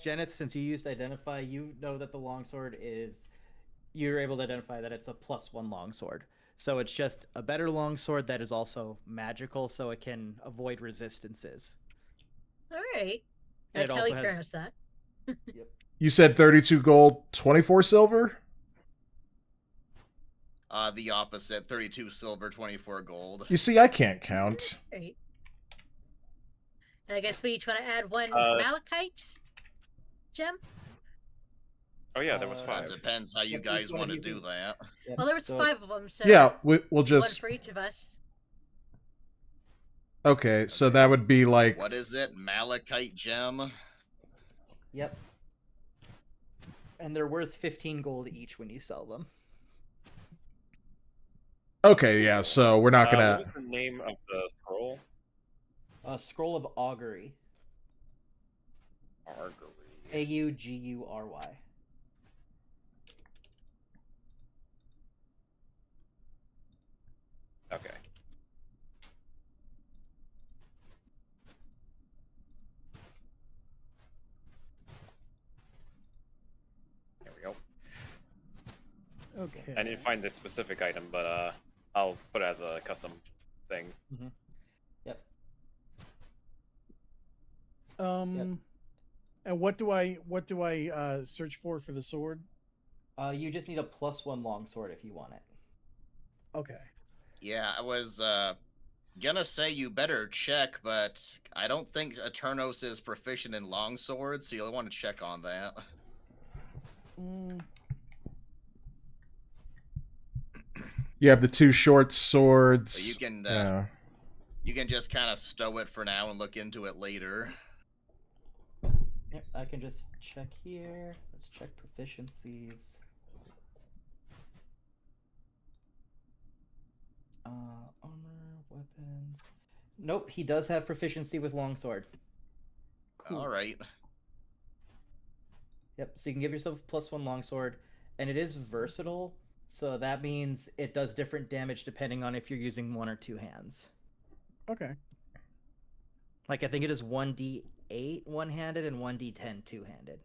Jeneth, since you used Identify, you know that the longsword you're able to identify that it's a +1 longsword. So it's just a better longsword that is also magical, so it can avoid resistances. All right. And That's how he turns that. Yep. You said 32 gold, 24 silver? The opposite, 32 silver, 24 gold. You see, I can't count. Right. And I guess we each want to add one malachite gem? Oh yeah, there was Uh, That 5. depends how you Yep, guys each one of want to you do can- that. Yep, Well, there was so- 5 of them, so Yeah, we'll one just... for each of us. Okay, so that would be like... What is it? Malachite gem? Yep. And they're worth 15 gold each when you sell them. Okay, yeah, so we're not What gonna... was the name of the scroll? Scroll of Augury. Augury. Augury. Okay. There we go. Okay. I didn't find this specific item, but I'll put it as a custom thing. Yep. And what do I search for the sword? You just need a +1 longsword if you want it. Okay. Yeah, I was gonna say you better check, but I don't think Eternos is proficient in longswords, so you'll want to check on that. You have the 2 short swords. But you can yeah. you can just kind of stow it for now and look into it later. Yep, I can just check here. Let's check proficiencies. Armor, weapons. Nope, he does have proficiency with longsword. Cool. All right. Yep, so you can give yourself a +1 longsword, and it is versatile, so that means it does different damage depending on if you're using 1 or 2 hands. Okay. Like, I think it is 1d8 one-handed and 1d10 two-handed.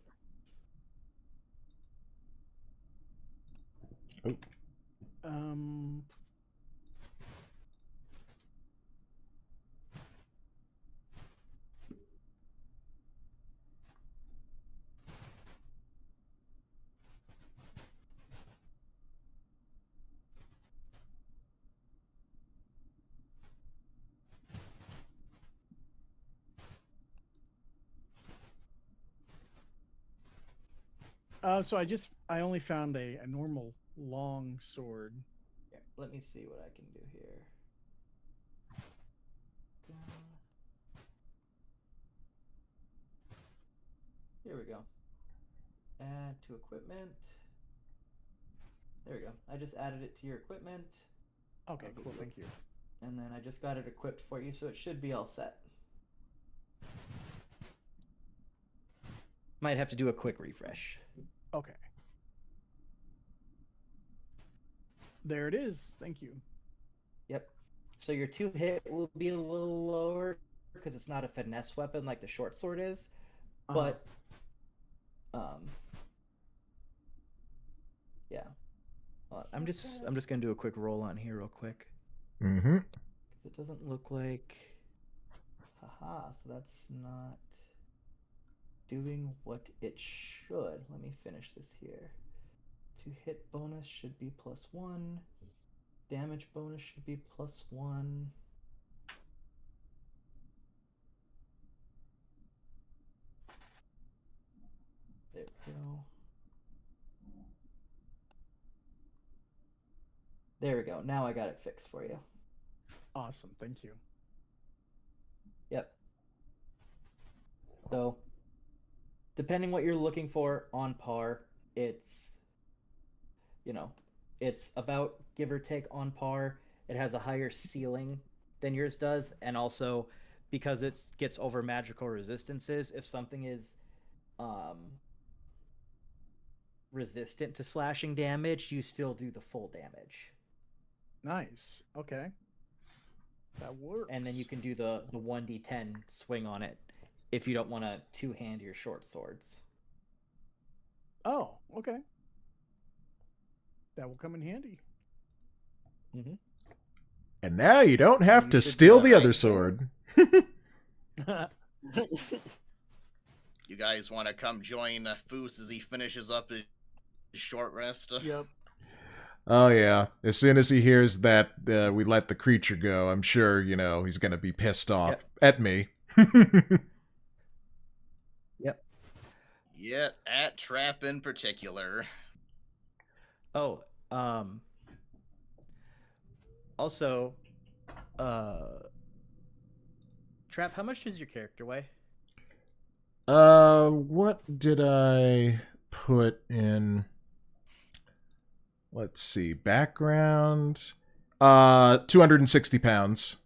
Um. So I only found a normal long sword. Yeah, let me see what I can do here. Here we go. Add to equipment. There we go. I just added it to your equipment. Okay, cool. Thank you. And then I just got it equipped for you, so it should be all set. Might have to do a quick refresh. Okay. There it is. Thank you. Yep. So your 2-hit will be a little lower because it's not a finesse weapon like the short sword is, but yeah. I'm just gonna do a quick roll on here real quick. Mm-hmm. Because it doesn't look like. Haha. So that's not doing what it should. Let me finish this here. 2-hit bonus should be +1. Damage bonus should be +1. There we go. There we go. Now I got it fixed for you. Awesome. Thank you. Yep. So, depending what you're looking for on par, it's, you know, it's about give or take on par. It has a higher ceiling than yours does, and also because it gets over magical resistances, if something is resistant to slashing damage, you still do the full damage. Nice. Okay. That works. And then you can do the 1d10 swing on it if you don't want to two-hand your short swords. Oh, okay. That will come in handy. Mm-hmm. And now you don't have You to should steal be the alright. other sword. You guys want to come join Foos as he finishes up his short rest? Yep. Oh yeah. As soon as he hears that we let the creature go, I'm sure, you know, he's gonna be pissed off at me. Yep. Yeah, at Trapp in particular. Oh, also, Trap, how much does your character weigh? What did I put in? Let's see. Background. 260 pounds.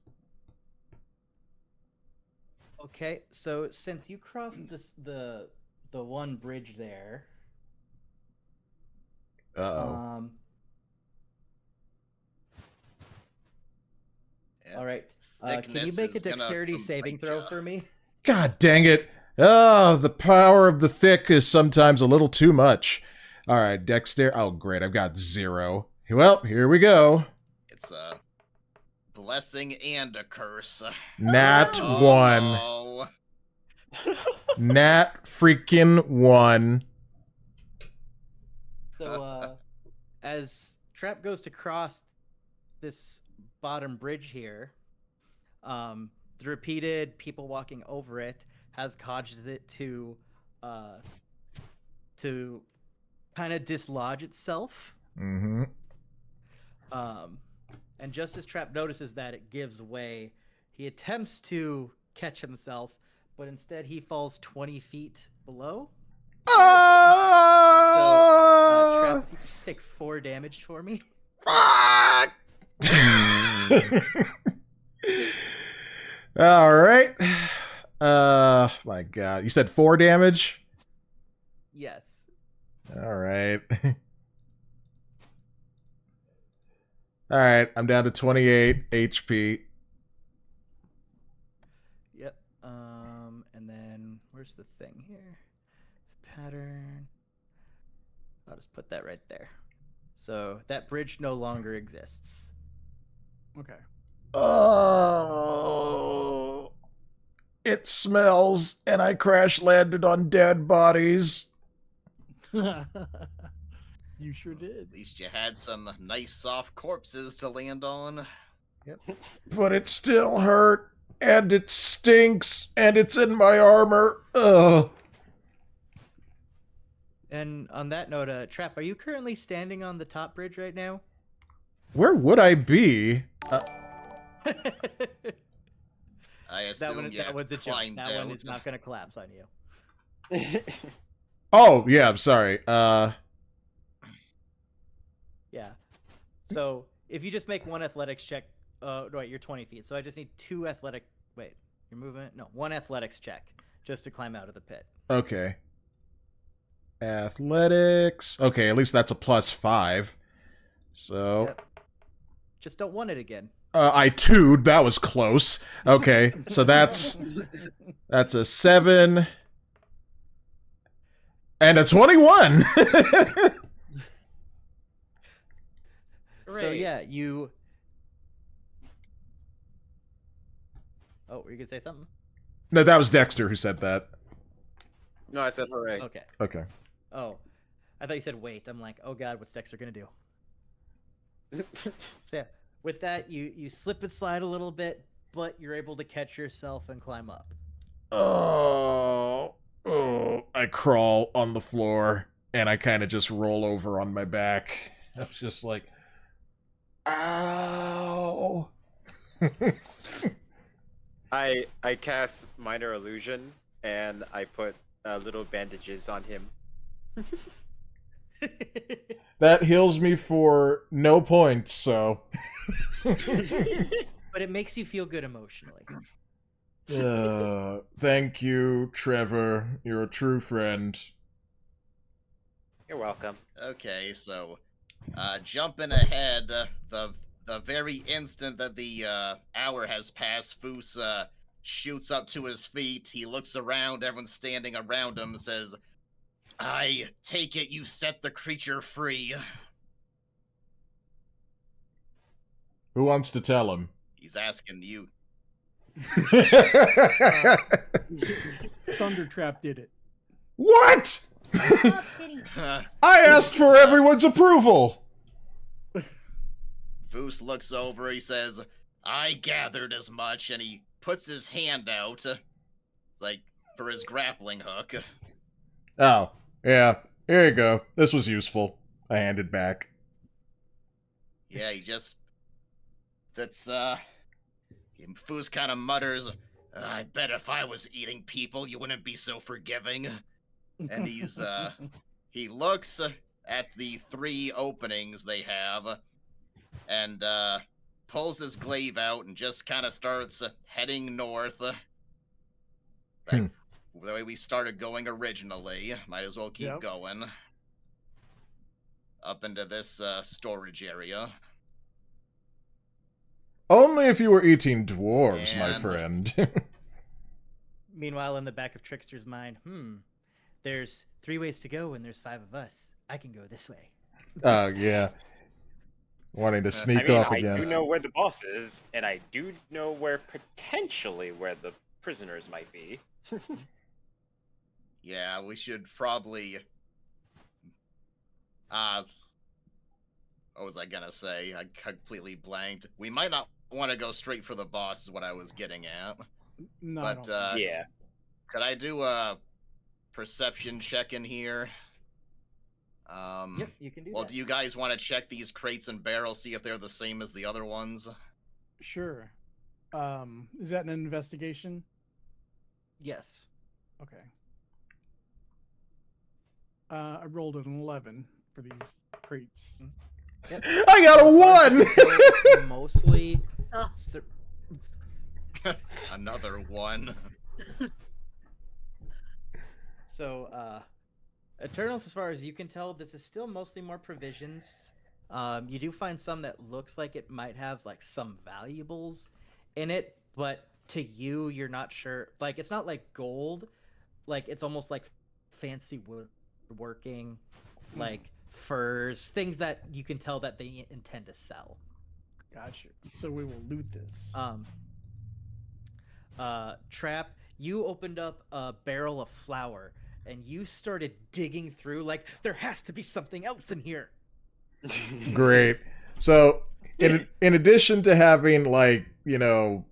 Okay, so since you crossed the one bridge there, Uh-oh. Yeah. all right. Can you Thickness make a is gonna dexterity come saving bite throw ya. for me? God dang it. Oh, the power of the thick is sometimes a little too much. All right, Dexter. Oh, great. I've got 0. Well, here we go. It's a blessing and a curse. Nat Oh, 1. Oh, Nat freaking 1. So, as Trap goes to cross this bottom bridge here, the repeated people walking over it has caused it to kind of dislodge itself. Mm-hmm. And just as Trap notices that it gives way, he attempts to catch himself, but instead he falls 20 feet below. So, Trap, you take 4 damage for me. Fuck! All right. My God. You said 4 damage? Yes. All right. All right. I'm down to 28 HP. Yep. And then where's the thing here? Pattern. I'll just put that right there. So that bridge no longer exists. Okay. Oh. It smells, and I crash landed on dead bodies. You sure did. at least you had some nice soft corpses to land on. But it still hurt, and it stinks, and it's in my armor. Ugh. And on that note, Trap, are you currently standing on the top bridge right now? Where would I be? I assume that one's a joke. climbed That one out. is not going to collapse on you. Oh, yeah, I'm sorry. Yeah. So if you just make one athletics check, wait, you're 20 feet. So I just need 2 athletic. Wait, you're moving? No, 1 athletics check just to climb out of the pit. Okay. Athletics. Okay, at least that's a +5. So, Yep. Just don't want it again. I 2'd. That was close. Okay, so that's a 7 and a 21. So yeah, you. Oh, were you gonna say something? No, that was Dexter who said that. No, I said hooray. Okay. Okay. Oh, I thought you said wait. I'm like, oh god, what's Dexter gonna do? So yeah, with that, you slip and slide a little bit, but you're able to catch yourself and climb up. Oh, I crawl on the floor and I kind of just roll over on my back. I was just like, ow. I cast minor illusion and I put little bandages on him. That heals me for no points, so. But it makes you feel good emotionally. Thank you, Trevor. You're a true friend. You're welcome. Okay, so jumping ahead, the very instant that the hour has passed, Foos shoots up to his feet. He looks around, everyone's standing around him, says, "I take it you set the creature free." Who wants to tell him? He's asking you. Thundertrap did it. What? Stop kidding. I asked for everyone's approval. Foos looks over, he says, "I gathered as much," and he puts his hand out, like, for his grappling hook. Oh, yeah. Here you go. This was useful. I handed back. Yeah, he just... That's, Foos kind of mutters, I bet if I was eating people, you wouldn't be so forgiving. And he looks at the 3 openings they have, and, pulls his glaive out and just kind of starts heading north. Like, the way we started going originally. Might as well keep going. Up into this storage area. Only if you were eating dwarves, my And- friend. Meanwhile, in the back of Trickster's mind, there's 3 ways to go and there's 5 of us. I can go this way. Yeah. Wanting to sneak I mean, off I again. do know where the boss is, and I do know where the prisoners might be. Yeah, we should probably... what was I gonna say? I completely blanked. We might not want to go straight for the boss, is what I was getting at. No, I But, don't. Yeah. could I do a perception check in here? Yep, you can do Well, that. do you guys want to check these crates and barrels, see if they're the same as the other ones? Sure. Is that an investigation? Yes. Okay. I rolled an 11 for these crates. I got a As far as 1! you can tell, mostly. Oh. Another one. So, Eternals, as far as you can tell, this is still mostly more provisions. You do find some that looks like it might have like some valuables in it, but to you, you're not sure. Like, it's not like gold. Like, it's almost like fancy woodworking, like furs, things that you can tell that they intend to sell. Gotcha. So we will loot this. Trap, you opened up a barrel of flour and you started digging through like there has to be something else in here. Great. So, in addition to having, like, you know,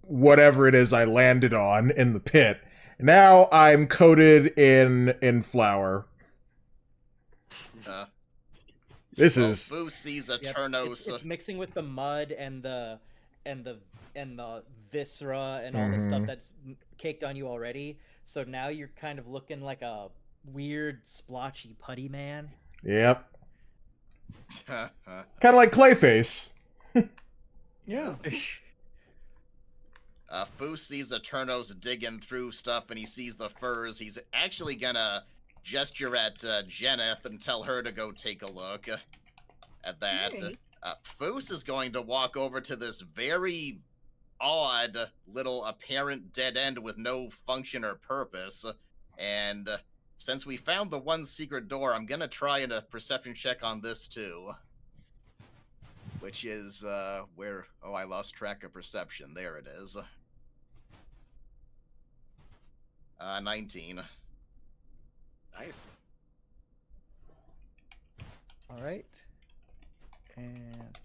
whatever it is I landed on in the pit, now I'm coated in flour. This is... Boo sees Yep, Eternos. it's mixing with the mud and the viscera and all the stuff that's caked on you already. So now you're kind of looking like a weird splotchy putty man. Yep. Kind of like Clayface. Yeah. Foo sees Eternos digging through stuff and he sees the furs. He's actually gonna gesture at Jeneth and tell her to go take a look at that. Alright. Foos is going to walk over to this very odd little apparent dead end with no function or purpose. And since we found the one secret door, I'm going to try a perception check on this too. Which is where... Oh, I lost track of perception. There it is. 19. Nice. All right. And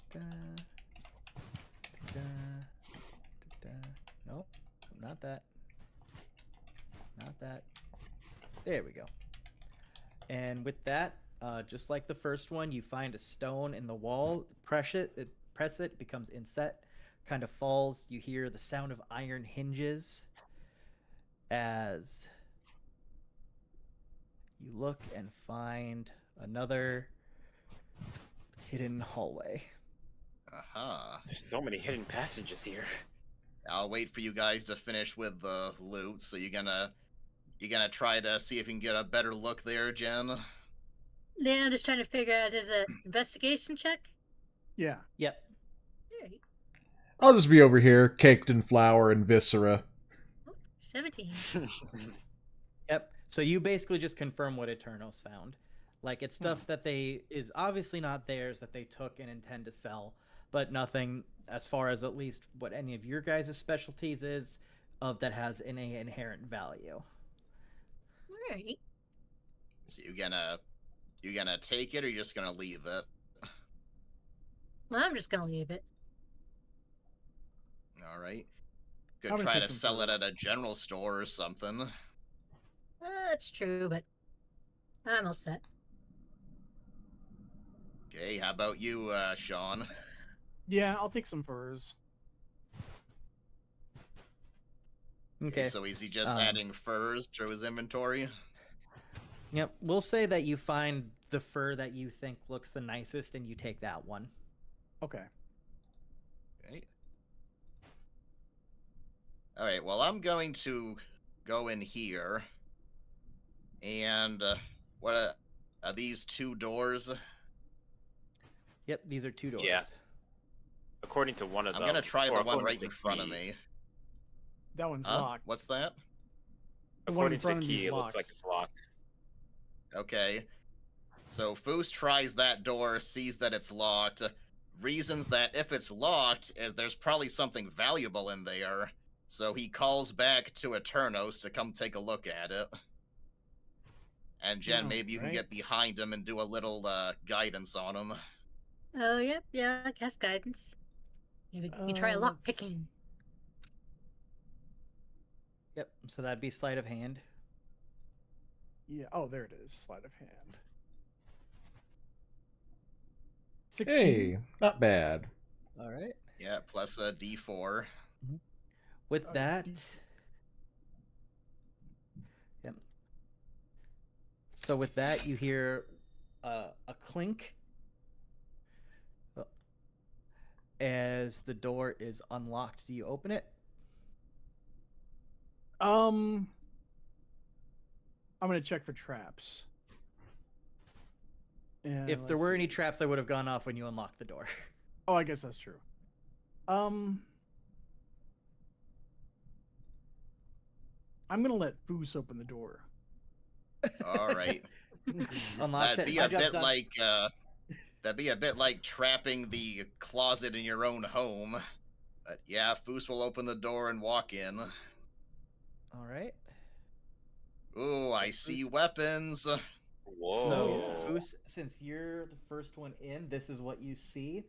nope, not that. Not that. There we go. And with that, just like the first one, you find a stone in the wall. Press it, becomes inset, kind of falls. You hear the sound of iron hinges as you look and find another hidden hallway. Aha. There's so many hidden passages here. I'll wait for you guys to finish with the loot. So you're gonna try to see if you can get a better look there, Jen? Yeah, I'm just trying to figure out, is it investigation check? Yeah. Yep. Alright. I'll just be over here, caked in flour and viscera. 17. Yep. So you basically just confirm what Eternos found. Like, it's stuff that is obviously not theirs, that they took and intend to sell, but nothing, as far as at least what any of your guys' specialties is, of that has any inherent value. Alright. So you gonna take it, or you just gonna leave it? Well, I'm just gonna leave it. All right. Could Probably try take to some sell it at photos. a general store or something. That's true, but I'm all set. Okay, how about you, Shaun? Yeah, I'll take some furs. Okay. So is he just adding furs to his inventory? Yep. We'll say that you find the fur that you think looks the nicest, and you take that one. Okay. Okay. All right. Well, I'm going to go in here, and what are these 2 doors? Yep, these are 2 doors. Yeah. According to one of them. I'm gonna try the or one according right to the in front of key. me. That one's locked. What's that? The one in According to front the of me key, is it looks like locked. it's locked. Okay. So Foos tries that door, sees that it's locked, reasons that if it's locked, there's probably something valuable in there. So he calls back to Eternos to come take a look at it. And Jen, maybe you can get behind him and do a little guidance on him. Oh, yep, yeah, I cast guidance. Maybe you try lock picking. Yep, so that'd be sleight of hand. Yeah, oh, there it is. Sleight of hand. 16. Hey, not bad. All right. Yeah, plus a D4. With that... Yep. So with that, you hear a clink as the door is unlocked. Do you open it? I'm gonna check for traps. And If there were any traps, that would have gone off when you unlocked the door. Oh, I guess that's true. I'm gonna let Foos open the door. All right. Unlocks That'd it. be My a job's bit done. like trapping the closet in your own home. But yeah, Foos will open the door and walk in. All right. Ooh, I see weapons. Whoa. So, Foos, since you're the first one in, this is what you see.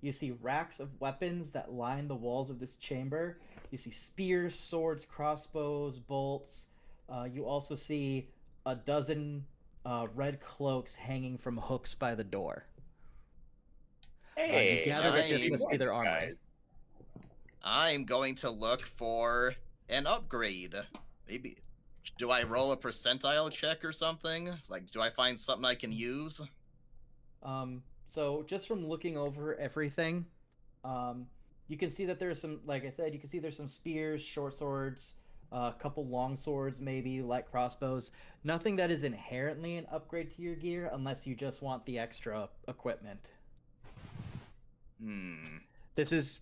You see racks of weapons that line the walls of this chamber. You see spears, swords, crossbows, bolts. You also see a dozen red cloaks hanging from hooks by the door. Hey, you gather that this nice. must be their armor. Guys. I'm going to look for an upgrade. Maybe. Do I roll a percentile check or something? Like, do I find something I can use? So just from looking over everything, you can see that there's some, like I said, you can see there's some spears, short swords, a couple long swords, maybe light crossbows. Nothing that is inherently an upgrade to your gear, unless you just want the extra equipment. This is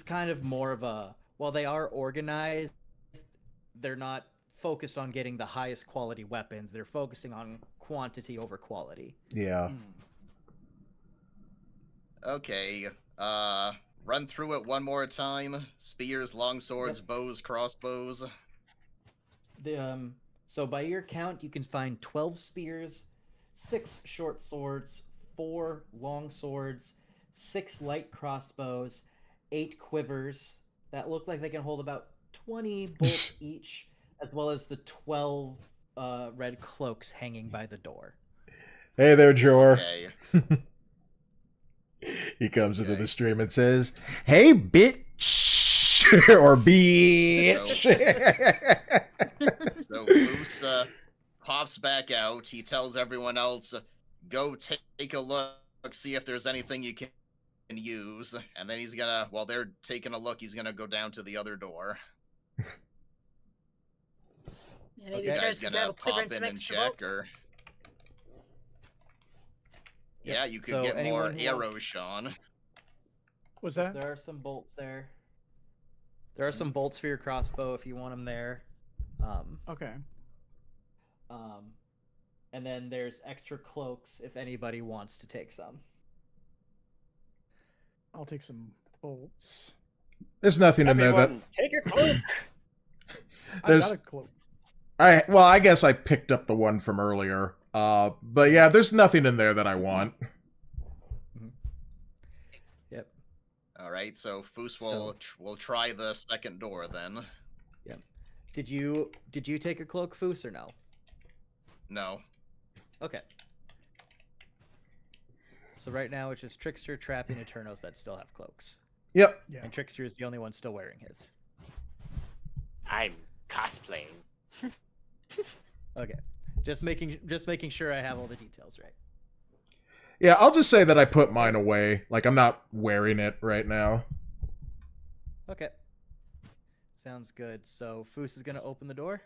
kind of more of a, while they are organized, they're not focused on getting the highest quality weapons. They're focusing on quantity over quality. Yeah. Okay. Run through it one more time. Spears, longswords, bows, crossbows. So by your count, you can find 12 spears, 6 short swords, 4 long swords, 6 light crossbows, 8 quivers that look like they can hold about 20 bolts each, as well as the 12 red cloaks hanging by the door. Hey there, Jor. Okay. He comes into the stream and says, "Hey, bitch," or "bitch." So Moose pops back out. He tells everyone else, "Go take a look, see if there's anything you can use." And then he's gonna, while they're taking a look, he's gonna go down to the other door. Yeah, maybe You he guys tries to grab gonna a quiver pop and some in and extra check, bolts. or? Yeah, you could So get more anyone who arrows, wants- Shaun. What's that? There are some bolts there. There are some bolts for your crossbow if you want them there. Okay. And then there's extra cloaks if anybody wants to take some. I'll take some bolts. There's nothing in there that Everyone, take a cloak. I There's- got a cloak. I guess I picked up the one from earlier. But yeah, there's nothing in there that I want. Yep. All right, so Foos So- will try the second door then. Yep. Did you take a cloak, Foos, or no? No. Okay. So right now it's just Trickster, Trapp, and Eternos that still have cloaks. Yep. Yeah. And Trickster is the only one still wearing his. I'm cosplaying. Okay. Just making sure I have all the details right. Yeah, I'll just say that I put mine away. Like, I'm not wearing it right now. Okay. Sounds good. So Foos is gonna open the door.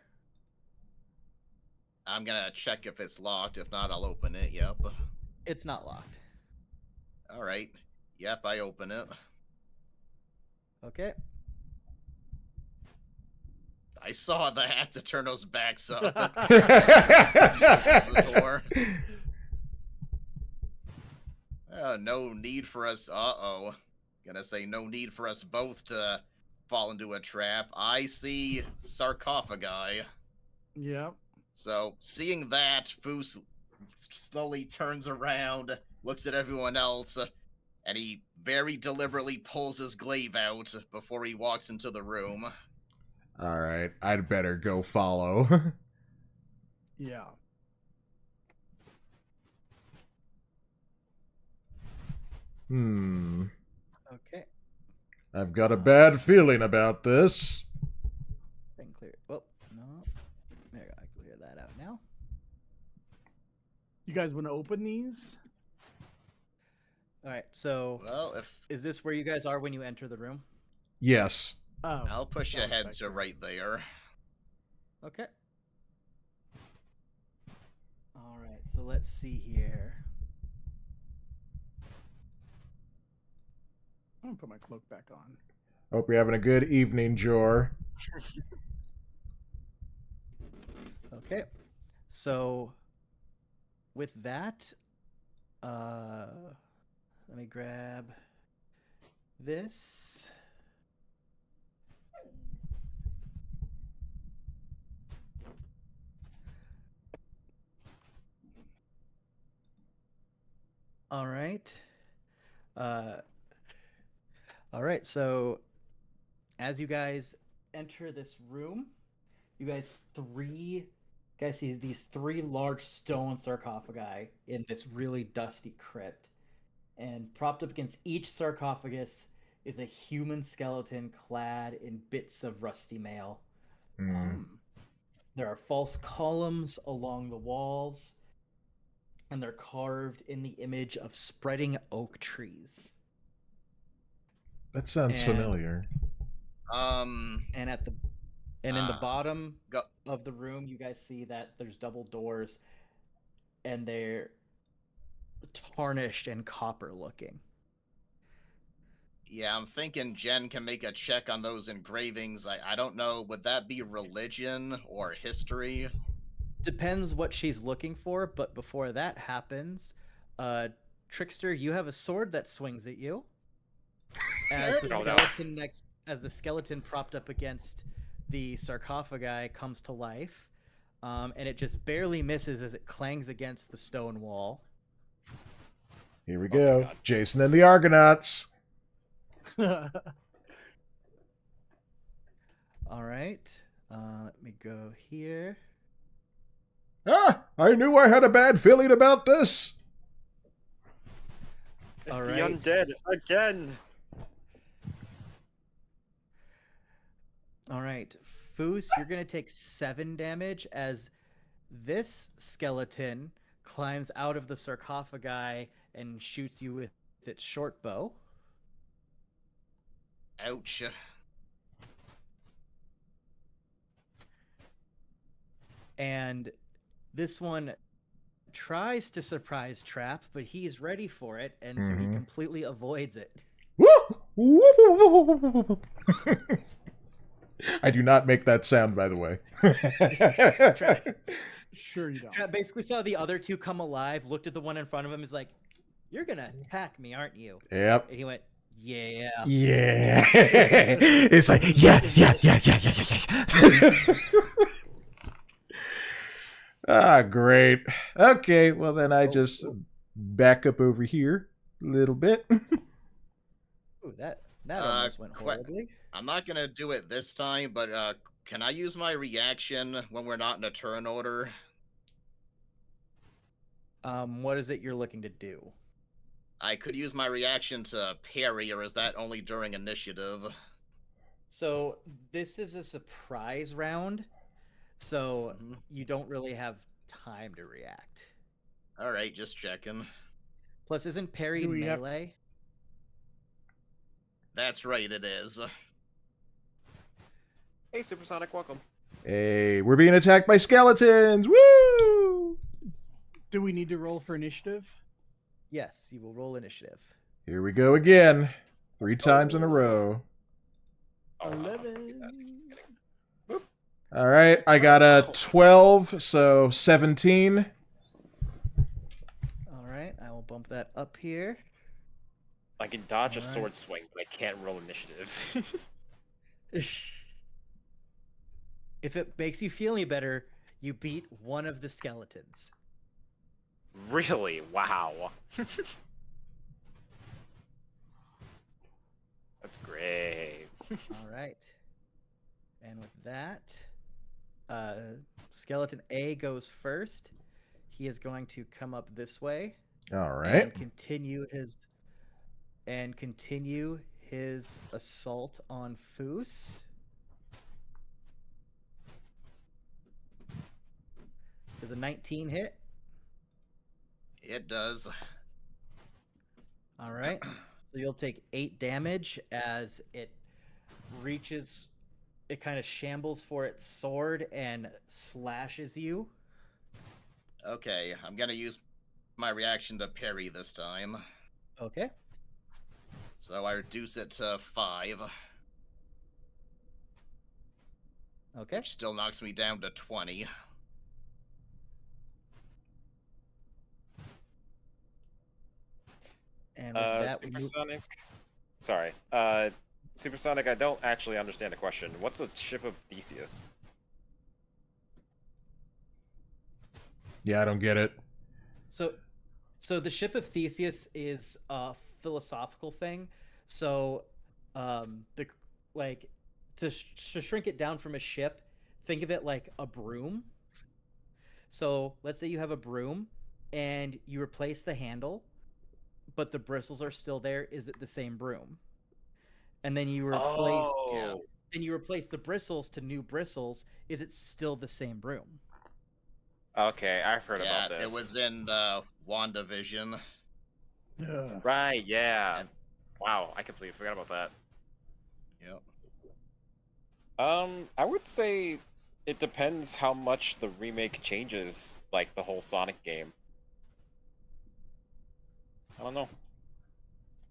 I'm gonna check if it's locked. If not, I'll open it. Yep. It's not locked. All right. Yep, I open it. Okay. I saw that. Eterno's backs up. The door. No need for us. Uh-oh. Gonna say no need for us both to fall into a trap. I see sarcophagi. Yep. So, seeing that, Foos slowly turns around, looks at everyone else, and he very deliberately pulls his glaive out before he walks into the room. Alright, I'd better go follow. Yeah. Okay. I've got a bad feeling about this. I can clear. Well, no. There, I clear that out now. You guys want to open these? All right. So, Well, if is this where you guys are when you enter the room? Yes. Oh, I'll push sounds ahead like to it. right there. Okay. All right. So let's see here. I'm gonna put my cloak back on. Hope you're having a good evening, Jor. Okay. So with that, let me grab this. All right. All right. So as you guys enter this room, you guys see these three large stone sarcophagi in this really dusty crypt. And propped up against each sarcophagus is a human skeleton clad in bits of rusty mail. There are false columns along the walls, and they're carved in the image of spreading oak trees. That sounds familiar. And in the bottom Go. of the room, you guys see that there's double doors, and they're tarnished and copper looking. Yeah, I'm thinking Jen can make a check on those engravings. I don't know, would that be religion or history? Depends what she's looking for, but before that happens, Trickster, you have a sword that swings at you. As the skeleton propped up against the sarcophagi comes to life, and it just barely misses as it clangs against the stone wall. Here we go. Jason and the Argonauts. All right. Let me go here. Ah! I knew I had a bad feeling about this. It's All the right. undead again. All right. Foos, you're going to take 7 damage as this skeleton climbs out of the sarcophagi and shoots you with its short bow. Ouch. And this one tries to surprise Trapp, but he's ready for it, and so he completely avoids it. Woo! I do not make that sound, by the way. Trapp, Sure you don't. Trapp basically saw the other two come alive, looked at the one in front of him, is like, "You're gonna attack me, aren't you?" Yep. And he went, "Yeah." Yeah. It's like, yeah. Ah, great. Okay, well then I just back up over here a little bit. Ooh, that almost went horribly. I'm not gonna do it this time, but can I use my reaction when we're not in a turn order? What is it you're looking to do? I could use my reaction to parry, or is that only during initiative? So this is a surprise round, so you don't really have time to react. All right, just checking. Plus, isn't parry melee? That's right, it is. Hey, Supersonic, welcome. Hey, we're being attacked by skeletons! Woo! Do we need to roll for initiative? Yes, you will roll initiative. Here we go again. 3 times in a row. 11. All right, I got a 12, so 17. All right, I will bump that up here. I can dodge a sword swing, but I can't roll initiative. If it makes you feel any better, you beat one of the skeletons. Really? Wow. That's great. All right. And with that, skeleton A goes first. He is going to come up this way. All right. And continue his assault on Foos. Does a 19 hit? It does. All right. So you'll take 8 damage as it reaches, it kind of shambles for its sword and slashes you. Okay, I'm gonna use my reaction to parry this time. Okay. So I reduce it to 5. Okay. Which still knocks me down to 20. And with that, Supersonic. Sorry. Supersonic, I don't actually understand the question. What's a ship of Theseus? Yeah, I don't get it. So the ship of Theseus is a philosophical thing. So, to shrink it down from a ship, think of it like a broom. So let's say you have a broom, and you replace the handle, but the bristles are still there. Is it the same broom? And then you replace the bristles to new bristles. Is it still the same broom? Okay, I've heard about this. It was in the WandaVision. Right, yeah. Wow, I completely forgot about that. Yep. I would say it depends how much the remake changes, like, the whole Sonic game. I don't know.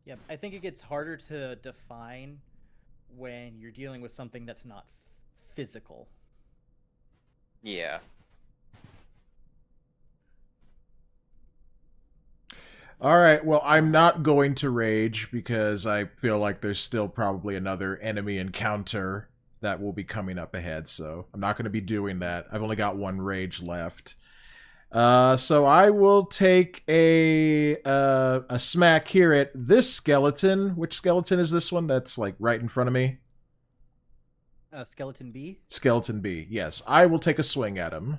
Yeah, I think it gets harder to define when you're dealing with something that's not physical. Yeah. All right, well, I'm not going to rage because I feel like there's still probably another enemy encounter that will be coming up ahead, so I'm not going to be doing that. I've only got 1 rage left. So I will take a smack here at this skeleton. Which skeleton is this one? That's like right in front of me. Skeleton B? Skeleton B, yes. I will take a swing at him.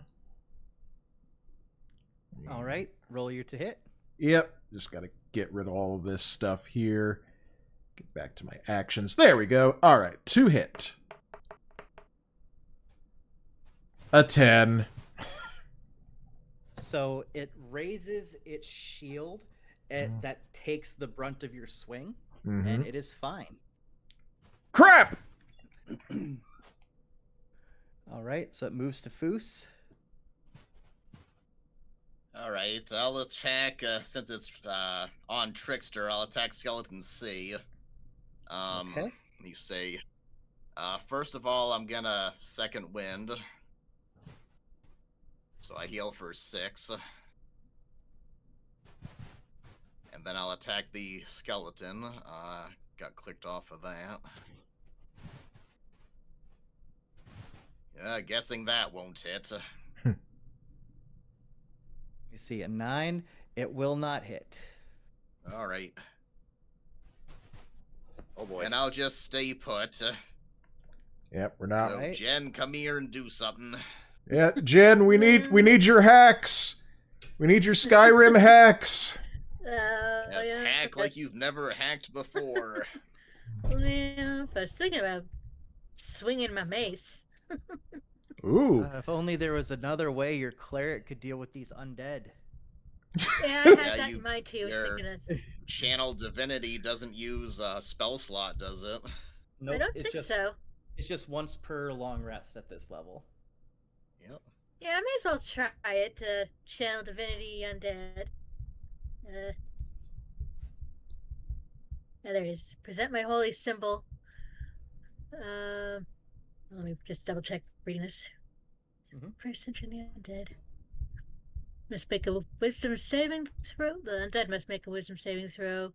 All right, roll your to hit. Yep, just got to get rid of all of this stuff here. Get back to my actions. There we go. All right, 2 hit. A 10. So it raises its shield that takes the brunt of your swing, and it is fine. Crap! All right, so it moves to Foos. All right, I'll attack, since it's on Trickster, I'll attack Skeleton C. Okay. Let me see. First of all, I'm gonna Second Wind. So I heal for 6. And then I'll attack the skeleton. Got clicked off of that. Yeah, guessing that won't hit. You see a 9. It will not hit. All right. Oh boy. And I'll just stay put. Yep, we're not. So, Right. Jen, come here and do something. Yeah, Jen, we need your hacks. We need your Skyrim hacks. Yes, yeah, hack like you've never hacked before. Yeah, I was thinking about swinging my mace. Ooh. If only there was another way your cleric could deal with these undead. Yeah, I had Yeah, that in mind too. I was your- thinking of... Channel Divinity doesn't use a spell slot, does it? Nope, I don't it's think just, so. It's just once per long rest at this level. Yep. Yeah, I may as well try it to channel divinity undead. There it is. Present my holy symbol. Let me just double check reading this. First entry the undead. Must make a wisdom saving throw. The undead must make a wisdom saving throw.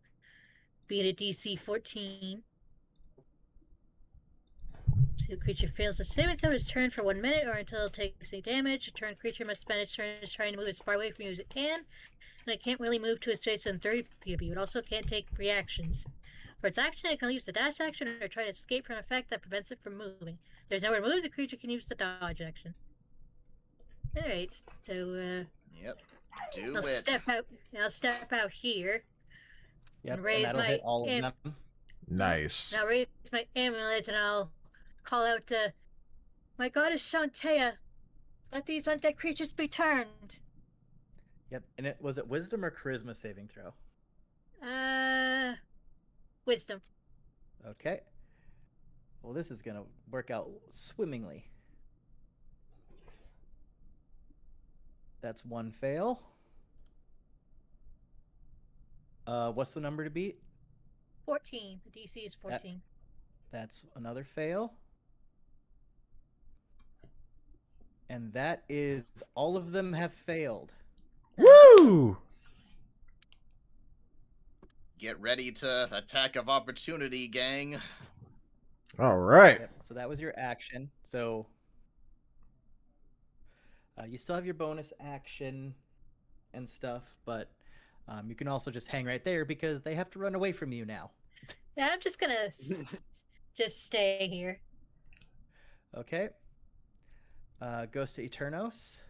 Being a DC 14. So the creature fails a saving throw, is turned for 1 minute or until it takes any damage. A turn creature must spend its turn trying to move as far away from you as it can. And it can't really move to its face within 30 feet of you. It also can't take reactions. For its action, it can use the dash action or try to escape from an effect that prevents it from moving. If there's nowhere to move, the creature can use the dodge action. Alright, so Yep. Do I'll it. step out. I'll step out here. Yep, And raise that'll my hit all of am- them. Nice. I'll raise my amulet and I'll call out my goddess Shantea. Let these undead creatures be turned. Yep, and was it wisdom or charisma saving throw? Wisdom. Okay. Well, this is gonna work out swimmingly. That's one fail. What's the number to beat? 14. The DC is 14. That's another fail. And that is all of them have failed. Woo! Get ready to attack of opportunity, gang. All right. Yep, so that was your action. So you still have your bonus action and stuff, but you can also just hang right there because they have to run away from you now. Yeah, I'm just gonna just stay here. Okay. Goes to Eternos.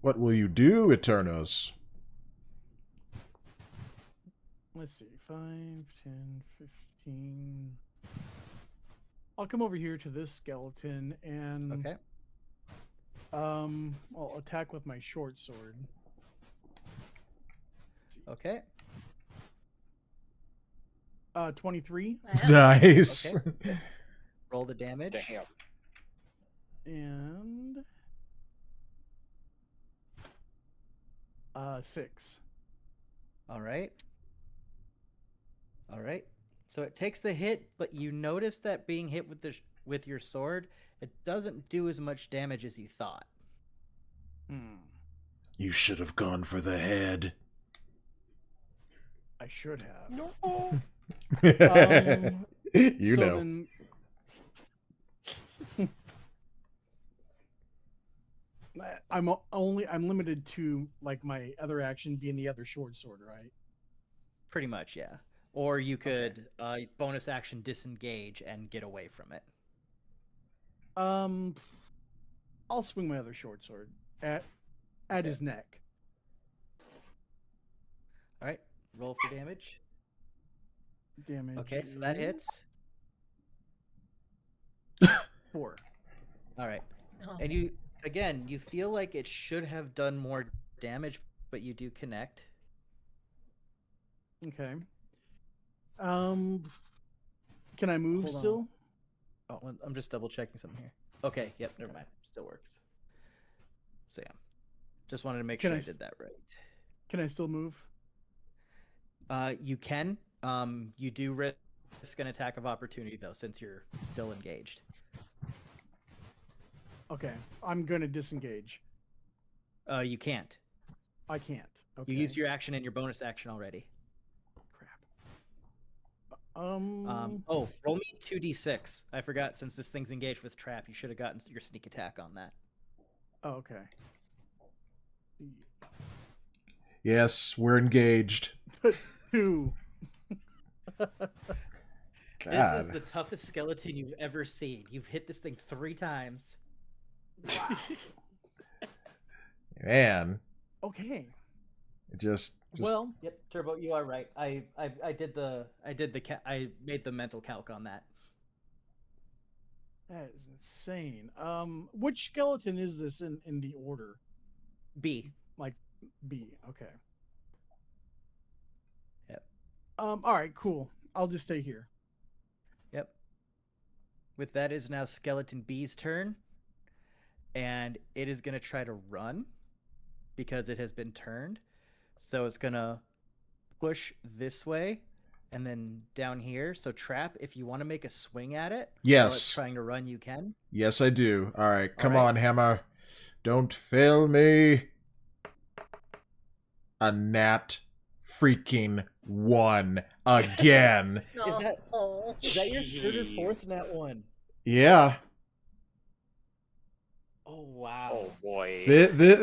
What will you do, Eternos? Let's see, 5, 10, 15. I'll come over here to this skeleton and Okay. I'll attack with my short sword. Okay. 23 Nice. Okay. Roll the damage. Damn. and 6. All right. All right. So it takes the hit, but you notice that being hit with your sword, it doesn't do as much damage as you thought. You should have gone for the head. I should have. No. You So know. then- I'm limited to like my other action being the other short sword, right? Pretty much, yeah. Or you could bonus action disengage and get away from it. I'll swing my other short sword at his neck. All right. Roll for damage. Damage. Okay, so that hits. 4. All right. Oh. And you feel like it should have done more damage, but you do connect. Okay. Can I move Hold on. still? Oh, I'm just double checking something here. Okay, yep, never mind. Still works. So yeah. Just wanted to make Can sure I I s- did that right. Can I still move? You can. You do risk an attack of opportunity though, since you're still engaged. Okay. I'm gonna disengage. You can't. I can't. Okay. You used your action and your bonus action already. Crap. Oh, roll me 2d6. I forgot, since this thing's engaged with trap, you should have gotten your sneak attack on that. Oh, okay. Yes, we're engaged. 2. This is God. the toughest skeleton you've ever seen. You've hit this thing 3 times. Wow. Man. Okay. It just Well, Yep, Turbo, you are right. I made the mental calc on that. that is insane. Which skeleton is this in the order? B. Like B. Okay. Yep. All right. Cool. I'll just stay here. Yep. With that is now Skeleton B's turn, and it is gonna try to run because it has been turned. So it's gonna push this way and then down here. So Trap, if you want to make a swing at it, while it's yes. trying to run, you can. Yes, I do. All right, come All right. on, Hammer. Don't fail me. A nat freaking 1 again. Is that- Oh. Is that your third or fourth Jeez. net one? Yeah. Oh wow. Oh boy.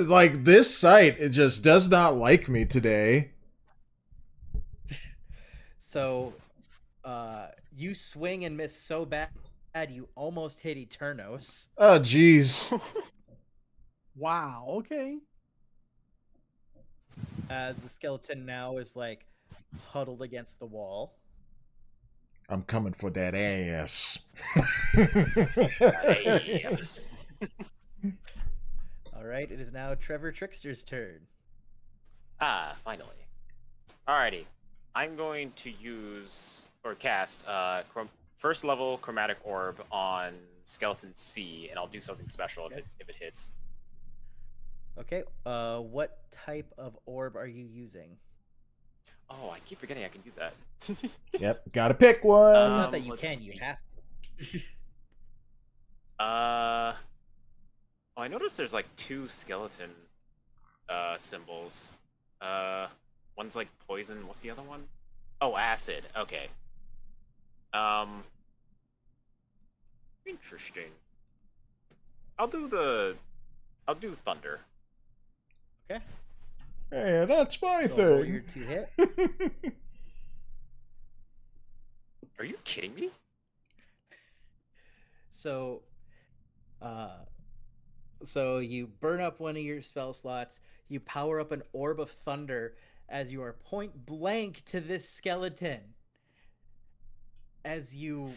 Like this site, it just does not like me today. So, you swing and miss so bad you almost hit Eternos. Oh, jeez. Wow. Okay. As the skeleton now is like huddled against the wall. I'm coming for that ass. Yes. All right, it is now Trevor Trickster's turn. Ah, finally. Alrighty. I'm going to use or cast first level chromatic orb on skeleton C, and I'll do something special if it hits. Okay, what type of orb are you using? Oh, I keep forgetting I can do that. Yep, gotta pick one. It's not that you let's can, see. you have to. Oh, I noticed there's like 2 skeleton symbols. One's like poison. What's the other one? Oh, acid. Okay. Interesting. I'll do thunder. Okay. Hey, that's my So roll your thing. 2 hit. Are you kidding me? So, so you burn up one of your spell slots. You power up an orb of thunder as you are point blank to this skeleton. As you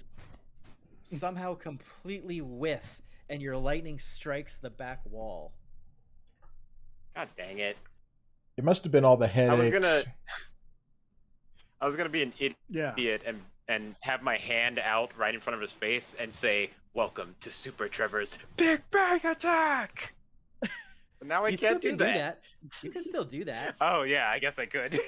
somehow completely whiff, and your lightning strikes the back wall. God dang it! It must have been all the I headaches. was gonna be an Yeah. idiot and have my hand out right in front of his face and say, "Welcome to Super Trevor's Big Bang Attack." But now I You still can't do can that. You can still do that. Oh yeah, I guess I could.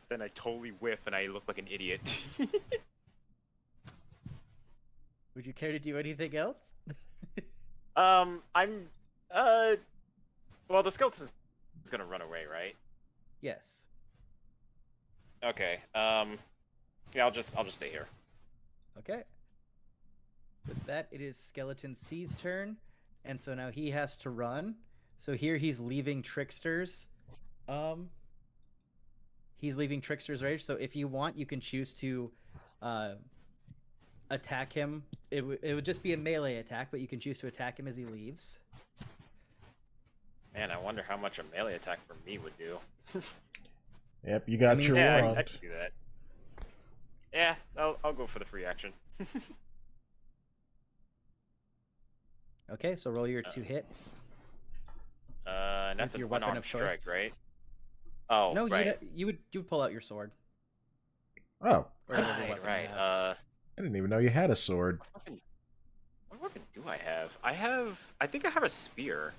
Then I totally whiff and I look like an idiot. Would you care to do anything else? I'm well, the skeleton is gonna run away, right? Yes. Okay. Yeah, I'll just stay here. Okay. With that, it is Skeleton C's turn, and so now he has to run. So here he's leaving Trickster's. He's leaving Trickster's rage. So if you want, you can choose to attack him. It would just be a melee attack, but you can choose to attack him as he leaves. Man, I wonder how much a melee attack for me would do. Yep, you got I mean, your Yeah, wand. I can do that. Yeah, I'll go for the free action. Okay, so roll your 2 hit. And that's With an your weapon unarmed of choice. strike, right? Oh, No, right. you would pull out your sword. Oh, Or whatever Right, weapon you right. have. I didn't even know you had a sword. What weapon do I have? I think I have a spear.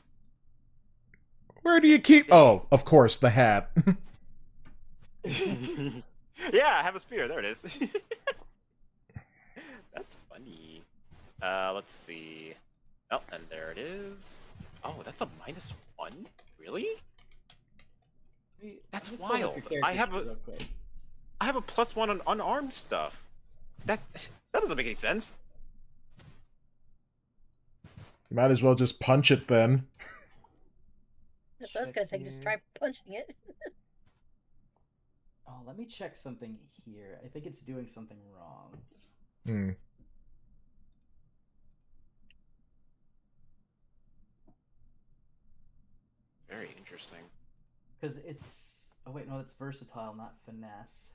Where do you keep? Oh, of course, the hat. Yeah, I have a spear. There it is. That's funny. Let's see. Oh, and there it is. Oh, that's a -1? Really? That's Just pull up your wild. character I have sheet a real quick. +1 on unarmed stuff. That doesn't make any sense. You might as well just punch it then. That's what I was gonna say. Just try punching it. Oh, let me check something here. I think it's doing something wrong. Hmm. Very interesting. Because it's... Oh, wait, no, that's versatile, not finesse.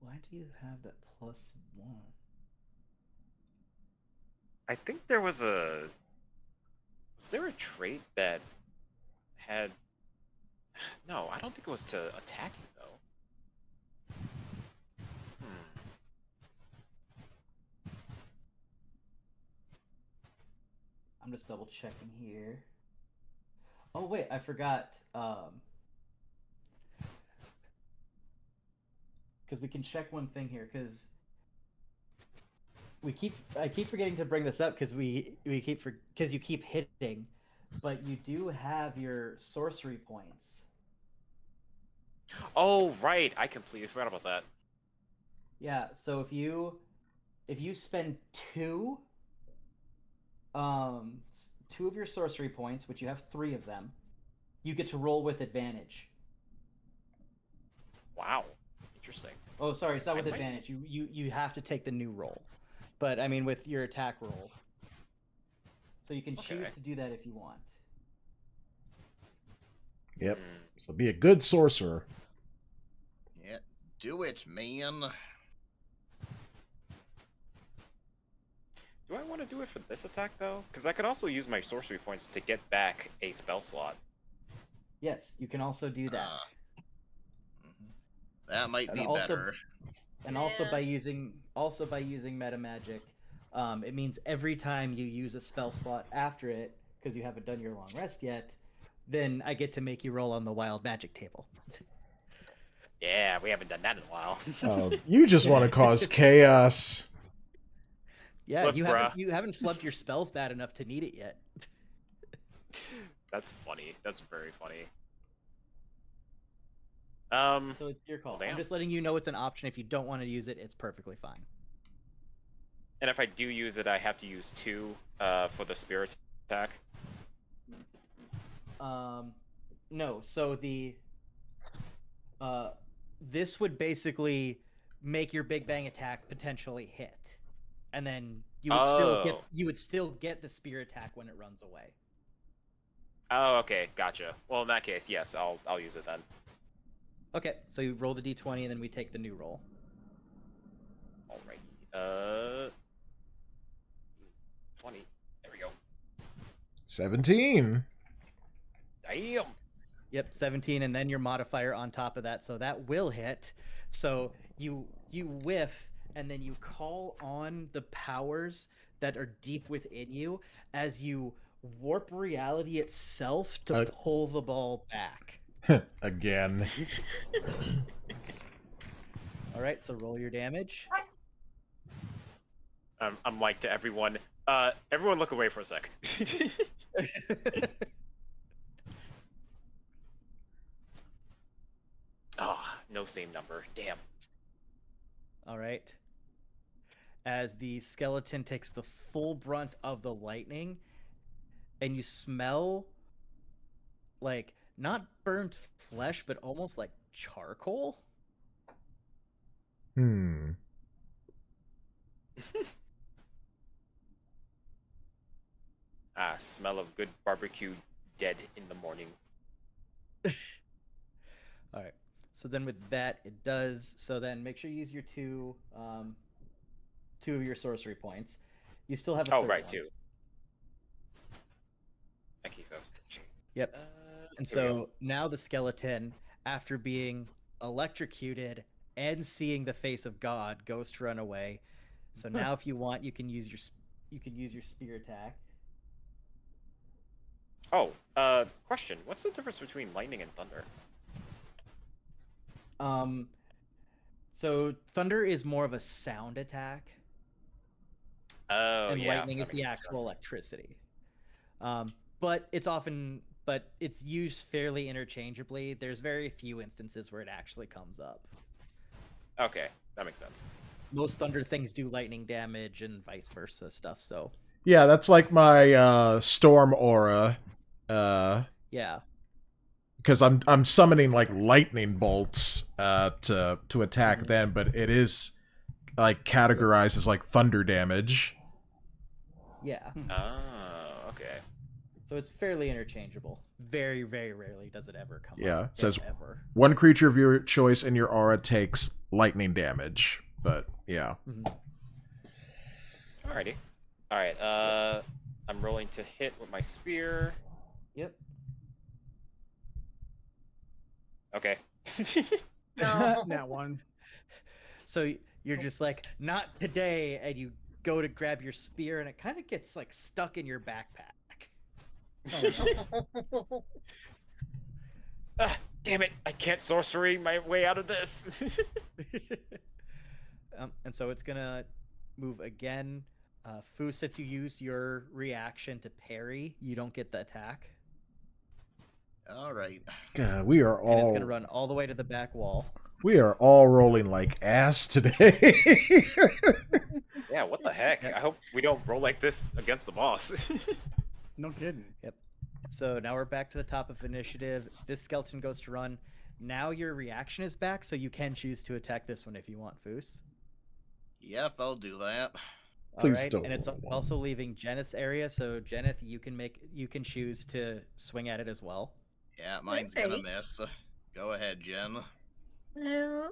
Why do you have that +1? I think there was a... Was there a trait that had... No, I don't think it was to attack you, though. I'm just double checking here. Oh wait, I forgot. Because we can check one thing here. Because I keep forgetting to bring this up because because you keep hitting, but you do have your sorcery points. Oh, right. I completely forgot about that. Yeah. So if you spend two of your sorcery points, which you have 3 of them, you get to roll with advantage. Wow. Interesting. Oh, sorry, it's not with advantage. You have to take the new roll. But I mean with your attack roll. So you can choose to do that if you want. Yep. So be a good sorcerer. Yeah, do it, man. Do I want to do it for this attack, though? Because I could also use my sorcery points to get back a spell slot. Yes, you can also do that. That might be better. And also by using meta magic, it means every time you use a spell slot after it, because you haven't done your long rest yet, then I get to make you roll on the wild magic table. Yeah, we haven't done that in a while. You just want to cause chaos. Yeah, Look, you haven't flubbed your spells bad enough to need it yet. That's funny. That's very funny. So it's your call. Damn. I'm just letting you know it's an option. If you don't want to use it, it's perfectly fine. And if I do use it, I have to use 2 for the spirit attack. No. So this would basically make your Big Bang attack potentially hit, and then you would still get the spear attack when it runs away. Oh, okay, gotcha. Well, in that case, yes, I'll use it then. Okay, so you roll the d20 and then we take the new roll. Alright. 20. There we go. 17. Damn. Yep, 17, and then your modifier on top of that, so that will hit. So you whiff, and then you call on the powers that are deep within you as you warp reality itself to pull the ball back. Again. All right, so roll your damage. I'm like to everyone, everyone look away for a sec. No same number. Damn. All right. As the skeleton takes the full brunt of the lightning, and you smell like not burnt flesh, but almost like charcoal. Smell of good barbecue dead in the morning. All right. So then with that, it does. So then make sure you use your 2 of your sorcery points. You still have a third one. 2. I keep up. Yep. And so now the skeleton, after being electrocuted and seeing the face of God, goes to run away. So now, if you want, you can use your spear attack. Oh, question. What's the difference between lightning and thunder? So thunder is more of a sound attack. Oh, and yeah. lightning is the actual electricity. But it's used fairly interchangeably. There's very few instances where it actually comes up. Okay, that makes sense. Most thunder things do lightning damage and vice versa stuff, so Yeah, that's like my storm aura. Yeah. Because I'm summoning like lightning bolts to attack them, but it is like categorized as like thunder damage. Yeah. Oh, okay. So it's fairly interchangeable. Very, very rarely does it ever come Yeah, up. it says if ever. one creature of your choice in your aura takes lightning damage. But yeah. Alrighty. Alright, I'm rolling to hit with my spear. Yep. Okay. No. That one. So you're just like, not today, and you go to grab your spear, and it kind of gets like stuck in your backpack. Ah, damn it! I can't sorcery my way out of this. And so it's gonna move again. Fu, since you used your reaction to parry, you don't get the attack. All right. God, we are And it's all gonna run all the way to the back wall. we are all rolling like ass today. Yeah, what the heck? I hope we don't roll like this against the boss. No kidding. So now we're back to the top of initiative. This skeleton goes to run. Now your reaction is back, so you can choose to attack this one if you want, Foos. Yep, I'll do that. Please Alright, don't and it's roll one. also leaving Jeneth's area, so Jeneth, you can choose to swing at it as well. Yeah, mine's gonna Okay. miss. Go ahead, Jen. No.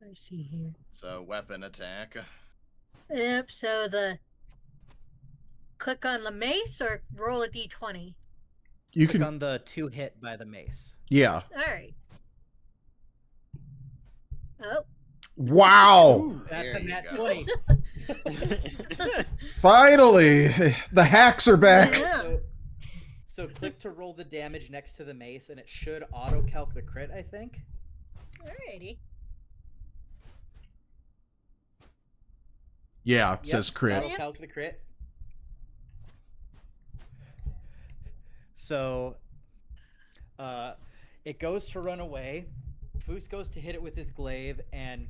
Let's see here. So weapon attack. Yep. So click on the mace or roll a d20. You Click can on the 2 hit by the mace. yeah. All right. Oh. Wow! That's There a you nat go. 20. Finally, the hacks are back. Yeah. So click to roll the damage next to the mace, and it should auto-calc the crit, I think. Alrighty. Yeah, Yep, says crit. Auto-calc the crit. So, it goes to run away. Foos goes to hit it with his glaive and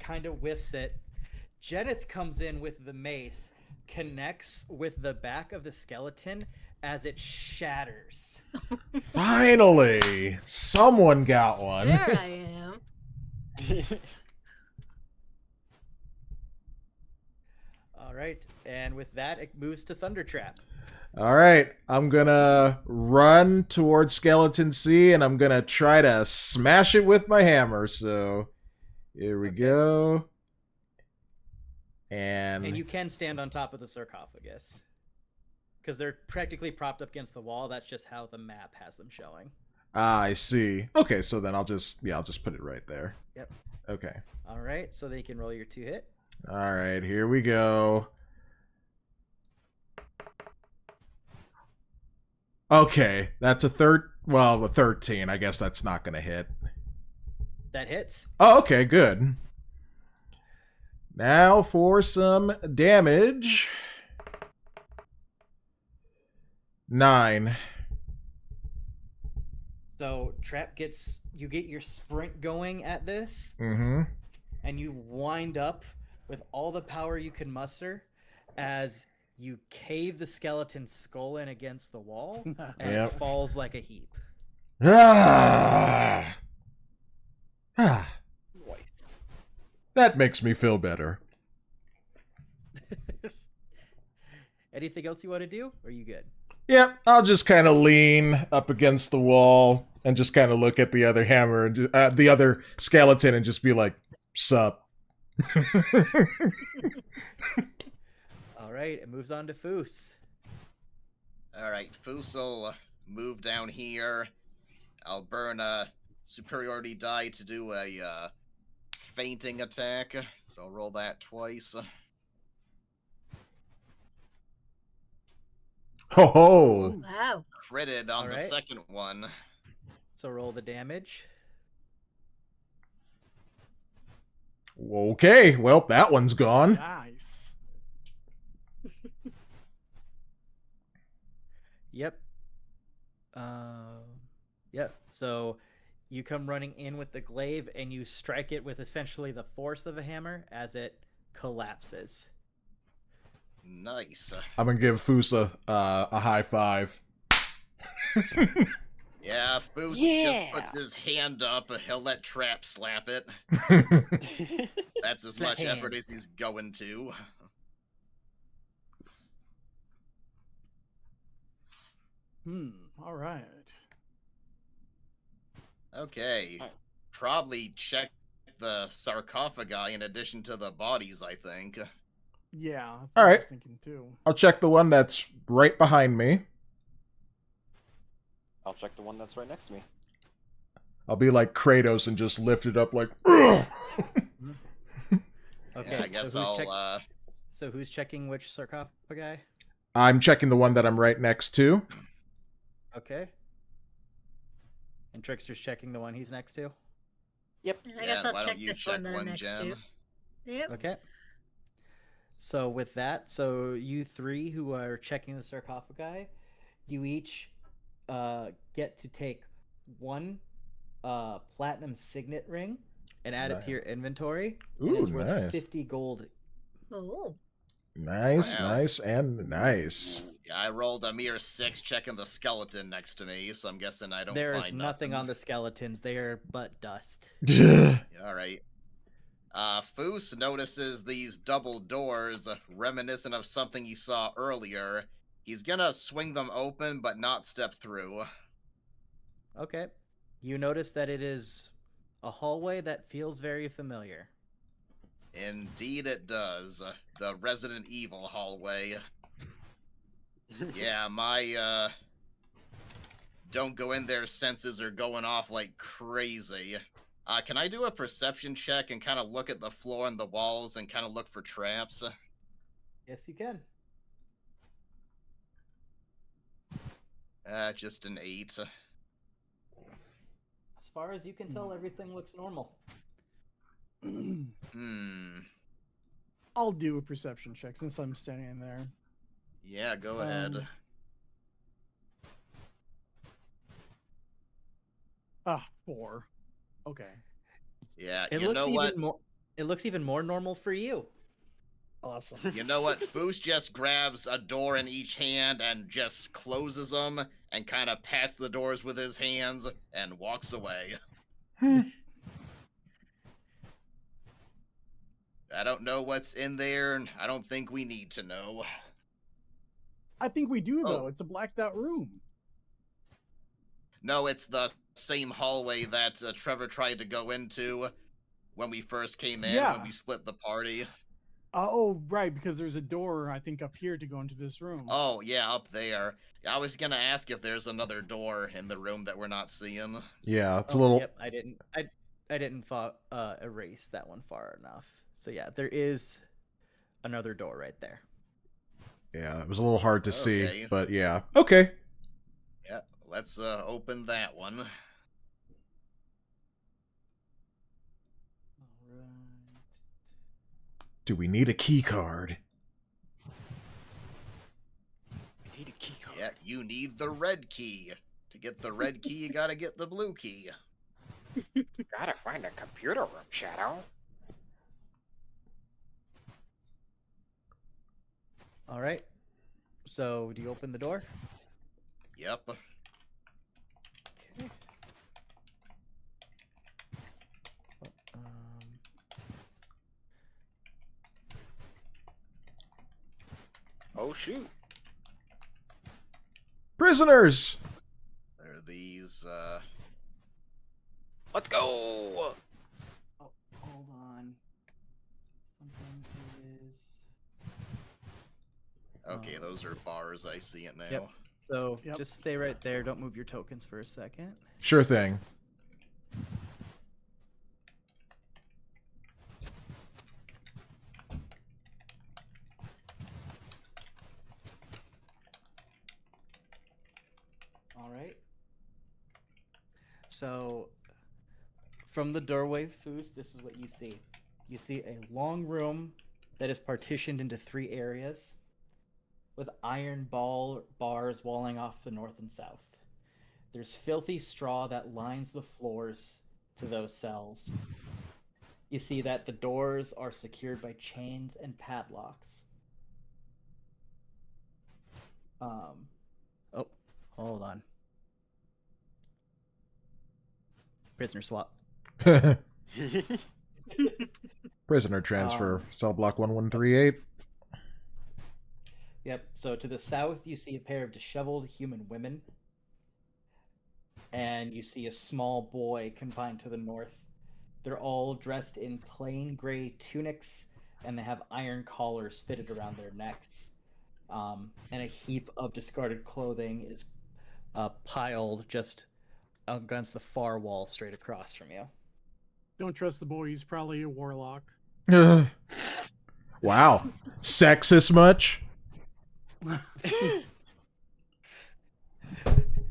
kind of whiffs it. Jeneth comes in with the mace, connects with the back of the skeleton as it shatters. Finally, someone got one. There I am. All right, and with that, it moves to Thunder Trap. All right, I'm gonna run towards Skeleton C, and I'm gonna try to smash it with my hammer. So here we go. And you can stand on top of the sarcophagus. Because they're practically propped up against the wall. That's just how the map has them showing. I see. Okay, so then I'll just put it right there. Yep. Okay. All right, so they can roll your 2 hit. All right, here we go. Okay, that's a 13. I guess that's not gonna hit. That hits. Oh, okay, good. Now for some damage. 9. So you get your sprint going at this, Mm-hmm. and you wind up with all the power you can muster as you cave the skeleton's skull in against the wall, and Yep. it falls like a heap. Ah! Ah, Nice. that makes me feel better. Anything else you want to do? Or are you good? Yep, I'll just kind of lean up against the wall and just kind of look at the other hammer and the other skeleton and just be like, "Sup." All right, it moves on to Foos. All right, Foos will move down here. I'll burn a superiority die to do a fainting attack. So I'll roll that twice. Ho ho! Wow. Critted on the Alright. second one. So roll the damage. Okay, well, that one's gone. Nice. Yep. Yep. So you come running in with the glaive and you strike it with essentially the force of a hammer as it collapses. Nice. I'm gonna give Fusa a high five. Yeah, if Foos just puts his hand up, he'll let Trapp slap it. That's as Slap much effort hands. as he's going to. All right. Okay. Alright. Probably check the sarcophagi in addition to the bodies, I think. Yeah. That's All what I right. was thinking too. I'll check the one that's right behind me. I'll check the one that's right next to me. I'll be like Kratos and just lift it up like. Ugh! Okay, Yeah, I guess I'll, So who's checking which sarcophagi? I'm checking the one that I'm right next to. Okay. And Trickster's checking the one he's next to? Yep. I guess why I'll don't check you this check one that I'm one, next Jen? to. Yep. Okay. So with that, so you three who are checking the sarcophagi, you each get to take one platinum signet ring and add it to your inventory. And Ooh, it's worth nice. 50 gold. Oh. Nice, Wow. nice, and nice. Yeah, I rolled a mere 6 checking the skeleton next to me, so I'm guessing I don't There is find nothing on the skeletons. They are but dust. Alright. Foos notices these double doors, reminiscent of something he saw earlier. He's gonna swing them open, but not step through. Okay. You notice that it is a hallway that feels very familiar. Indeed it does. The Resident Evil hallway. Yeah, my, don't go in there senses are going off like crazy. Can I do a perception check and kind of look at the floor and the walls and kind of look for traps? Yes, you can. Just an 8. As far as you can tell, everything looks normal. I'll do a perception check since I'm standing there. Yeah, go ahead. 4. Okay. Yeah, It you looks know even what? more. It looks even more normal for you. Awesome. You know what? Foos just grabs a door in each hand and just closes them and kind of pats the doors with his hands and walks away. I don't know what's in there, and I don't think we need to know. I think we do though. Oh. It's a blacked out room. No, it's the same hallway that Trevor tried to go into when we first came in, Yeah. when we split the party. Oh, right, because there's a door I think up here to go into this room. Oh, yeah, up there. I was gonna ask if there's another door in the room that we're not seeing. Yeah, it's a Oh, little. Yep, I didn't. I didn't erase that one far enough. So yeah, there is another door right there. Yeah, it was a little hard to see, Okay. but yeah. Okay. Yeah, let's open that one. Do we need a key card? I need a key card. Yeah, you need the red key. To get the red key, you gotta get the blue key. Gotta find a computer room, Shadow. All right. So do you open the door? Yep. Okay. Oh shoot. Prisoners! There are these, Let's go! Oh, hold on. Something is. Okay, those are bars. I see it now. Yep. So Yep. just stay right there. Don't move your tokens for a second. Sure thing. All right. So, from the doorway, Foos, this is what you see. You see a long room that is partitioned into 3 areas with iron bars walling off the north and south. There's filthy straw that lines the floors to those cells. You see that the doors are secured by chains and padlocks. Oh, hold on. Prisoner swap. Prisoner transfer, cell block 1138. Yep, so to the south you see a pair of disheveled human women. And you see a small boy confined to the north. They're all dressed in plain gray tunics, and they have iron collars fitted around their necks. And a heap of discarded clothing is piled just against the far wall straight across from you. Don't trust the boy. He's probably a warlock. Wow. Sexist much?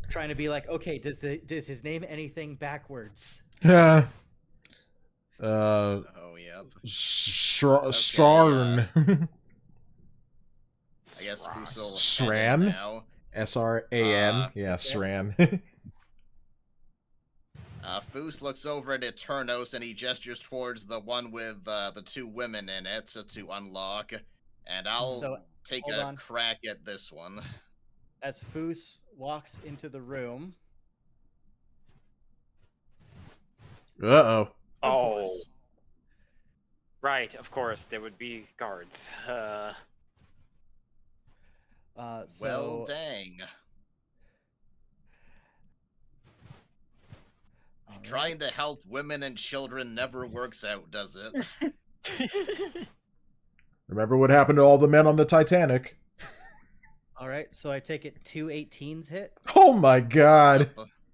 Trying to be like, okay, does his name anything backwards? Oh, yeah. Shaun. I guess Fuso SRAN? now. SRAN. Yeah, SRAN. Foos looks over at Eternos and he gestures towards the one with the two women in it to unlock. And I'll take a crack at this one. As Foos walks into the room. Uh-oh. Oh. Right, of course, there would be guards. Well, dang. Trying to help women and children never works out, does it? Remember what happened to all the men on the Titanic? All right, so I take it 2 18s hit. Oh my god.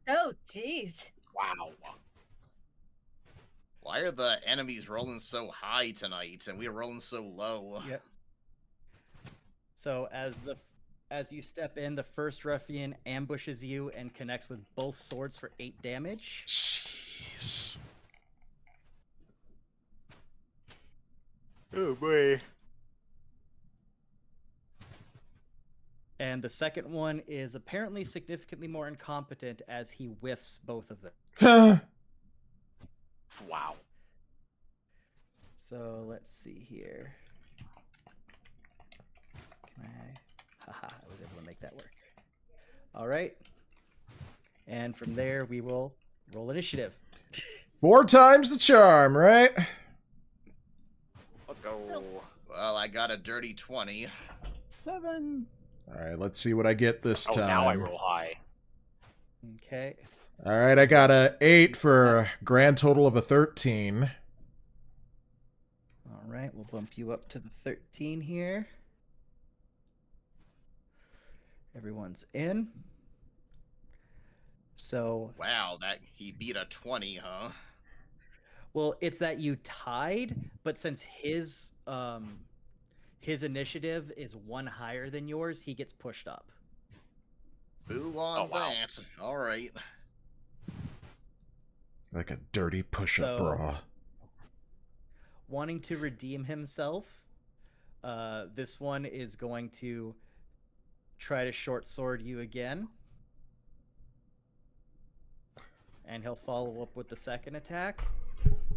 Oh, jeez. Wow. Why are the enemies rolling so high tonight and we're rolling so low? Yep. So as you step in, the first ruffian ambushes you and connects with both swords for 8 damage. Jeez. Oh boy. And the second one is apparently significantly more incompetent as he whiffs both of them. Wow. So let's see here. Can I? Haha, I was able to make that work. All right. And from there, we will roll initiative. 4 times the charm, right? Let's go. Well, I got a dirty 20. 7. Alright, let's see what I get this time. Now I roll high. Okay. Alright, I got a 8 for a grand total of a 13. All right, we'll bump you up to the 13 here. Everyone's in. So wow, that he beat a 20, huh? Well, it's that you tied, but since his initiative is 1 higher than yours, he gets pushed up. Boo on that. All right. Like a dirty push-up bra. Wanting to redeem himself, this one is going to try to short sword you again. And he'll follow up with the second attack.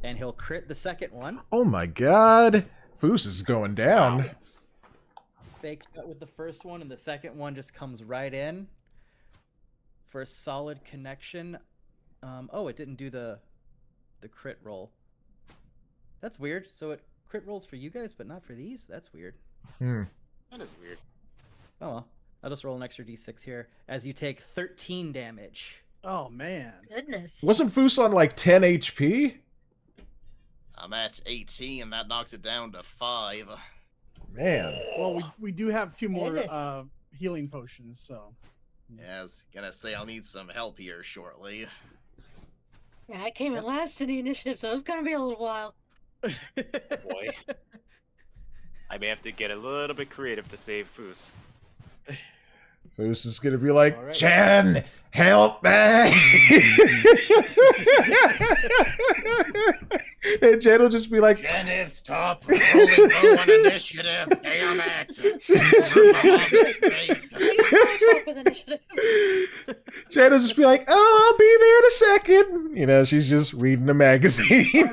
And he'll crit the second one. Oh my god. Foos is going down. Wow. Fake shot with the first one, and the second one just comes right in for a solid connection. Oh, it didn't do the crit roll. That's weird. So it crit rolls for you guys, but not for these? That's weird. That is weird. Oh well. I'll just roll an extra d6 here as you take 13 damage. Oh, man. Goodness. Wasn't Foos on like 10 HP? I'm at 18, that knocks it down to 5. Man. Well, we do have 2 more healing potions, so. Yeah, I was gonna say I'll need some help here shortly. Yeah, I came in last in the initiative, so it's gonna be a little while. Boy. I may have to get a little bit creative to save Foos. Foos is gonna be like, right. Jen, help me! And Jen will just be like, Jen, stop rolling low on initiative, damn it! Fuck with initiative. Jana's just be like, "Oh, I'll be there in a second." You know, she's just reading a magazine.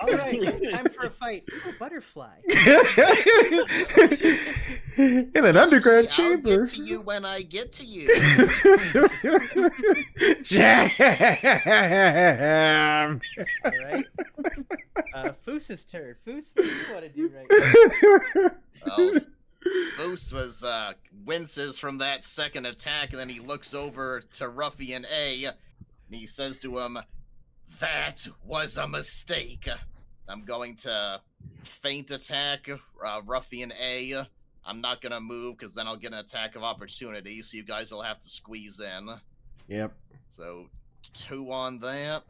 All right, time for a fight. Ooh, butterfly. In an underground I'll chamber. get to you when I get to you. Jam. All right. Foos's turn. Foos, what do you want to do right now? Well, Foos was winces from that second attack, and then he looks over to Ruffian A, and he says to him, "That was a mistake. I'm going to feint attack Ruffian A. I'm not gonna move because then I'll get an attack of opportunity, so you guys will have to squeeze in." Yep. So 2 on that.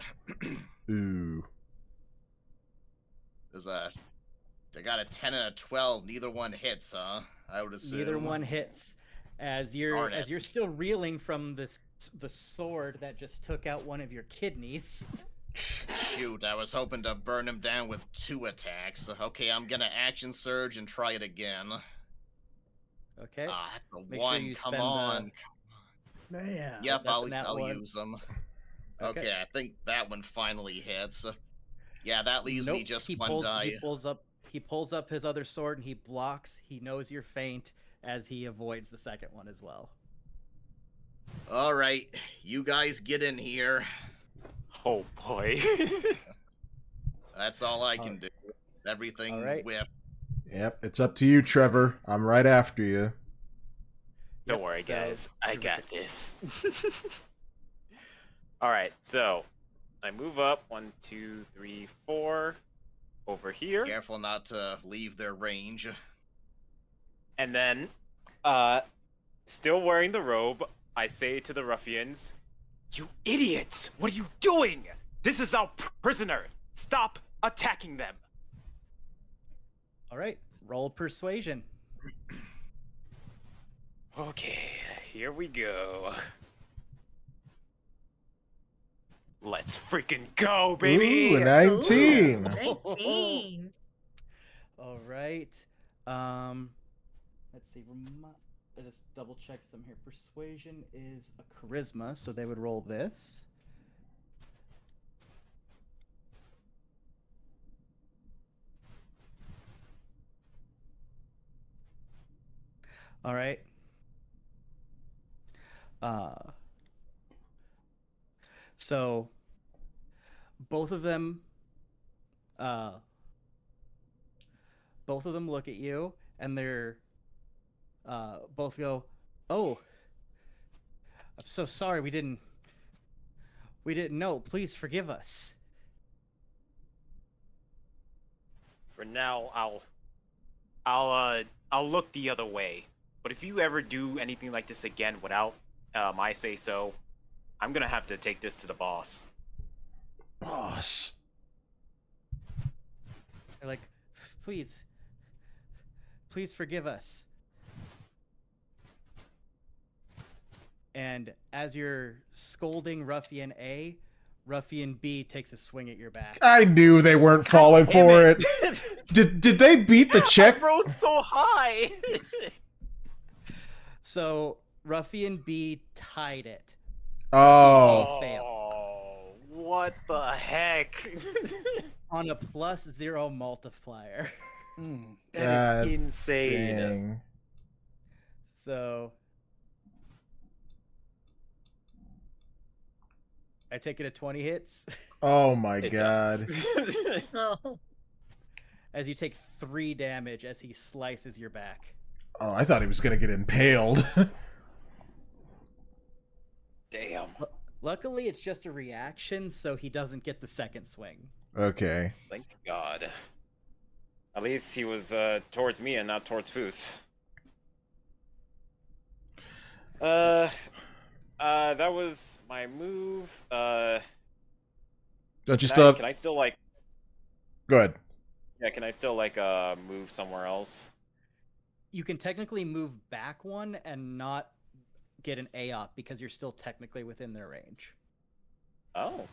Ooh. They got a 10 and a 12. Neither one hits, huh? I would assume. Neither one hits. As you're still reeling from the sword that just took out one of your kidneys. Shoot, I was hoping to burn him down with 2 attacks. Okay, I'm gonna action surge and try it again. Okay. Ah, that's a Make sure 1. you Come spend on. Man. Yep, that's a nat I'll one. use them. Okay. Okay, I think that one finally hits. Yeah, that leaves me just he 1 pulls, die. He pulls up his other sword and he blocks. He knows you're faint as he avoids the second one as well. All right, you guys get in here. Oh boy. That's all I can do. Everything All right. with. Yep. It's up to you, Trevor. I'm right after you. Don't worry, so- guys. I got this. All right, so I move up 1, 2, 3, 4 over here, Careful not to leave their range. and then, still wearing the robe, I say to the ruffians, "You idiots! What are you doing? This is our prisoner. Stop attacking them." All right. Roll persuasion. Okay, here we go. Let's freaking go, baby! Ooh, a 19. 19. All right. Let's see. I just double check some here. Persuasion is a charisma, so they would roll this. All right. So both of them look at you and they're both go, "Oh, I'm so sorry. We didn't know. Please forgive us." For now, I'll look the other way. But if you ever do anything like this again without my say so, I'm gonna have to take this to the boss. Boss. They're like, please forgive us." And as you're scolding Ruffian A, Ruffian B takes a swing at your back. I knew they weren't falling for it. Did they beat the check? I rolled so high. So Ruffian B tied it. Oh. Fail. Oh, what the heck? On a +0 multiplier. That is insane. Dang. So I take it at 20 hits. Oh my It god. does. Oh. As you take 3 damage as he slices your back. Oh, I thought he was gonna get impaled. Damn. Luckily, it's just a reaction, so he doesn't get the second swing. Okay. Thank God. At least he was towards me and not towards Foos. That was my move. Don't you still have... Can I still like? Go ahead. Yeah, can I still like move somewhere else? You can technically move back 1 and not get an AOP because you're still technically within their range. Oh,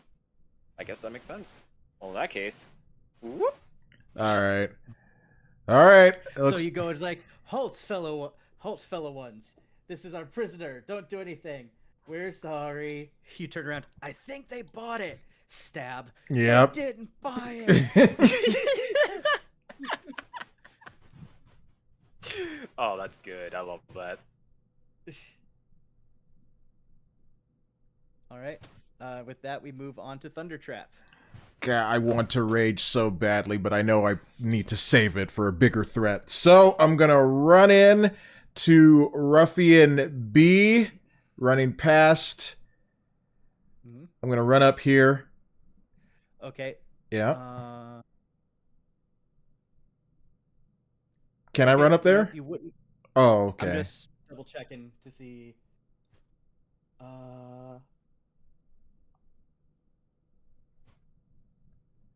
I guess that makes sense. Well, in that case, whoop. Alright. Alright. So you go, it's like, halt, fellow ones. This is our prisoner. Don't do anything. We're sorry. You turn around. I think they bought it. Stab. Yep. They didn't buy it. Oh, that's good. I love that. All right. With that, we move on to Thunder Trap. God, I want to rage so badly, but I know I need to save it for a bigger threat. So I'm gonna run in to Ruffian B, running past. Mhm. I'm gonna run up here. Okay. Yeah. Can I run up there? You wouldn't. Oh, okay. I'm just double checking to see.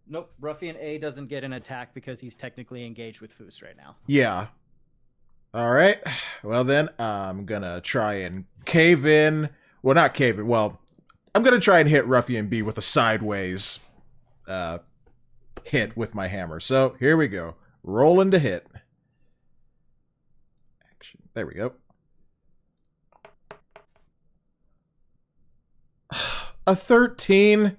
Nope. Ruffian A doesn't get an attack because he's technically engaged with Foos right now. Yeah. All right. Well, then I'm gonna try and cave in. Well, not cave in. Well, I'm gonna try and hit Ruffian B with a sideways hit with my hammer. So here we go. Rolling to hit. Action. There we go. A 13.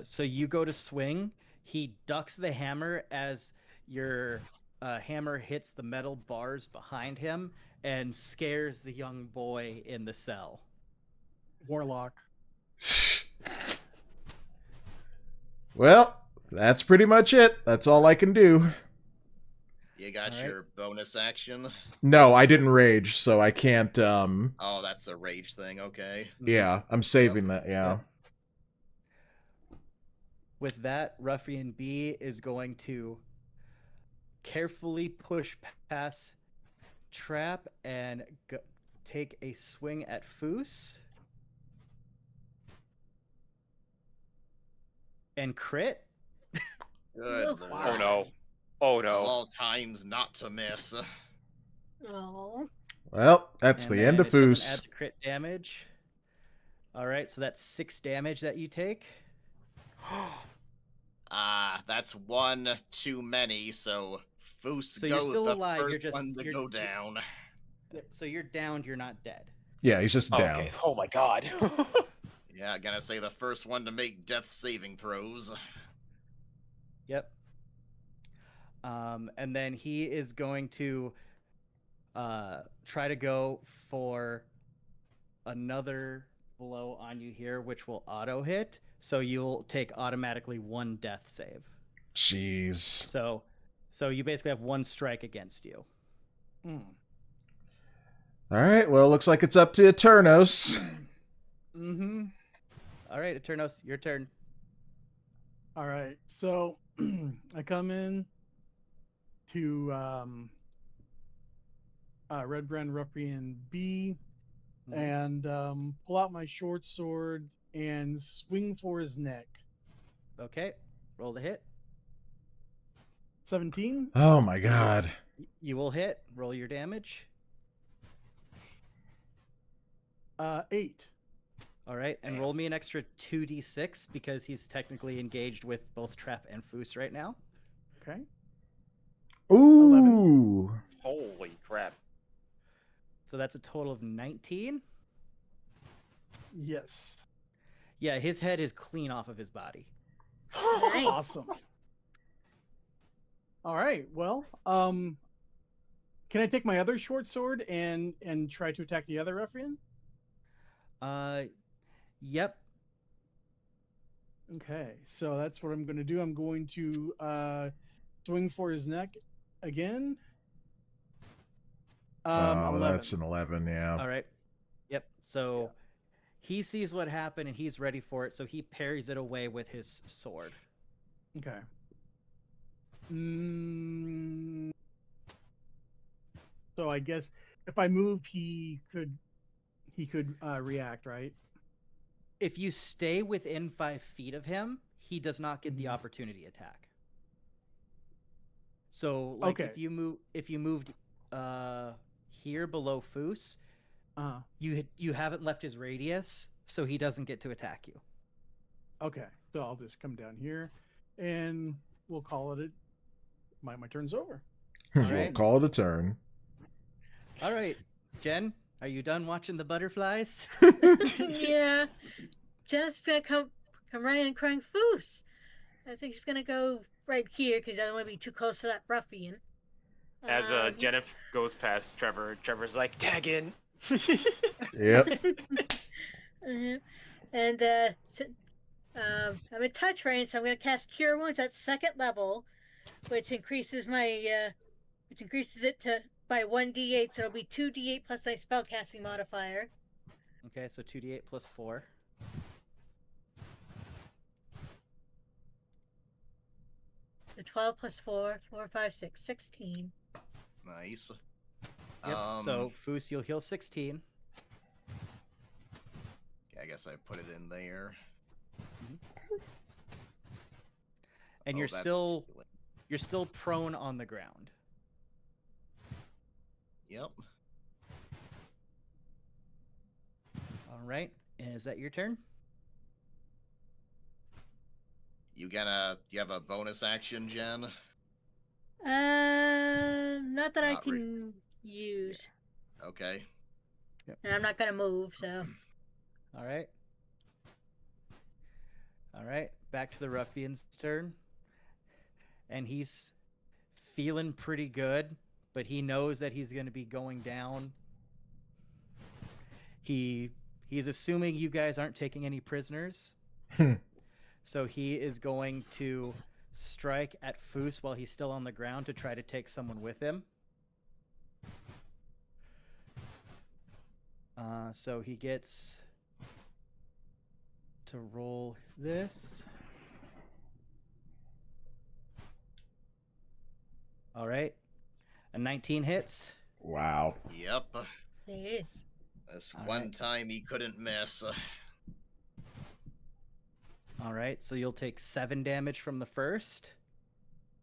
So you go to swing. He ducks the hammer as your hammer hits the metal bars behind him and scares the young boy in the cell. Warlock. Well, that's pretty much it. That's all I can do. You got All right. your bonus action? No, I didn't rage, so I can't, Oh, that's a rage thing, okay. yeah, I'm saving that, yeah. Yep. With that, Ruffian B is going to carefully push past Trap and take a swing at Foos. And crit. Good Oof. lord. Oh no. Oh Of no. all times not to miss. Oh. Well, that's And the end then of it doesn't Foos. add the crit damage. All right, so that's 6 damage that you take. That's one too many, so Foos So you're goes still the alive, you're first just- one to you're- go down. So you're downed, you're not dead. Yeah, he's just down. Okay. Oh my god. Yeah, gotta say the first one to make death saving throws. Yep. And then he is going to try to go for another blow on you here, which will auto hit. So you'll take automatically 1 death save. Jeez. So you basically have 1 strike against you. Alright, well, looks like it's up to Eternos. Mm-hmm. All right, Eternos, your turn. All right. So I come in to Red Brand Ruffian B and pull out my short sword and swing for his neck. Okay, roll the hit. 17. Oh my god. You will hit. Roll your damage. 8. All right, and roll me an extra 2d6 because he's technically engaged with both Trap and Foos right now. Okay. Ooh. Holy crap. So that's a total of 19. Yes. Yeah, his head is clean off of his body. Nice. Awesome. All right. Well, can I take my other short sword and try to attack the other ruffian? Yep. Okay, so that's what I'm going to do. I'm going to swing for his neck again. Oh, 11. that's an 11, yeah. All right. Yep. So he sees what happened and he's ready for it. So he parries it away with his sword. Okay. So I guess if I move, he could react, right? If you stay within 5 feet of him, he does not get the opportunity attack. So, like, Okay. if you moved here below Foos, you haven't left his radius, so he doesn't get to attack you. Okay, so I'll just come down here, and we'll call it. My turn's over. We'll Alright. call it a turn. All right, Jen, are you done watching the butterflies? Yeah. Jen's gonna come running and crying, Foos. I think she's gonna go right here because I don't want to be too close to that ruffian. As Jennifer goes past Trevor, Trevor's like, tag in. Yep. And I'm in touch range, so I'm gonna cast Cure Wounds at 2nd level, which increases my it to by 1d8, so it'll be 2d8 plus my spellcasting modifier. Okay, so 2d8 plus 4. So 12 plus 4, 4, 5, 6, 16. Nice. Yep. So Foos, you'll heal 16. I guess I put it in there. And Oh, you're that's still healing. you're still prone on the ground. Yep. All right. Is that your turn? You have a bonus action, Jen? Not that I Not re- can use. Okay. And I'm not gonna move, so. All right. All right. Back to the ruffian's turn. And he's feeling pretty good, but he knows that he's going to be going down. He's assuming you guys aren't taking any prisoners. So he is going to strike at Foos while he's still on the ground to try to take someone with him. So he gets to roll this. All right. A 19 hits. Wow. Yep. It is. This All one right. time he couldn't miss. All right. So you'll take 7 damage from the first.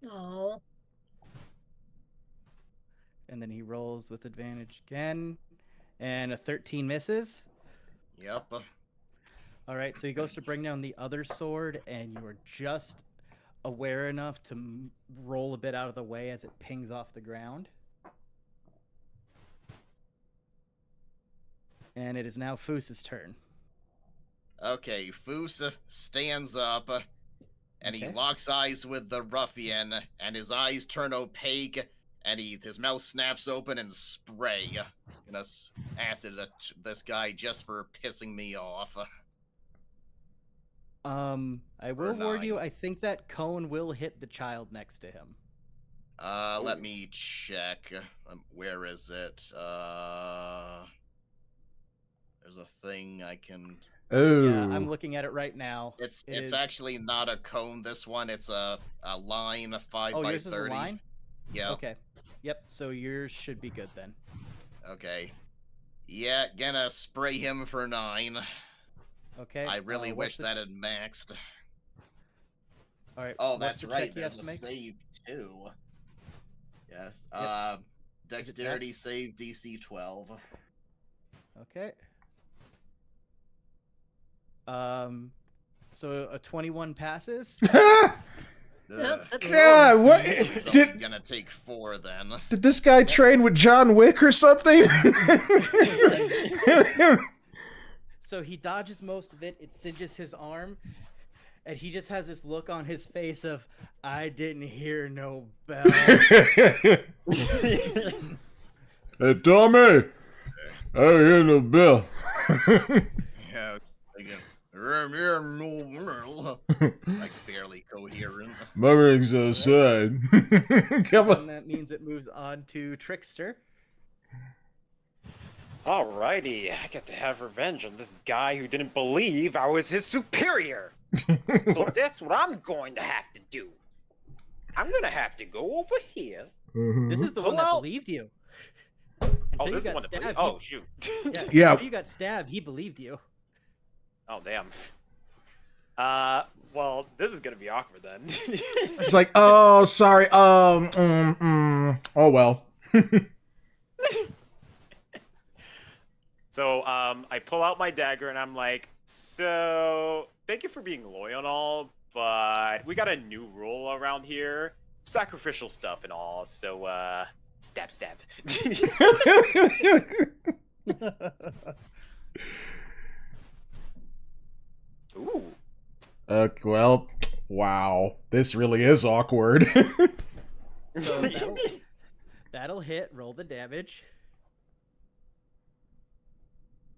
Oh. And then he rolls with advantage again. And a 13 misses. Yep. All right. So he goes to bring down the other sword, and you are just aware enough to roll a bit out of the way as it pings off the ground. And it is now Foos's turn. Okay, Foos stands up, and he Okay. locks eyes with the ruffian, and his eyes turn opaque, and his mouth snaps open and spray. And acid at this guy just for pissing me off. I will warn you, I think that cone will hit the child next to him. Let me check. Where is it? There's a thing I can... Oh. Yeah, I'm looking at it right now. It's It is- actually not a cone, this one. It's a line 5 Oh, by yours 30. is a line? Yeah. Okay. Yep, so yours should be good then. Okay. Yeah, gonna spray him for 9. Okay. I really what's wish the- that had maxed. All right. Oh, what's that's the right. check he has There's to a make? save too. Yes. Yep. Dexterity Dex? save DC 12. Okay. So a 21 passes. Ugh. God, what? He's only Did gonna take 4 then. this guy train with John Wick or something? So he dodges most of it. It singes his arm. And he just has this look on his face of, I didn't hear no bell. Hey, Tommy! I hear no bell. Yeah. Like barely coherent. Motherboard's outside. Come on. And that means it moves on to Trickster. Alrighty, I get to have revenge on this guy who didn't believe I was his superior. So that's what I'm going to have to do. I'm gonna have to go over here. This is the one that Pull out- believed you. Oh, Until you this is got one. That stabbed, oh, shoot. Yeah. Until you got stabbed, he believed you. Oh, damn. Well, this is gonna be awkward then. It's like, oh, sorry. Oh, well. So, I pull out my dagger and I'm like, so, thank you for being loyal and all, but we got a new rule around here. Sacrificial stuff and all, so, Stab, stab. Ooh. Well, wow. This really is awkward. So that'll hit. Roll the damage.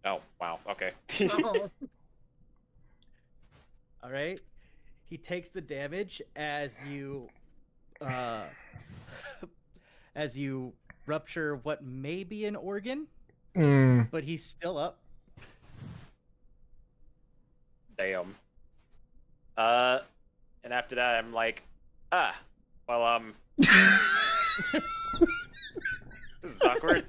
Oh, wow. Okay. Oh. All right. He takes the damage as you rupture what may be an organ, but he's still up. Damn. And after that, I'm like, well, this is awkward.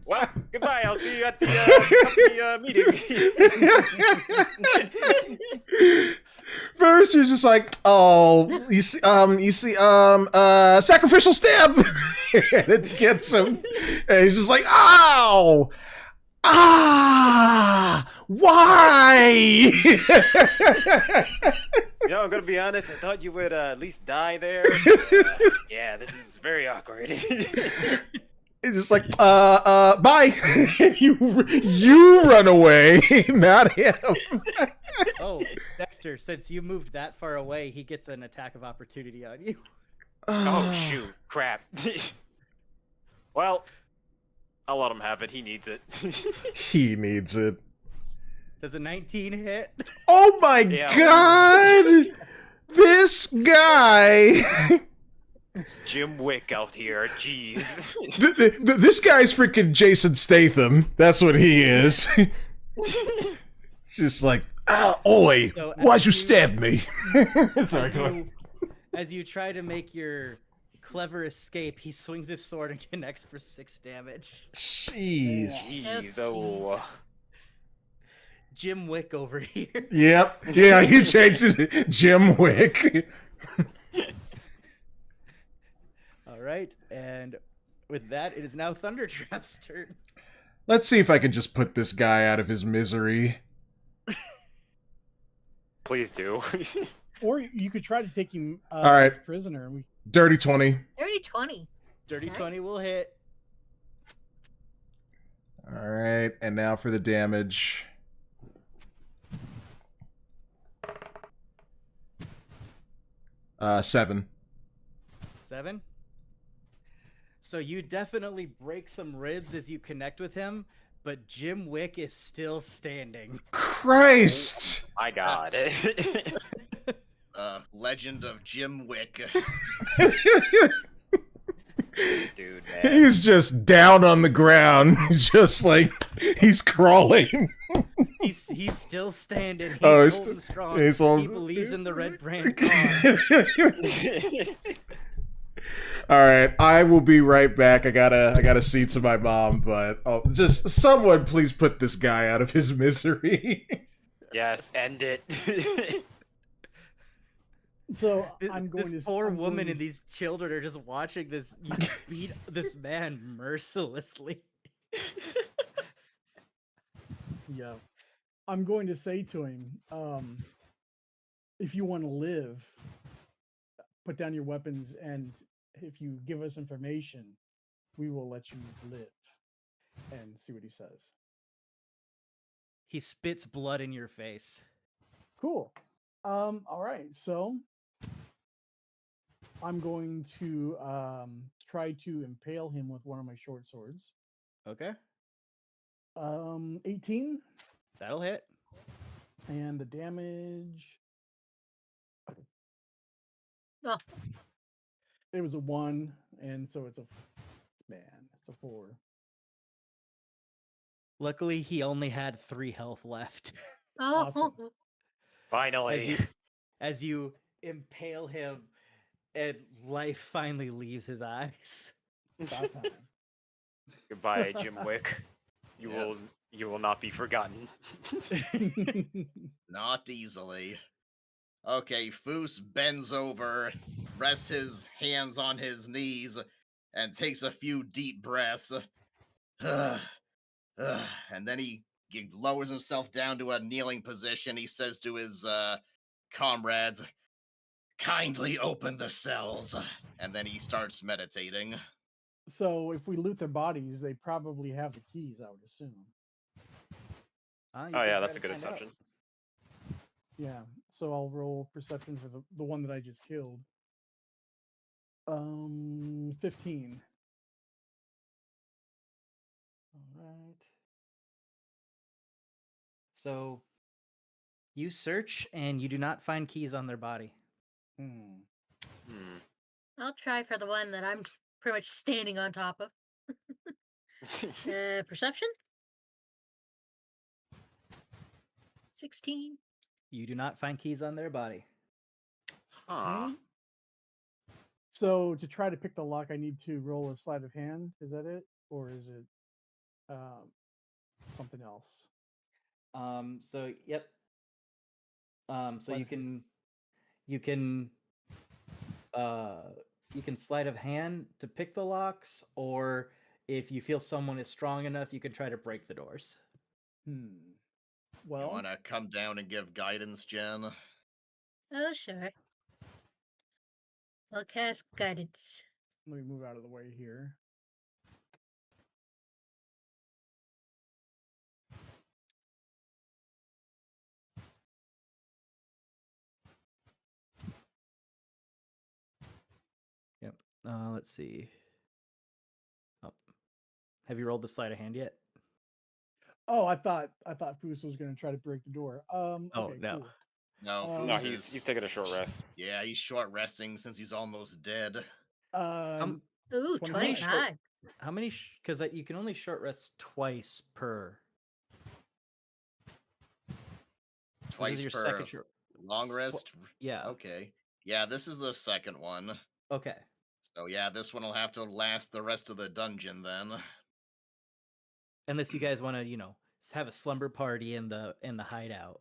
Well, goodbye. I'll see you at the company meeting. First, you're just like, oh, you see, sacrificial stab, and it gets him, and he's just like, ow, why? You know, I'm gonna be honest. I thought you would at least die there. So, yeah, this is very awkward. It's just like, bye. you run away, not him. Oh, Dexter, since you moved that far away, he gets an attack of opportunity on you. Oh shoot! Crap. Well, I'll let him have it. He needs it. He needs it. Does a 19 hit? Oh my god! This guy! Jim Wick out here. Jeez. This guy's freaking Jason Statham. That's what he is. Just like, oi, So why'd you stab me? Sorry, go on. As you try to make your clever escape, he swings his sword and connects for 6 damage. Jeez. Jeez. Oh. Jim Wick over here. Yep. Yeah, he changed it. Jim Wick. All right, and with that, it is now Thundertrap's turn. Let's see if I can just put this guy out of his misery. Please do. Or you could try to take him All right. as prisoner. And Dirty 20. Dirty 20. Dirty Okay. 20 will hit. All right, and now for the damage. Seven. 7. So you definitely break some ribs as you connect with him, but Jim Wick is still standing. Christ! My God. Legend of Jim Wick. This dude, man. He's just down on the ground, just like he's crawling. He's still standing. He's Oh, he's holding strong. he's He believes in the red brand cause. All right, I will be right back. I gotta see to my mom, but just someone please put this guy out of his misery. Yes, end it. so I'm going This to. poor I'm woman going and these children are just watching this. You beat this man mercilessly. Yeah. I'm going to say to him, if you want to live, put down your weapons, and if you give us information, we will let you live. And see what he says. He spits blood in your face. Cool. All right. So I'm going to try to impale him with one of my short swords. Okay, 18, that'll hit. and the damage. Oh. It was a 1, and so it's a 4. Luckily, he only had 3 health left. Oh. Awesome. Finally. As you impale him, and life finally leaves his eyes. About time. Goodbye, Jim Wick. You will not be forgotten. Not easily. Okay, Foos bends over, rests his hands on his knees, and takes a few deep breaths. And then he lowers himself down to a kneeling position. He says to his comrades, "Kindly open the cells." And then he starts meditating. So if we loot their bodies, they probably have the keys, I would assume. You Oh can yeah, try that's to a good find out. assumption. Yeah. So I'll roll perception for the one that I just killed. 15. All right. So you search and you do not find keys on their body. Hmm. Hmm. I'll try for the one that I'm pretty much standing on top of. Perception? 16. You do not find keys on their body. Huh. Okay. So to try to pick the lock, I need to roll a sleight of hand. Is that it, or is it something else? So yep. So Sleight you of hand. you can sleight of hand to pick the locks, or if you feel someone is strong enough, you can try to break the doors. You Well, want to come down and give guidance, Jen? Oh, sure. I'll cast guidance. let me move out of the way here. Yep. Let's see. Oh. Have you rolled the sleight of hand yet? Oh, I thought Foos was going to try to break the door. Oh, Okay, no. cool. No, Um, No, Foos he's is. taking a short rest. Yeah, he's short resting since he's almost dead. Um, Ooh, 25. 25. How many? Because you can only short rest twice per. So this Twice is your per second short. long rest. Yeah. Okay. Yeah, this is the second one. Okay. So yeah, this one will have to last the rest of the dungeon then. Unless you guys want to, have a slumber party in the hideout.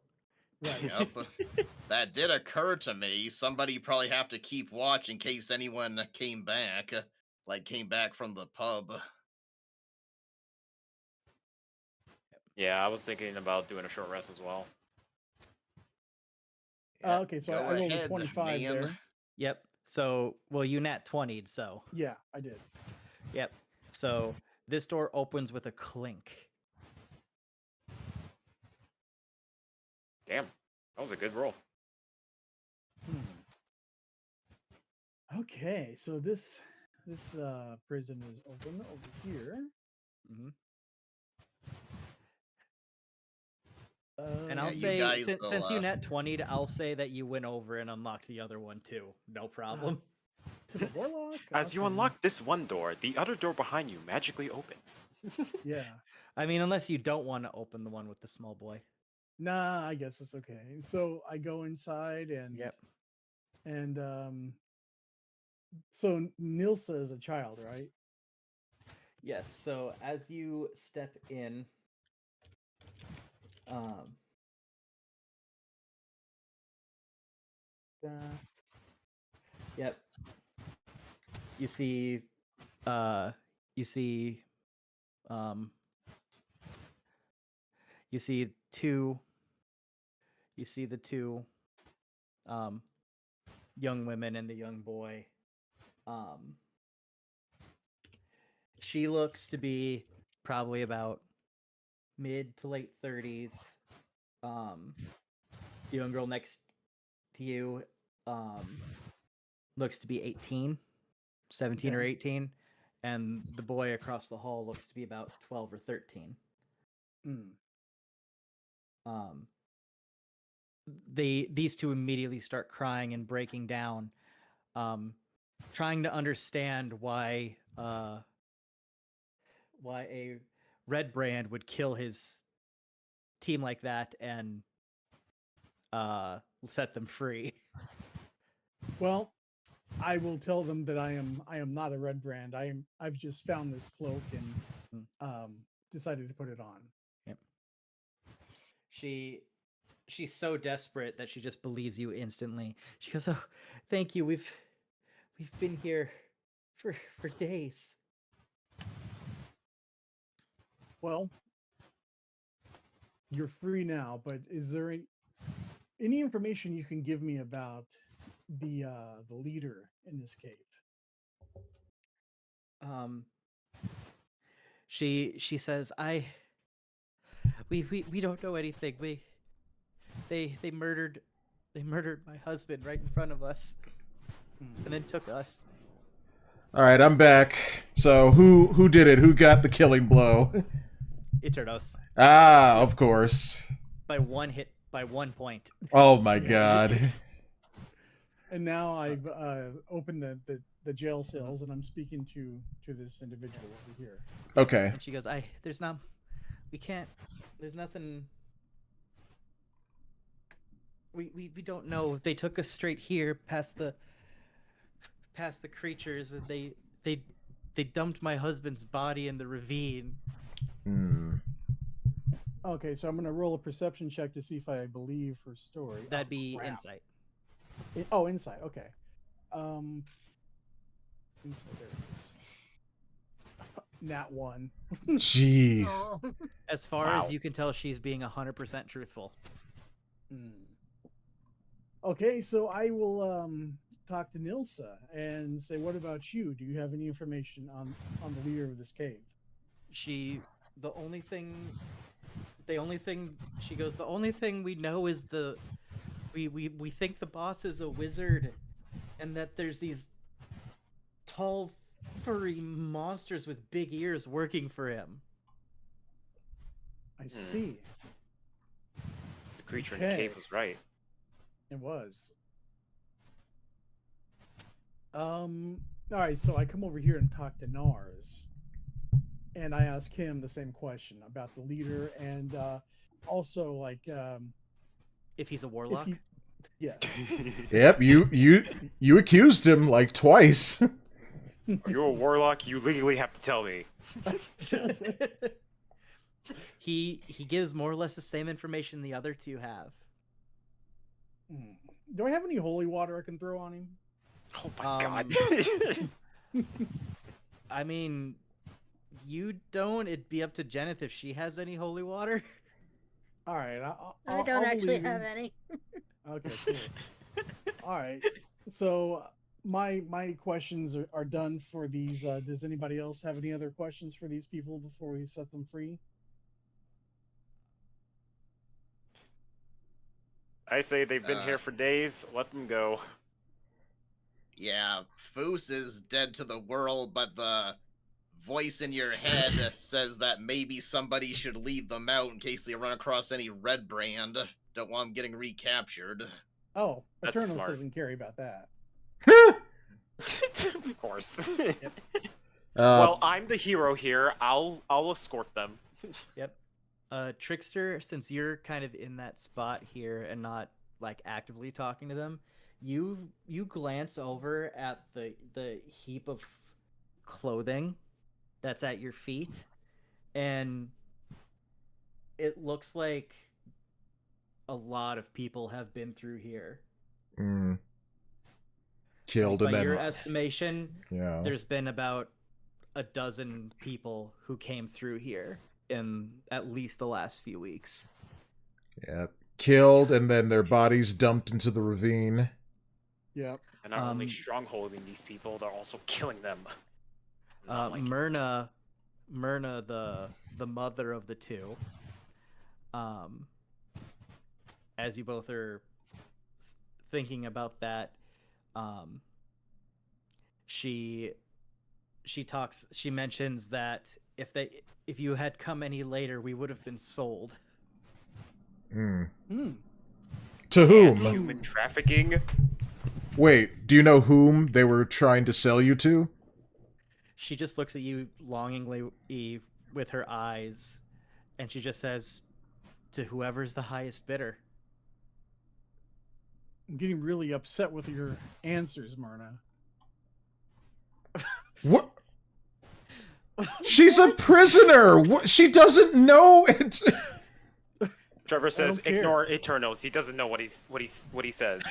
Right. Yep. That did occur to me. Somebody probably have to keep watch in case anyone came back, came back from the pub. Yeah, I was thinking about doing a short rest as well. Yeah, Okay, so go I rolled a ahead, 25 man. there. Yep. So, well, you nat 20'd, so. Yeah, I did. Yep. So this door opens with a clink. Damn, that was a good roll. Okay, so this prison is open over here. Mm-hmm. And Yeah, I'll you say, guys since will, you nat 20'd, I'll say that you went over and unlocked the other one too. No problem. To the warlock. As you Awesome. unlock this one door, the other door behind you magically opens. Yeah. I mean, unless you don't want to open the one with the small boy. Nah, I guess it's okay. So I go inside and Yep. and so Nilsa is a child, right? Yes. So as you step in, um, yep. You see, you see, um, you see two. You see the two, young women and the young boy. She looks to be probably about mid to late 30s. The young girl next to you looks to be 18, 17 or Okay. 18, and the boy across the hall looks to be about 12 or 13. These two immediately start crying and breaking down, trying to understand why a red brand would kill his team like that and set them free. Well, I will tell them that I am not a red brand. I've just found this cloak and decided to put it on. Yep. She's so desperate that she just believes you instantly. She goes, "Oh, thank you. We've been here for days." Well, you're free now, but is there any information you can give me about the leader in this cave? She says, we don't know anything. They murdered my husband right in front of us, and then took us. All right, I'm back. So who did it? Who got the killing blow? Eternos. Ah, of course. By 1 hit, by 1 point. Oh my god. And now I've opened the jail cells, and I'm speaking to this individual over here. Okay. And she goes, there's nothing. We don't know. They took us straight here past the creatures, and they dumped my husband's body in the ravine. Hmm. Okay, so I'm gonna roll a perception check to see if I believe her story. That'd be crap. insight. Oh, insight. Okay. Insight, there it is. Nat 1. Jeez. Oh. As far Wow. as you can tell, she's being 100% truthful. Okay, so I will talk to Nilsa and say, what about you? Do you have any information on the leader of this cave? The only thing she goes, the only thing we know is we think the boss is a wizard, and that there's these tall furry monsters with big ears working for him. I see. The creature in the Okay. cave was right. It was. All right, so I come over here and talk to Nars, and I ask him the same question about the leader, and also like If he's a warlock. yeah. Yep, you accused him like twice. Are you a warlock? You legally have to tell me. He gives more or less the same information the other two have. Do I have any holy water I can throw on him? Oh my god. I mean, you don't. It'd be up to Jenith if she has any holy water. All right, I don't actually have any. Okay, cool. All right, so my questions are done for these. Does anybody else have any other questions for these people before we set them free? I say they've been here for days. Let them go. Yeah, Foos is dead to the world, but the voice in your head says that maybe somebody should lead them out in case they run across any red brand. Don't want them getting recaptured. Oh, That's Eternal smart. doesn't care about that. Of course. Uh, Well, I'm the hero here. I'll escort them. Yep. Trickster, since you're kind of in that spot here and not like actively talking to them, you glance over at the heap of clothing that's at your feet, and it looks like a lot of people have been through here. Killed and By then your estimation, yeah. there's been about a dozen people who came through here in at least the last few weeks. Yeah. Killed and then their bodies dumped into the ravine. Yep. And not only strongholding these people, they're also killing them. Not like- Myrna, the mother of the two, as you both are thinking about that, she mentions that if you had come any later, we would have been sold. To And whom? human trafficking. Wait, do you know whom they were trying to sell you to? She just looks at you longingly with her eyes, and she just says, "To whoever's the highest bidder." I'm getting really upset with your answers, Myrna. What? She's a prisoner. What? She doesn't know it. Trevor says, don't care. "Ignore Eternos. He doesn't know what he says."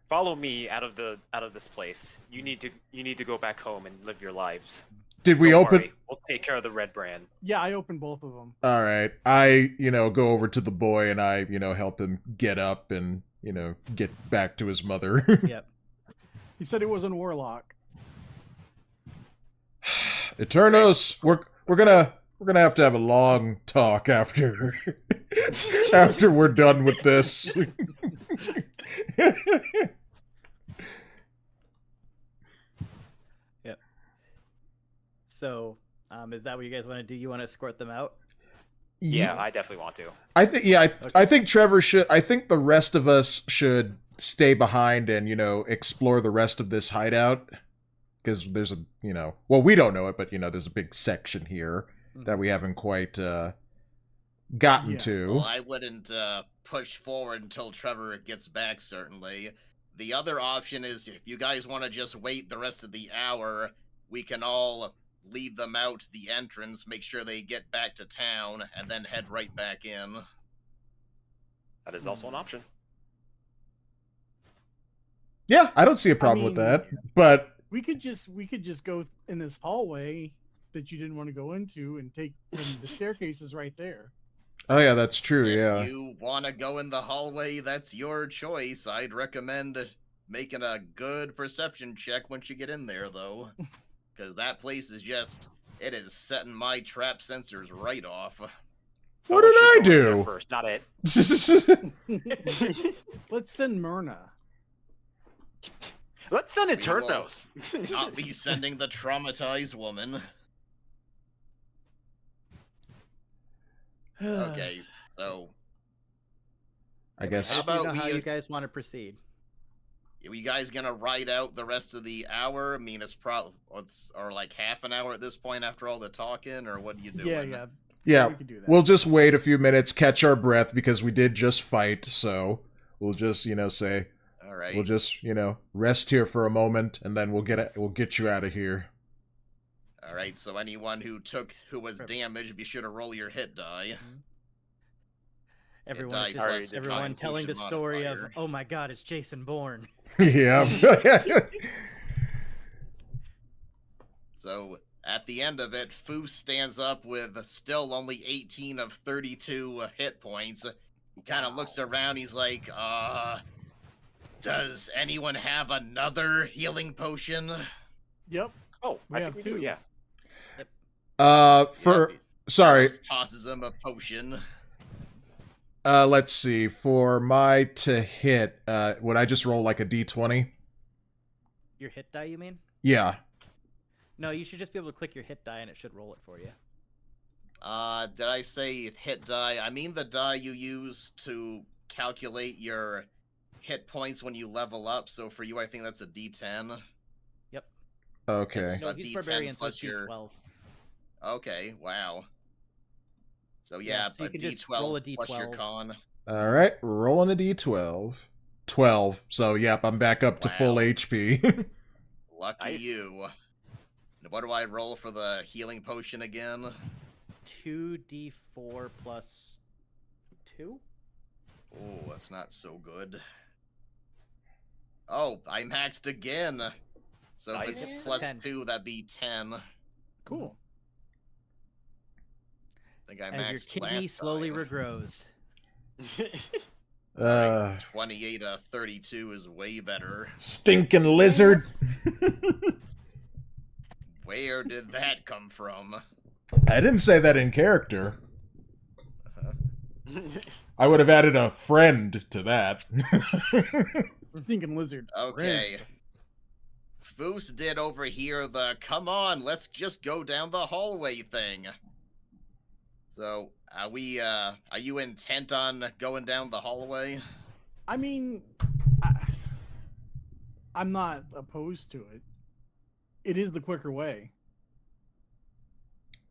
Follow me out of this place. You need to go back home and live your lives. Did we Don't open? worry, we'll take care of the red brand. Yeah, I opened both of them. All right. I, go over to the boy and I, help him get up and, get back to his mother. Yep. He said it was a warlock. Eternos, we're gonna have to have a long talk after after we're done with this. Yep. So, is that what you guys want to do? You want to escort them out? Yeah, I definitely want to. I think I think Trevor should. I think the rest of us should stay behind and explore the rest of this hideout, because there's a well, we don't know it, but there's a big section here that we haven't quite gotten to. Well, I wouldn't push forward until Trevor gets back, certainly. The other option is, if you guys want to just wait the rest of the hour, we can all lead them out the entrance, make sure they get back to town, and then head right back in. That is also an option. Yeah, I don't see a problem with that, but we could just go in this hallway that you didn't want to go into and take the staircase is right there. Oh yeah, that's true. If you want to go in the hallway, that's your choice. I'd recommend making a good perception check once you get in there, though. Because that place is it is setting my trap sensors right off. What did I do? First, not it. Let's send Myrna. Let's send Eternos. Not be sending the traumatized woman. Okay, so I guess. How about how you guys want to proceed? Are you guys gonna ride out the rest of the hour? I mean, it's probably or like half an hour at this point after all the talking, or what are you doing? Yeah, we could do that. We'll just wait a few minutes, catch our breath, because we did just fight, so we'll just, say, all right. We'll just, rest here for a moment, and then we'll get you out of here. All right, so anyone who was damaged, be sure to roll your hit die. Everyone telling the story of, oh my god, it's Jason Bourne. Yeah. So at the end of it, Foos stands up with still only 18 of 32 hit points. He kind of looks around. He's like, does anyone have another healing potion? Yep. Oh, I think we do, yeah. Sorry. Tosses him a potion. Let's see. For my to hit, would I just roll like a d20? Your hit die, you mean? Yeah. No, you should just be able to click your hit die and it should roll it for you. Did I say hit die? I mean the die you use to calculate your hit points when you level up. So for you, I think that's a d10. Yep. Okay. It's a d10 plus your d12. Okay, wow. So yeah, so you a can d12 just roll a d12 plus your con. All right, rolling a d12. 12. So yep, I'm back up to full HP. Lucky you. What do I roll for the healing potion again? 2d4 plus 2? Oh, that's not so good. Oh, I maxed again. So if it's plus 10. 2, that'd be 10. Cool. I think I As your maxed kidney last slowly time. regrows. 28 of 32 is way better. Stinking lizard. Where did that come from? I didn't say that in character. I would have added a friend to that. Stinking lizard. Okay. Foos did over here the come on, let's just go down the hallway thing. So, are you intent on going down the hallway? I mean, I'm not opposed to it. It is the quicker way.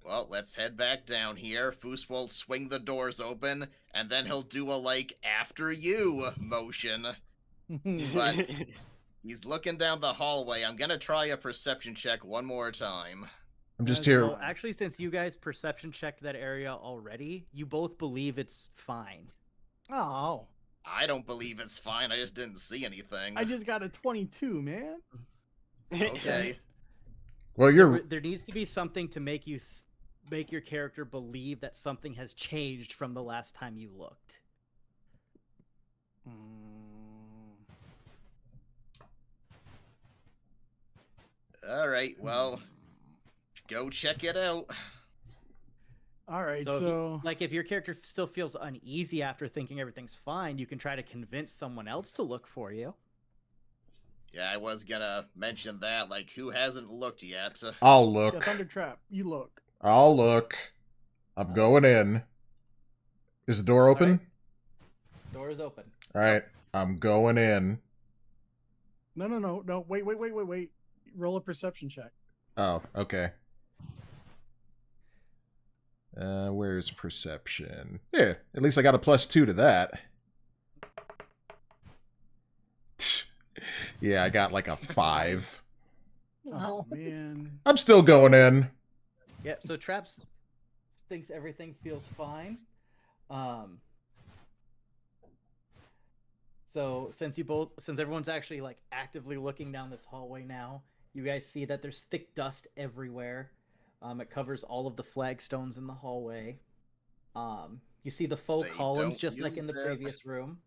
Well, let's head back down here. Foos will swing the doors open, and then he'll do a, after you motion. But he's looking down the hallway. I'm gonna try a perception check one more time. I'm just here. Well, actually, since you guys perception checked that area already, you both believe it's fine. Oh. I don't believe it's fine. I just didn't see anything. I just got a 22, man. Okay. Well, there needs to be something to make you make your character believe that something has changed from the last time you looked. All right. Well, go check it out. All right, So, so, if your character still feels uneasy after thinking everything's fine, you can try to convince someone else to look for you. Yeah, I was gonna mention that. Like, who hasn't looked yet? I'll yeah, look. Thunder Trap, you look. I'll look. I'm going in. Is the door open? All right. Door is open. All right. I'm going in. No, wait. Roll a perception check. Oh, okay. Where's perception? Yeah, at least I got a +2 to that. Yeah, I got like a 5. Oh, man. I'm still going in. Yeah, so Traps thinks everything feels fine. So since everyone's actually like actively looking down this hallway now, you guys see that there's thick dust everywhere. It covers all of the flagstones in the hallway. You see the faux They columns don't just like in the use them. previous room.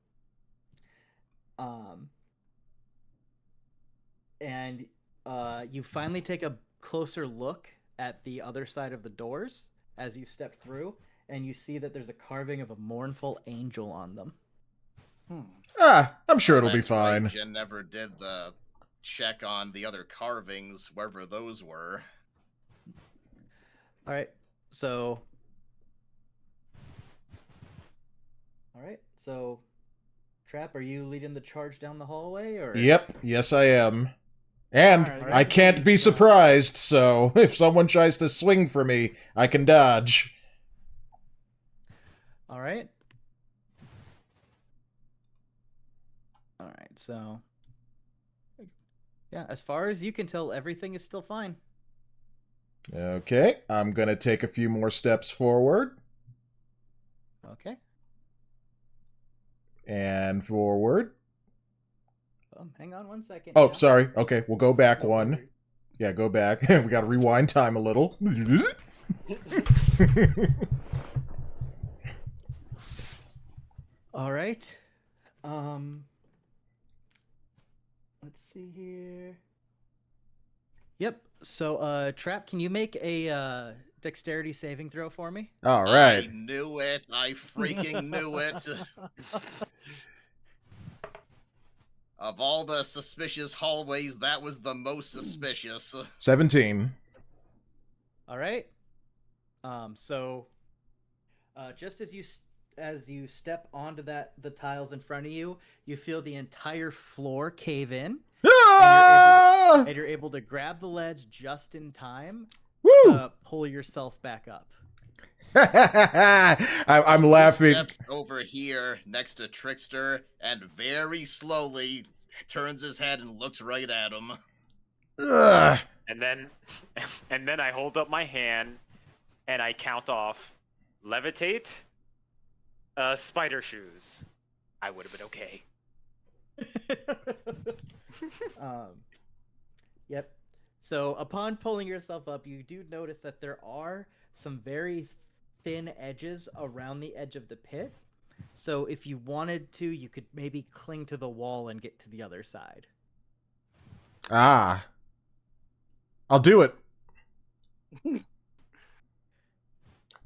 And you finally take a closer look at the other side of the doors as you step through, and you see that there's a carving of a mournful angel on them. I'm sure it'll be That's right, fine. Jen never did the check on the other carvings, wherever those were. All right, so Trap, are you leading the charge down the hallway, or? Yep, yes I am. And All right, I can't be surprised, so if someone tries to swing for me, I can dodge. All right. All right, so yeah, as far as you can tell, everything is still fine. Okay, I'm gonna take a few more steps forward. Okay. And forward. Hang on one second. Oh, now. sorry. Okay, we'll go back No one. worry. Yeah, go back. We gotta rewind time a little. All right. Let's see here. Yep. So, Trap, can you make a dexterity saving throw for me? All right. I knew it. I freaking knew it. Of all the suspicious hallways, that was the most suspicious. 17. All right. So, just as you step onto the tiles in front of you, you feel the entire floor cave in, Ah! and you're able to grab the ledge just in time Woo! to pull yourself back up. I'm laughing. Steps over here next to Trickster and very slowly turns his head and looks right at him. Ugh. And then I hold up my hand and I count off levitate, spider shoes. I would have been okay. Yep. So upon pulling yourself up, you do notice that there are some very thin edges around the edge of the pit. So if you wanted to, you could maybe cling to the wall and get to the other side. Ah. I'll do it.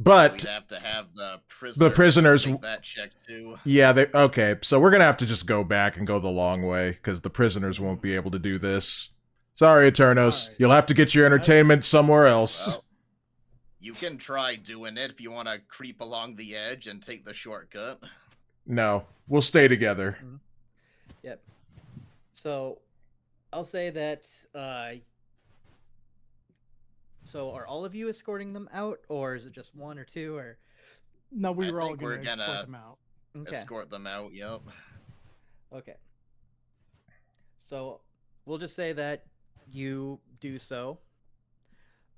But We'd have to have the prisoners make that check too. yeah, okay. So we're gonna have to just go back and go the long way because the prisoners won't be able to do this. Sorry, Eternos. Alright. You'll have to get your entertainment somewhere else. Well, you can try doing it if you want to creep along the edge and take the shortcut. No, we'll stay together. Yep. So I'll say that. So are all of you escorting them out, or is it just one or two? Or No, we I were all think we're going to escort gonna- them out. okay. Escort them out, yep. Okay. So we'll just say that you do so.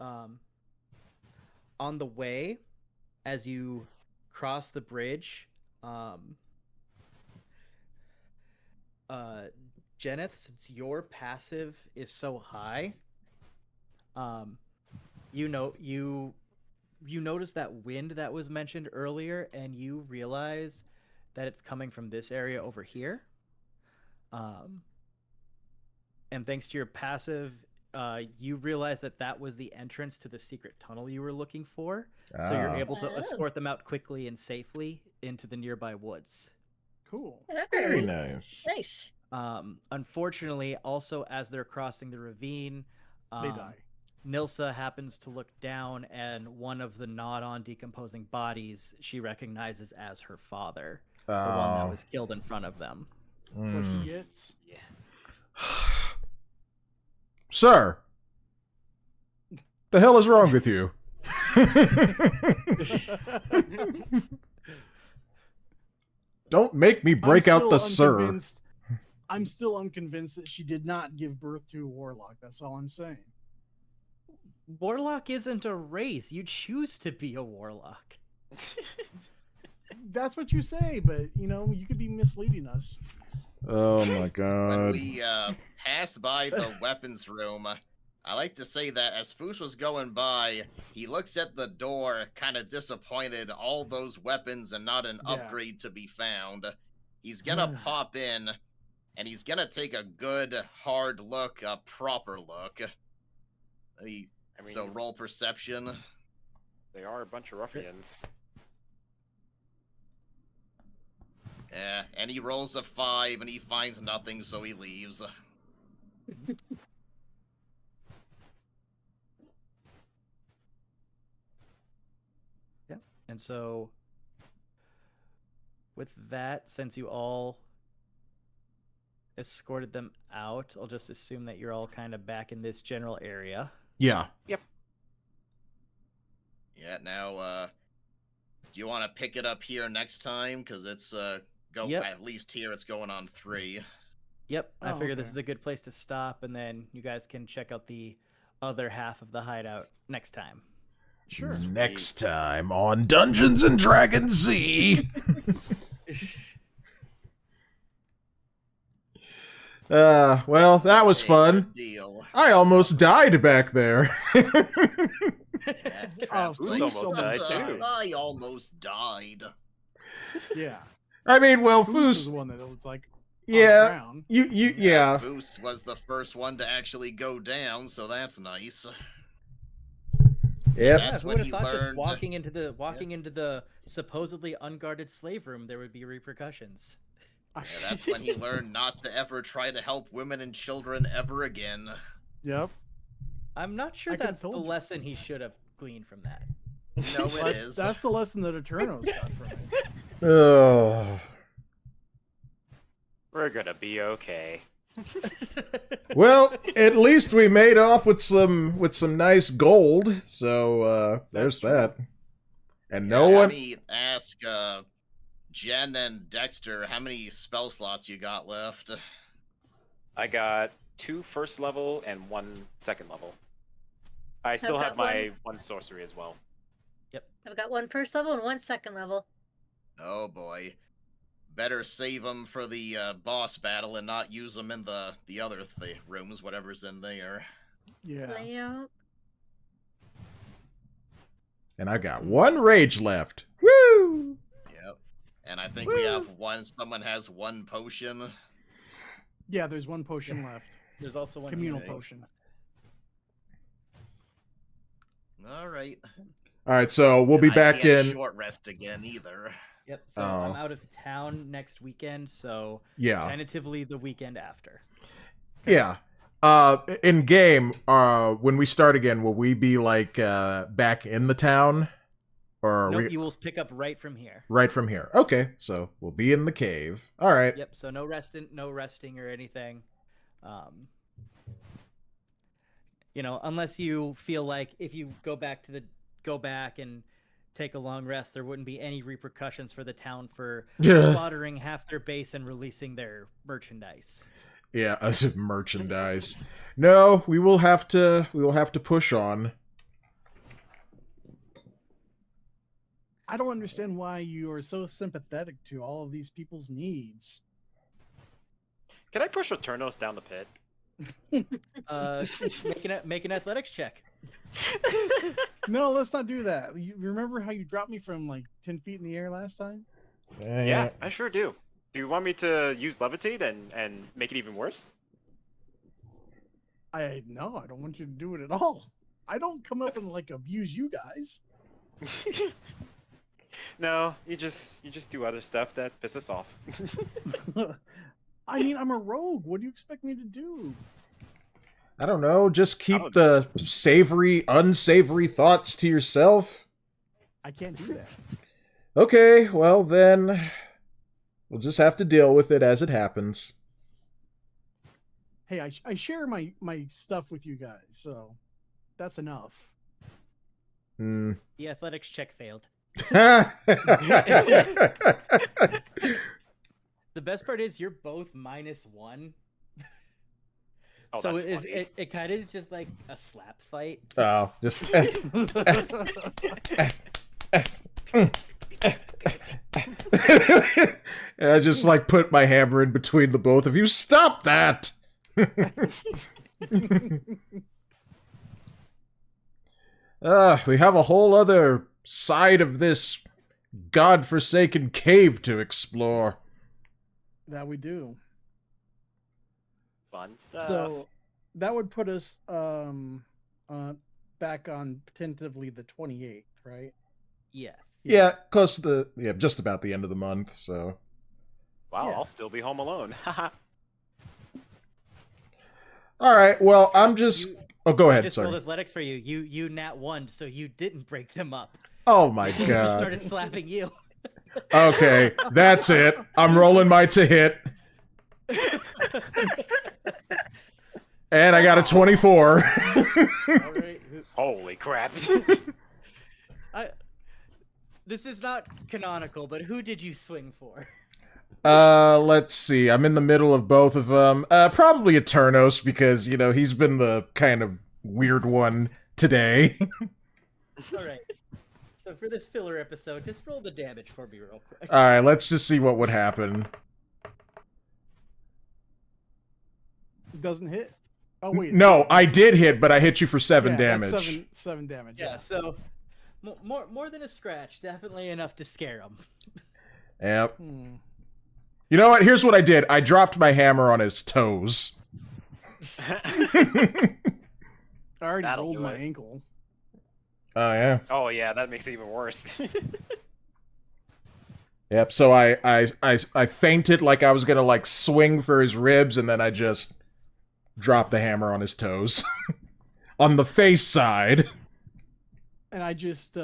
On the way, as you cross the bridge, Jeneth, since your passive is so high, you notice that wind that was mentioned earlier, and you realize that it's coming from this area over here. And thanks to your passive, you realize that that was the entrance to the secret tunnel you were looking for. So you're able to Oh. escort them out quickly and safely into the nearby woods. Cool. Very nice. Nice. Unfortunately, also as they're crossing the ravine, They die. Nilsa happens to look down, and one of the not-on decomposing bodies she recognizes as her father, the one that was killed in front of them. What she gets. Sir, the hell is wrong with you? Don't make me break out the sir. I'm still unconvinced that she did not give birth to a warlock. That's all I'm saying. Warlock isn't a race. You choose to be a warlock. That's what you say, but you know, you could be misleading us. Oh my When god. we pass by the weapons room, I like to say that as Foos was going by, he looks at the door, kind of disappointed, all those weapons and not an Yeah. upgrade to be found. He's gonna pop in, and he's gonna take a good, hard look, a proper look. I mean, So roll perception. they are a bunch of ruffians. Yeah, and he rolls a 5, and he finds nothing, so he leaves. And so, with that, since you all escorted them out, I'll just assume that you're all kind of back in this general area. Yeah. Yeah, now, do you want to pick it up here next time? Because it's, Yep. at least here it's going on 3. Yep, I Oh, figure this okay. is a good place to stop, and then you guys can check out the other half of the hideout next time. Sure. Next time on Dungeons and Dragons Z. Well, that was Hey, fun. good deal. I almost died back there. Yeah, Oh, Foos Foos almost died, too. I almost died. Yeah. I mean, well, Foos was the Foos. one that was like on the Yeah. ground. Yeah. Foos was the first one to actually go down, so that's nice. Yep. Yeah, That's who when would have he thought just learned- walking into the supposedly unguarded slave room there would be repercussions? Yeah, that's when he learned not to ever try to help women and children ever again. Yep. I'm not sure I could've that's the told you. lesson he should have gleaned from that. No, it But is. that's the lesson that Eternos got from it. Ugh. We're gonna be okay. Well, at least we made off with some nice gold. So there's that. And no Let one. me ask Jen and Dexter, how many spell slots you got left? I got 2 first level and 1 second level. I still I've have got my 1 sorcery as well. I've got 1 first level and 1 second level. Oh boy. Better save them for the boss battle and not use them in the other rooms, whatever's in there. Yeah. Layout. And I got 1 rage left. Woo! Yep. And I think we have someone has 1 potion. Yeah, there's 1 potion left. There's also one Communal healing. potion. Alright. All right, so we'll be I back can't in. short rest again either. Yep. So Oh. I'm out of town next weekend, so Yeah. tentatively the weekend after. Yeah. In game, when we start again, will we be like back in the town, or are Nope, we you will pick up right from here. right from here? Okay, so we'll be in the cave. All right. Yep. So no resting or anything. Unless you feel like if you go back and take a long rest, there wouldn't be any repercussions for the town for Yeah. slaughtering half their base and releasing their merchandise. Yeah, as if merchandise. No, we will have to push on. I don't understand why you are so sympathetic to all of these people's needs. Can I push Eternos down the pit? Make an athletics check. No, let's not do that. You remember how you dropped me from like 10 feet in the air last time? Yeah, I sure do. Do you want me to use levitate and make it even worse? No, I don't want you to do it at all. I don't come up and like abuse you guys. No, you just do other stuff that pisses us off. I mean, I'm a rogue. What do you expect me to do? I don't know. Just keep the savory, unsavory thoughts to yourself. I can't do that. Okay, well then, we'll just have to deal with it as it happens. Hey, I share my stuff with you guys, so that's enough. Hmm. The athletics check failed. The best part is you're both -1. Oh, So that's funny. it kind of is just like a slap fight. Oh, just. And I just like put my hammer in between the both of you. Stop that! We have a whole other side of this godforsaken cave to explore. That we do. Fun stuff. So that would put us back on tentatively the 28th, right? Yes. Yeah, close to the just about the end of the month. So. Wow, yeah. I'll still be home alone. All right. Well, I'm just. Oh, go I ahead. just rolled Sorry. athletics for you. You nat 1, so you didn't break them up. Oh my He god. started slapping you. Okay, that's it. I'm rolling my to hit. And I got a 24. All right. Holy crap. This is not canonical, but who did you swing for? Let's see. I'm in the middle of both of them. Probably Eternos because, you know, he's been the kind of weird one today. All right. So for this filler episode, just roll the damage for me real quick. All right, let's just see what would happen. Doesn't hit. Oh wait. No, I did hit, but I hit you for 7 damage. That's seven damage. Yeah, so more than a scratch, definitely enough to scare him. Yep. Hmm. You know what? Here's what I did. I dropped my hammer on his toes. I already That'll rolled do my it. ankle. Oh, yeah. Oh yeah, that makes it even worse. Yep, so I feinted like I was gonna, like, swing for his ribs, and then I just dropped the hammer on his toes. On the face side. And I just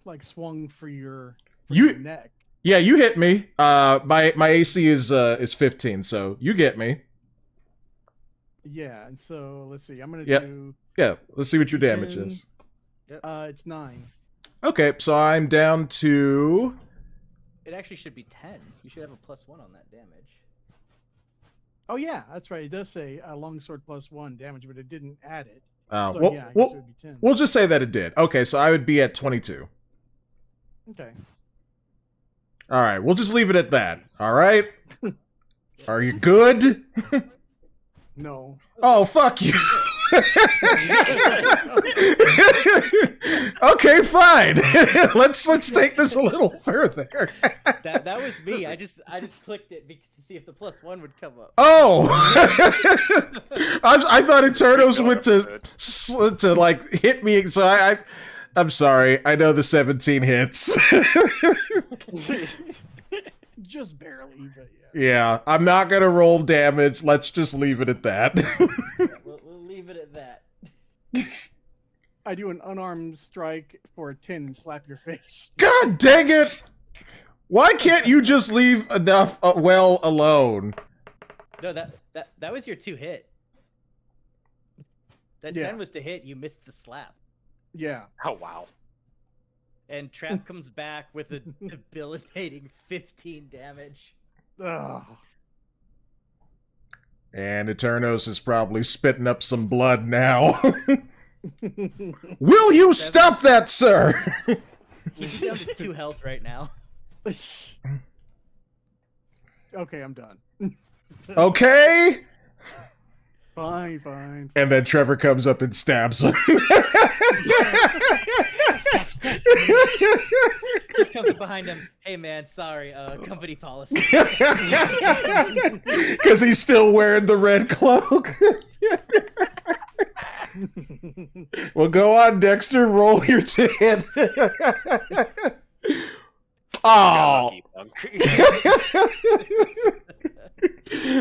like swung for your You- neck. Yeah, you hit me. My AC is 15, so you get me. Yeah, and so let's see. I'm gonna Yep. do. Yeah, let's see what your damage 10. is. It's 9. Okay, so I'm down to... It actually should be 10. You should have a +1 on that damage. Oh yeah, that's right. It does say longsword +1 damage, but it didn't add it. Oh, So well, yeah, I guess well, it would be 10. we'll just say that it did. Okay, so I would be at 22. Okay. All right, we'll just leave it at that. All right? Are you good? No. Oh, fuck you. Okay, fine. let's take this a little further. That was me. I just clicked it to see if the +1 would come up. Oh, I thought Eternos went to like hit me. So I'm sorry. I know the 17 hits. Just barely, but yeah. Yeah, I'm not gonna roll damage. Let's just leave it at that. Yeah, we'll leave it at that. I do an unarmed strike for a 10 and slap your face. God dang it! Why can't you just leave enough well alone? No, that was your 2 hit. That Yeah. 10 was to hit. You missed the slap. Yeah. Oh wow. And Trapp comes back with a debilitating 15 damage. Ugh. And Eternos is probably spitting up some blood now. Will you stop that, sir? He's down to 2 health right now. Okay, I'm done. Okay. Fine. And then Trevor comes up and stabs him. Just comes up behind him. Hey man, sorry, company policy. Because he's still wearing the red cloak. Well, go on, Dexter. Roll your hit. Oh.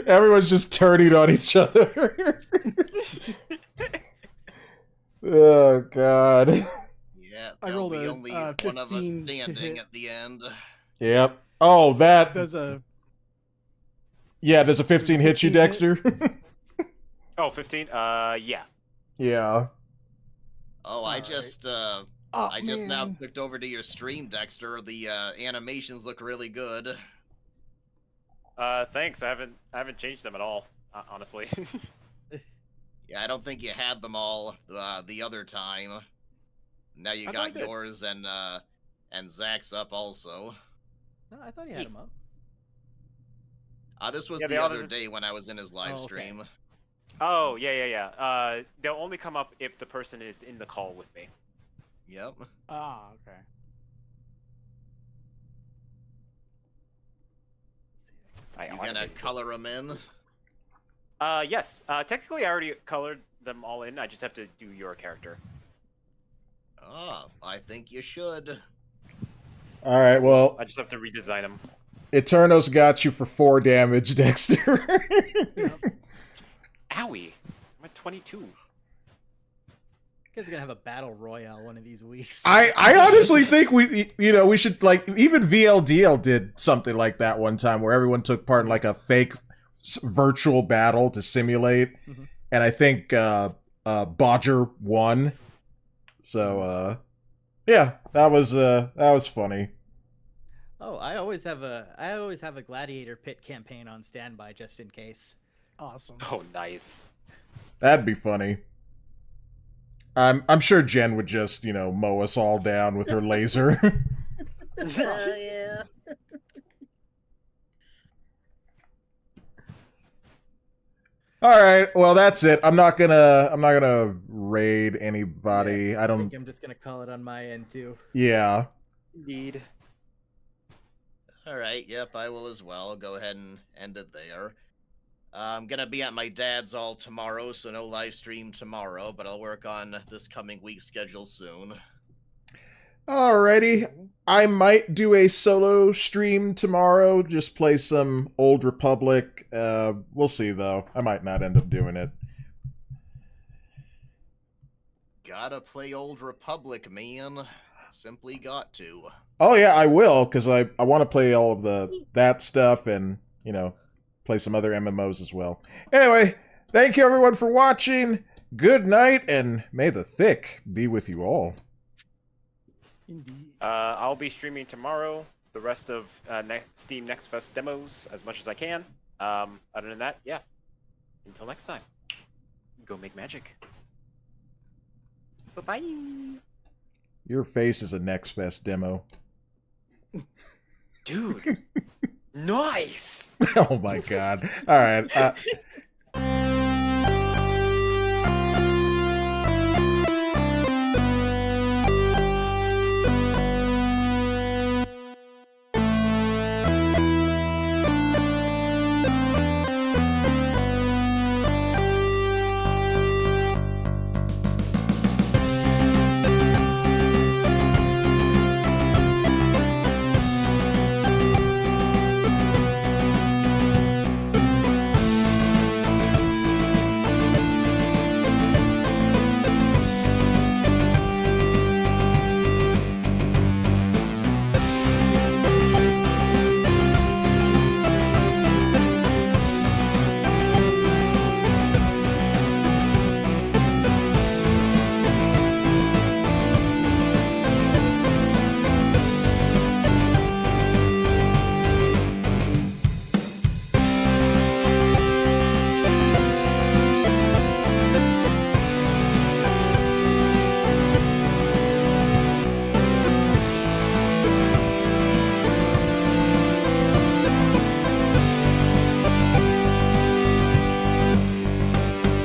Everyone's just turning on each other. Oh, God. Yeah, I there'll rolled be a, only one of us 15 to standing hit. at the end. Yep. Oh, that. Does a Yeah, does a 15 hit you, 15 hit? Dexter? Oh, 15? Yeah. Yeah. Oh, I just Oh, I just now man. clicked over to your stream, Dexter. The animations look really good. Thanks. I haven't changed them at all, honestly. Yeah, I don't think you had them all the other time. Now you I got thought I did. yours and Zach's up also. No, I thought he had him up. This was Yeah, the the other other- day when I was in his live Oh, okay. stream. Oh, yeah. They'll only come up if the person is in the call with me. Yep. Ah, okay. You gonna color them in? Yes. Technically, I already colored them all in. I just have to do your character. Oh, I think you should. All right, well, I just have to redesign them. Eternos got you for 4 damage, Dexter. Owie! I'm at 22. You guys are gonna have a battle royale one of these weeks. I honestly think we should, like, even VLDL did something like that one time where everyone took part in like a fake virtual battle to simulate, and I think Bodger won. So yeah, that was funny. Oh, I always have a gladiator pit campaign on standby just in case. Awesome. Oh, nice. That'd be funny. I'm sure Jen would just, mow us all down with her laser. Yeah. All right, well that's it. I'm not gonna raid anybody. I I don't. think I'm just gonna call it on my end too. Yeah. Indeed. Alright, yep, I will as well. Go ahead and end it there. I'm gonna be at my dad's all tomorrow, so no live stream tomorrow, but I'll work on this coming week's schedule soon. Alrighty. I might do a solo stream tomorrow. Just play some Old Republic. We'll see though. I might not end up doing it. Gotta play Old Republic, man. Simply got to. Oh yeah, I will, because I want to play all of that stuff and, play some other MMOs as well. Anyway, thank you everyone for watching. Good night, and may the THICC be with you all. Indeed. I'll be streaming tomorrow. The rest of Steam Next Fest demos as much as I can. Other than that, yeah. Until next time, go make magic. Bye-bye. Your face is a Next Fest demo. Dude. Nice. Oh my god. All right.